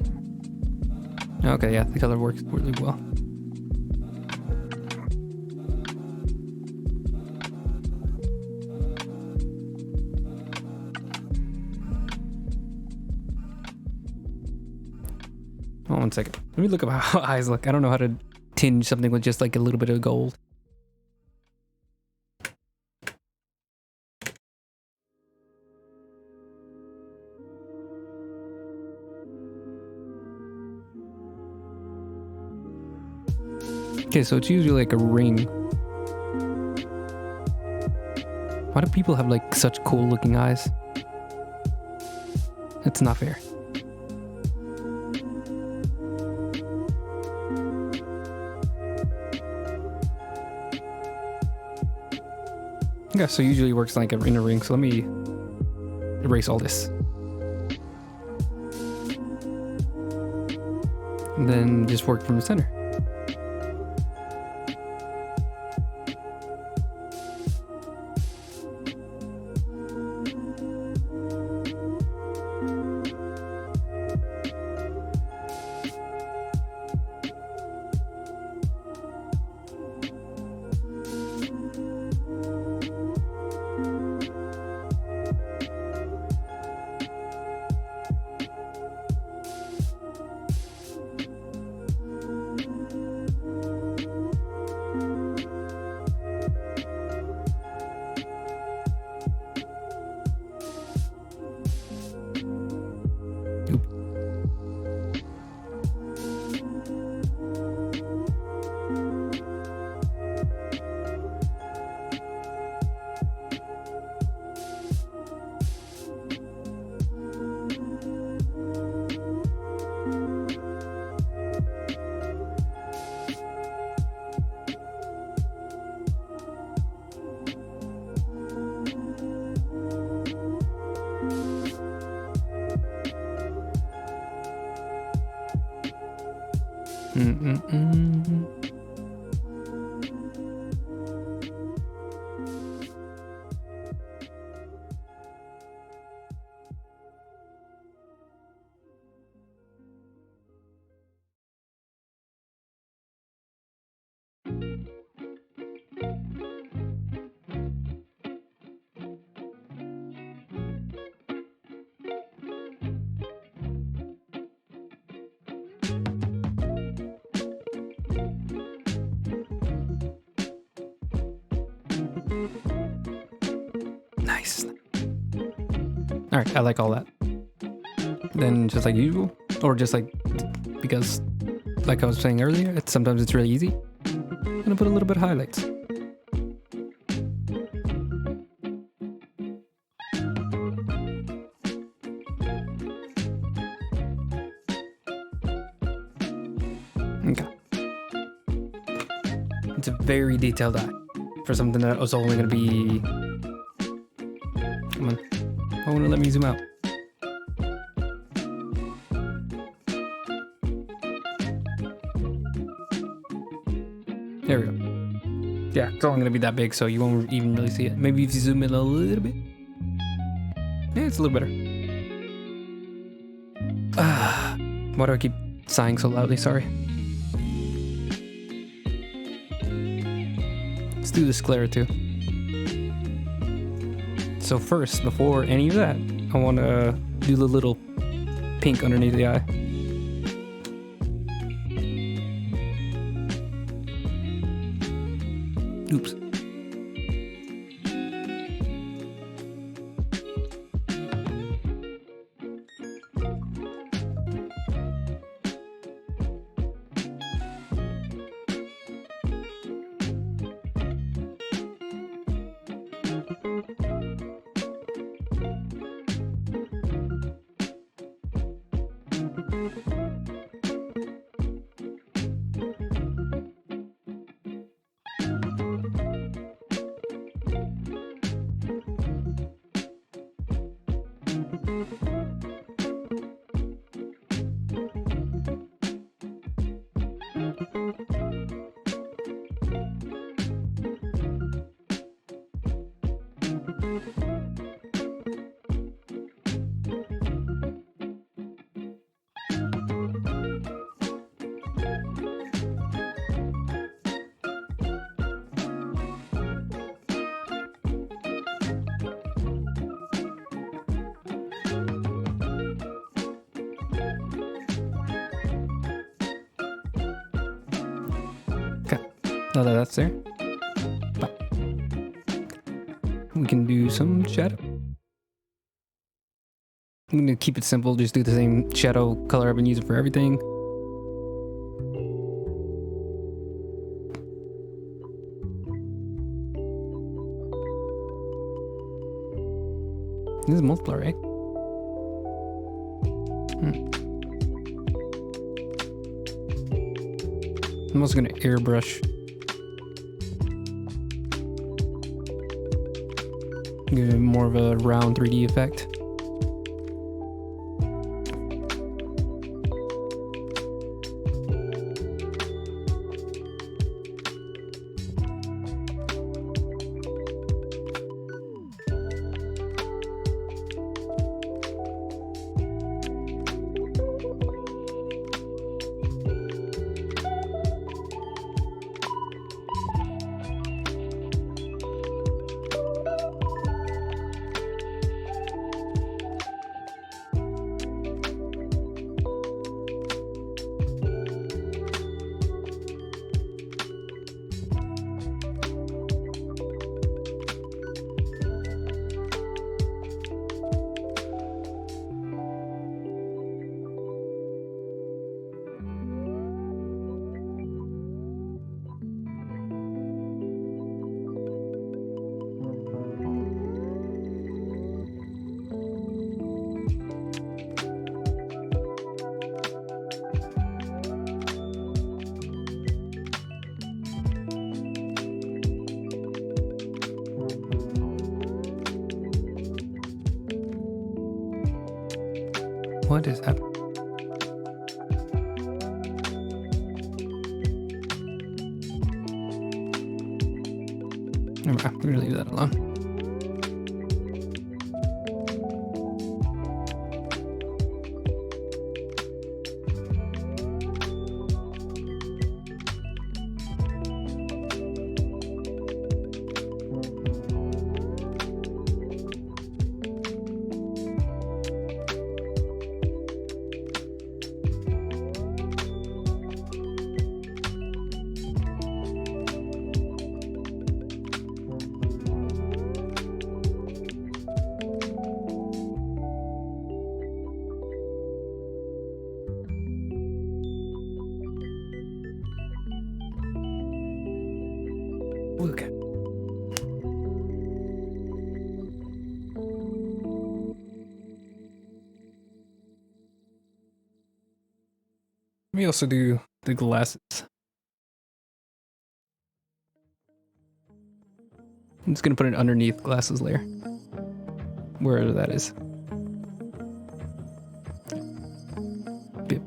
Okay, yeah, the color works really well. Oh, 1 second. Let me look up how eyes look. I don't know how to tinge something with just like a little bit of gold. Okay, so it's usually like a ring. Why do people have like such cool looking eyes? It's not fair. Yeah, so usually it works like in a ring, so let me erase all this. And then just work from the center. Nice. All right, I like all that. Then just like usual, or just like, because like I was saying earlier, sometimes it's really easy. I'm gonna put a little bit of highlights. Okay. It's a very detailed eye. for something that was only going to be... Come on. I want to let me zoom out. There we go. Yeah, it's only going to be that big, so you won't even really see it. Maybe if you zoom in a little bit. Yeah, it's a little better. Why do I keep sighing so loudly? Sorry. Let's do the sclera too. So first, before any of that, I want to do the little pink underneath the eye. Oops. Now that that's there, we can do some shadow. I'm gonna keep it simple, just do the same shadow color I've been using for everything. This is multiply, right? I'm also gonna airbrush. Give it more of a round 3D effect. What is that? Never mind, I'm gonna leave that alone. Okay. Let me also do the glasses. I'm just gonna put it underneath glasses layer. Wherever that is. Bip.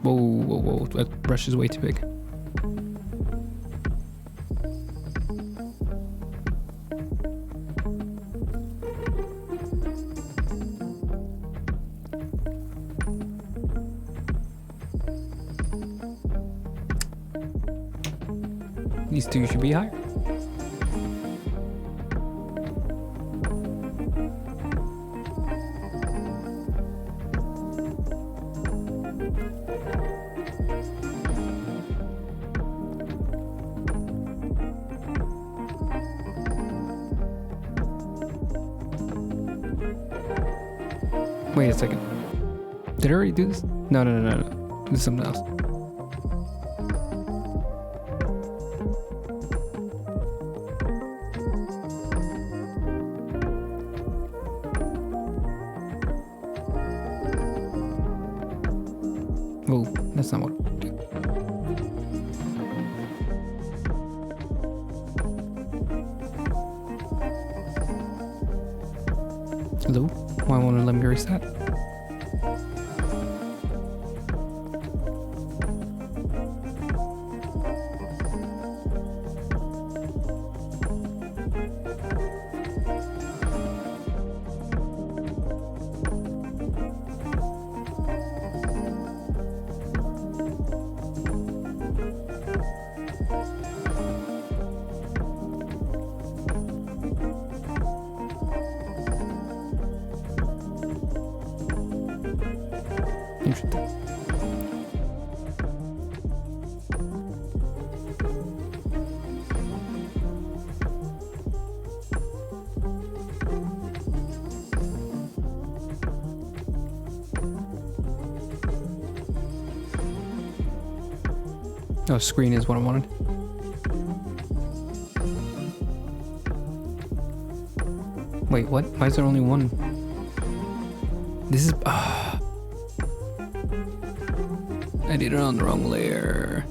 Whoa, whoa, whoa. That brush is way too big. These two should be higher. Wait a second. Did I already do this? No. This is something else. Oh, that's not what I do. Hello? Why won't it let me erase that? Interesting. Oh, screen is what I wanted. Wait, what? Why is there only one? This is... I did it on the wrong layer.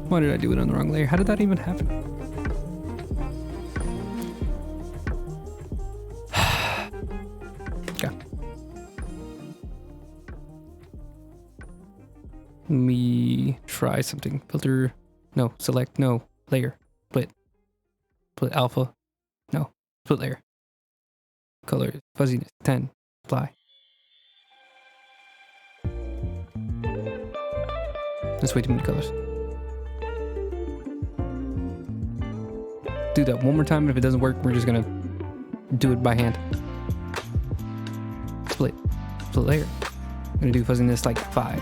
Why did I do it on the wrong layer? How did that even happen? Okay. Let me try something. Filter. No. Select. No. Layer. Split. Split alpha. No. Split layer. Color. Fuzziness. 10. Apply. That's way too many colors. Do that one more time, and if it doesn't work, we're just gonna do it by hand. Split. Split layer. I'm gonna do fuzziness like 5.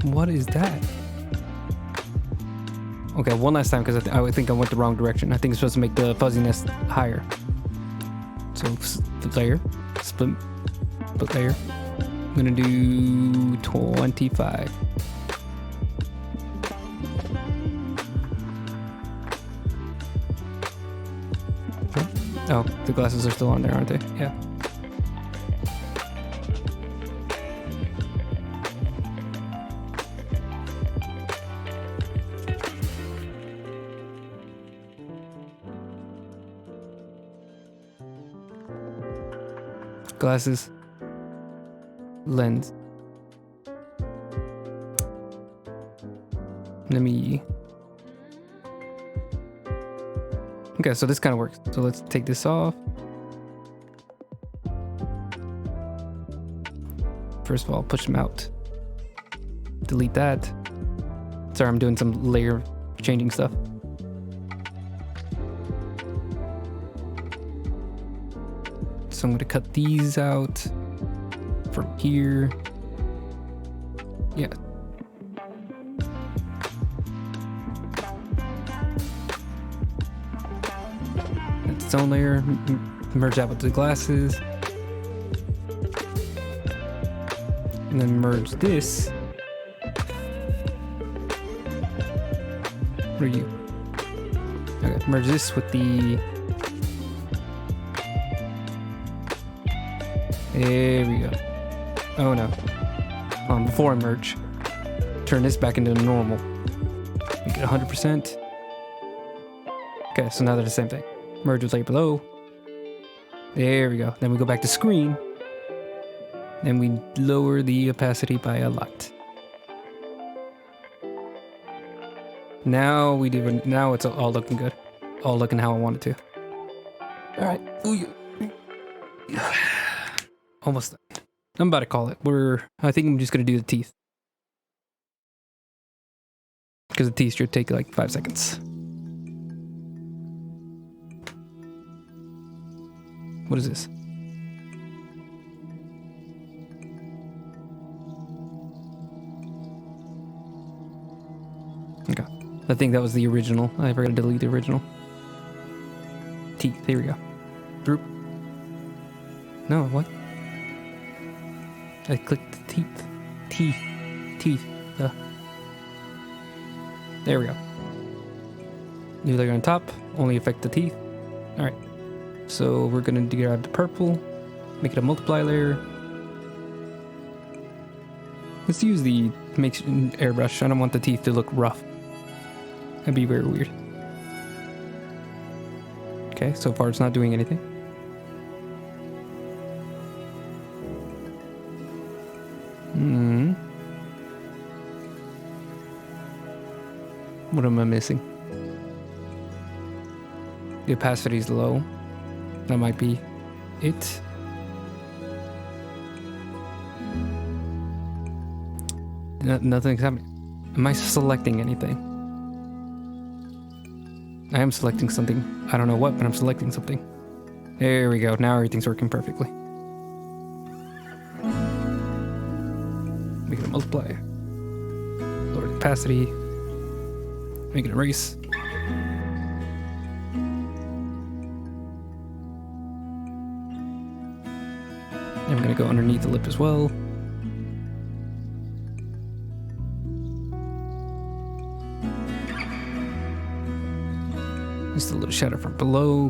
What is that? Okay, one last time, because I think I went the wrong direction. I think it's supposed to make the fuzziness higher. So, split layer. Split layer. I'm gonna do 25. Oh, the glasses are still on there, aren't they? Yeah. Glasses. Lens. Let me... Okay, so this kind of works. So let's take this off. First of all, push them out. Delete that. Sorry, I'm doing some layer changing stuff. So I'm going to cut these out from here. Yeah. That's its own layer. Merge that with the glasses. And then merge this. What are you? Okay, merge this with the There we go. Oh no. Before I merge, turn this back into normal. Make it 100%. Okay, so now they're the same thing. Merge with layer below. There we go. Then we go back to screen. Then we lower the opacity by a lot. Now now it's all looking good. All looking how I want it to. All right. Ooh, almost done. I'm about to call it. I think I'm just gonna do the teeth. Because the teeth should take like 5 seconds. What is this? Okay. I think that was the original. I forgot to delete the original. Teeth. Here we go. Droop. No, what? I clicked the teeth. Teeth. There we go. New layer on top. Only affect the teeth. Alright. So we're going to grab the purple. Make it a multiply layer. Let's use the airbrush. I don't want the teeth to look rough. That'd be very weird. Okay, so far it's not doing anything. What am I missing? The opacity is low. That might be it. Nothing's happening. Am I selecting anything? I am selecting something. I don't know what, but I'm selecting something. There we go. Now everything's working perfectly. Make it a multiply. Lower the opacity. Make it erase. I'm gonna go underneath the lip as well. Just a little shadow from below.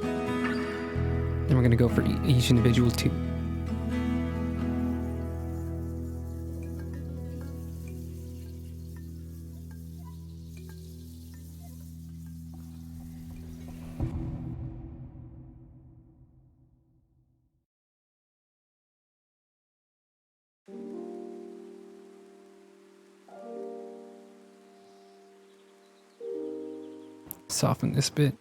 Then we're gonna go for each individual too. Soften this bit.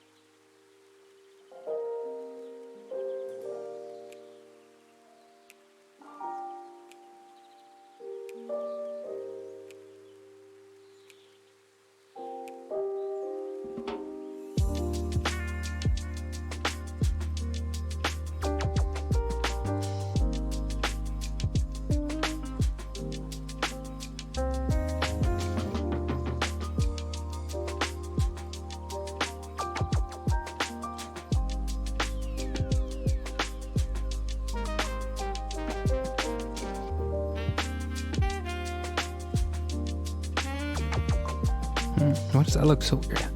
Why does that look so weird?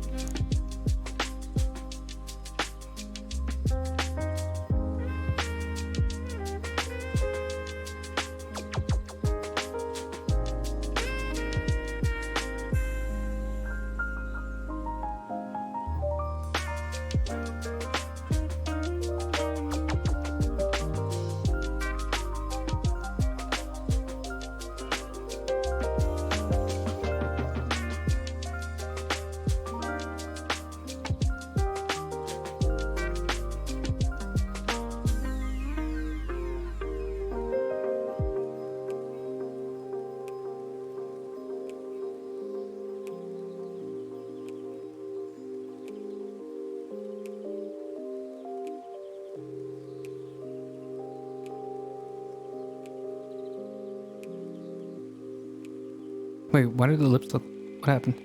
Wait, why did the lips look... What happened?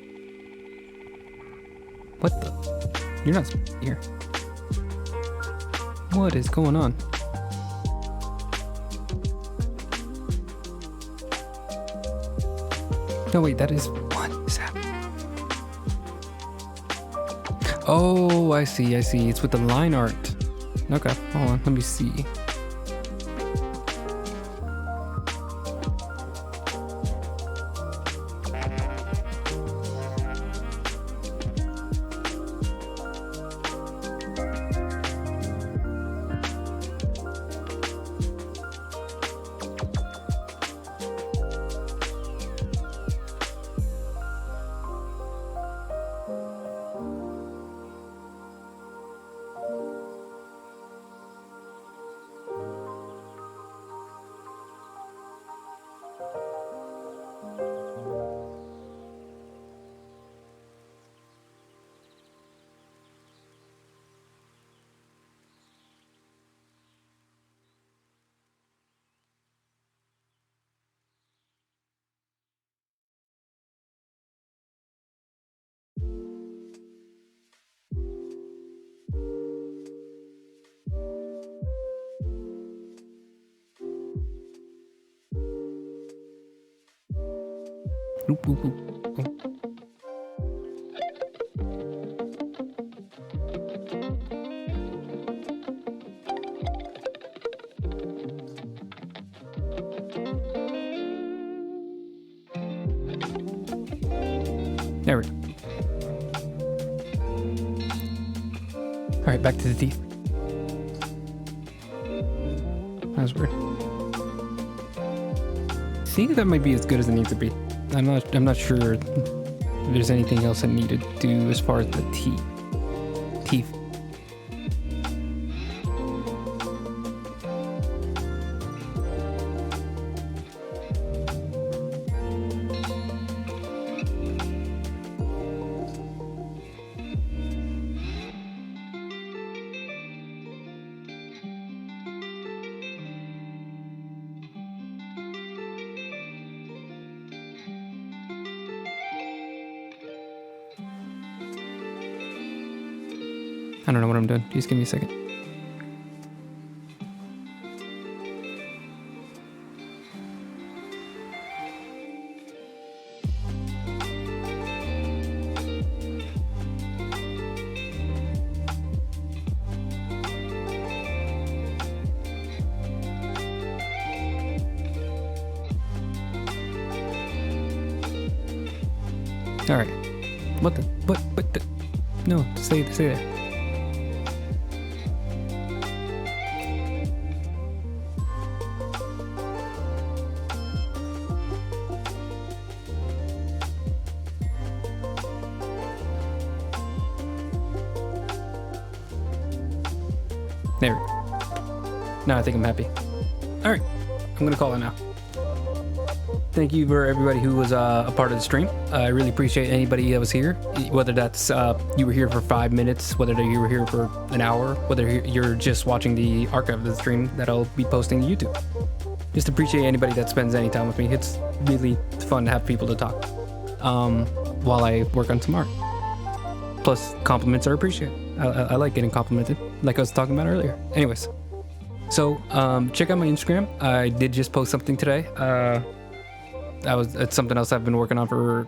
What the... You're not here. What is going on? No, wait, that is... What is happening? Oh, I see. It's with the line art. Okay, hold on. Let me see. Oop, oop, oop. Oh. There we go. All right, back to the teeth. That was weird. I think that might be as good as it needs to be. I'm not sure if there's anything else I need to do as far as the teeth. I don't know what I'm doing. Just give me a second. All right. What the? No, stay there. There. Now I think I'm happy. All right, I'm gonna call it now. Thank you for everybody who was a part of the stream. I really appreciate anybody that was here, whether that's you were here for 5 minutes, whether you were here for an hour, whether you're just watching the archive of the stream that I'll be posting to YouTube. Just appreciate anybody that spends any time with me. It's really fun to have people to talk while I work on tomorrow. Plus, compliments are appreciated. I like getting complimented, like I was talking about earlier. Anyways, so check out my Instagram. I did just post something today. It's something else I've been working on for a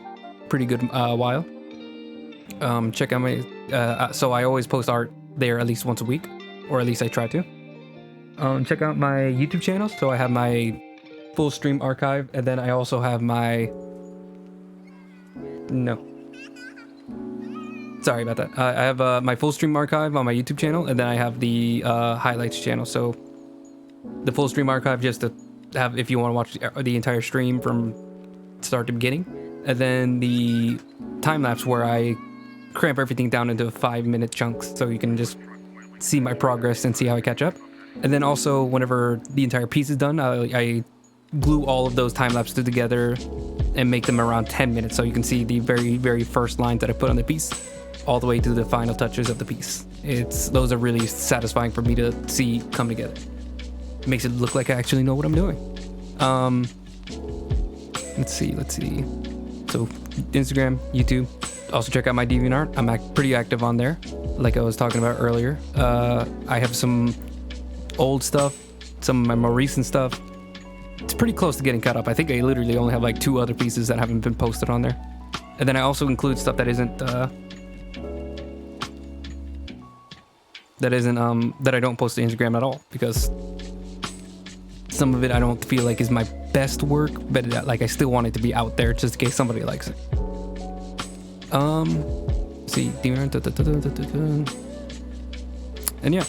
pretty good while. Check out my so I always post art there at least once a week, or at least I try to. Check out my YouTube channel. So I have my full stream archive, and then I also have my sorry about that. I have my full stream archive on my YouTube channel, and then I have the highlights channel. So the full stream archive, just to have if you want to watch the entire stream from start to beginning, and then the time lapse where I cramp everything down into 5-minute chunks so you can just see my progress and see how I catch up. And then also whenever the entire piece is done, I glue all of those time lapses together and make them around 10 minutes so you can see the very first lines that I put on the piece all the way to the final touches of the piece. Those are really satisfying for me to see come together. It makes it look like I actually know what I'm doing. Let's see. So Instagram, YouTube. Also check out my Deviantart. I'm pretty active on there, like I was talking about earlier. I have some old stuff, some of my more recent stuff. It's pretty close to getting caught up. I think I literally only have like 2 other pieces that haven't been posted on there. And then I also include stuff that isn't that isn't that I don't post to Instagram at all, because some of it I don't feel like is my best work, but like I still want it to be out there just in case somebody likes it. See, and yeah,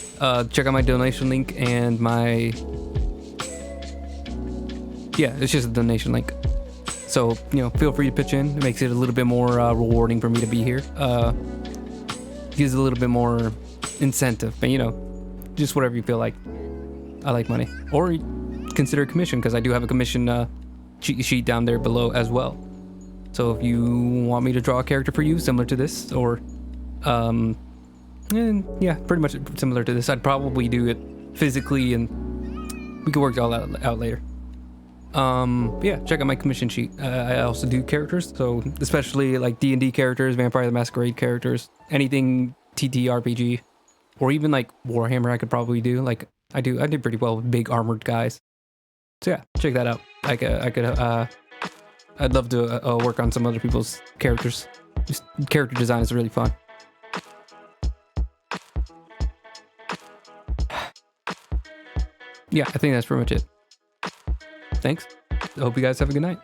check out my donation link and my, yeah, it's just a donation link. So, you know, feel free to pitch in. It makes it a little bit more rewarding for me to be here. Gives a little bit more incentive, but you know, just whatever you feel like. I like money. Or consider a commission, because I do have a commission cheat sheet down there below as well. So if you want me to draw a character for you similar to this, or and yeah, pretty much similar to this, I'd probably do it physically, and we could work it all out later. Yeah, check out my commission sheet. I also do characters, so especially like D&D characters, Vampire the Masquerade characters, anything TTRPG, or even like Warhammer I could probably do. Like I did pretty well with big armored guys. So yeah, check that out. I'd love to work on some other people's characters. Just character design is really fun. Yeah, I think that's pretty much it. Thanks. I hope you guys have a good night.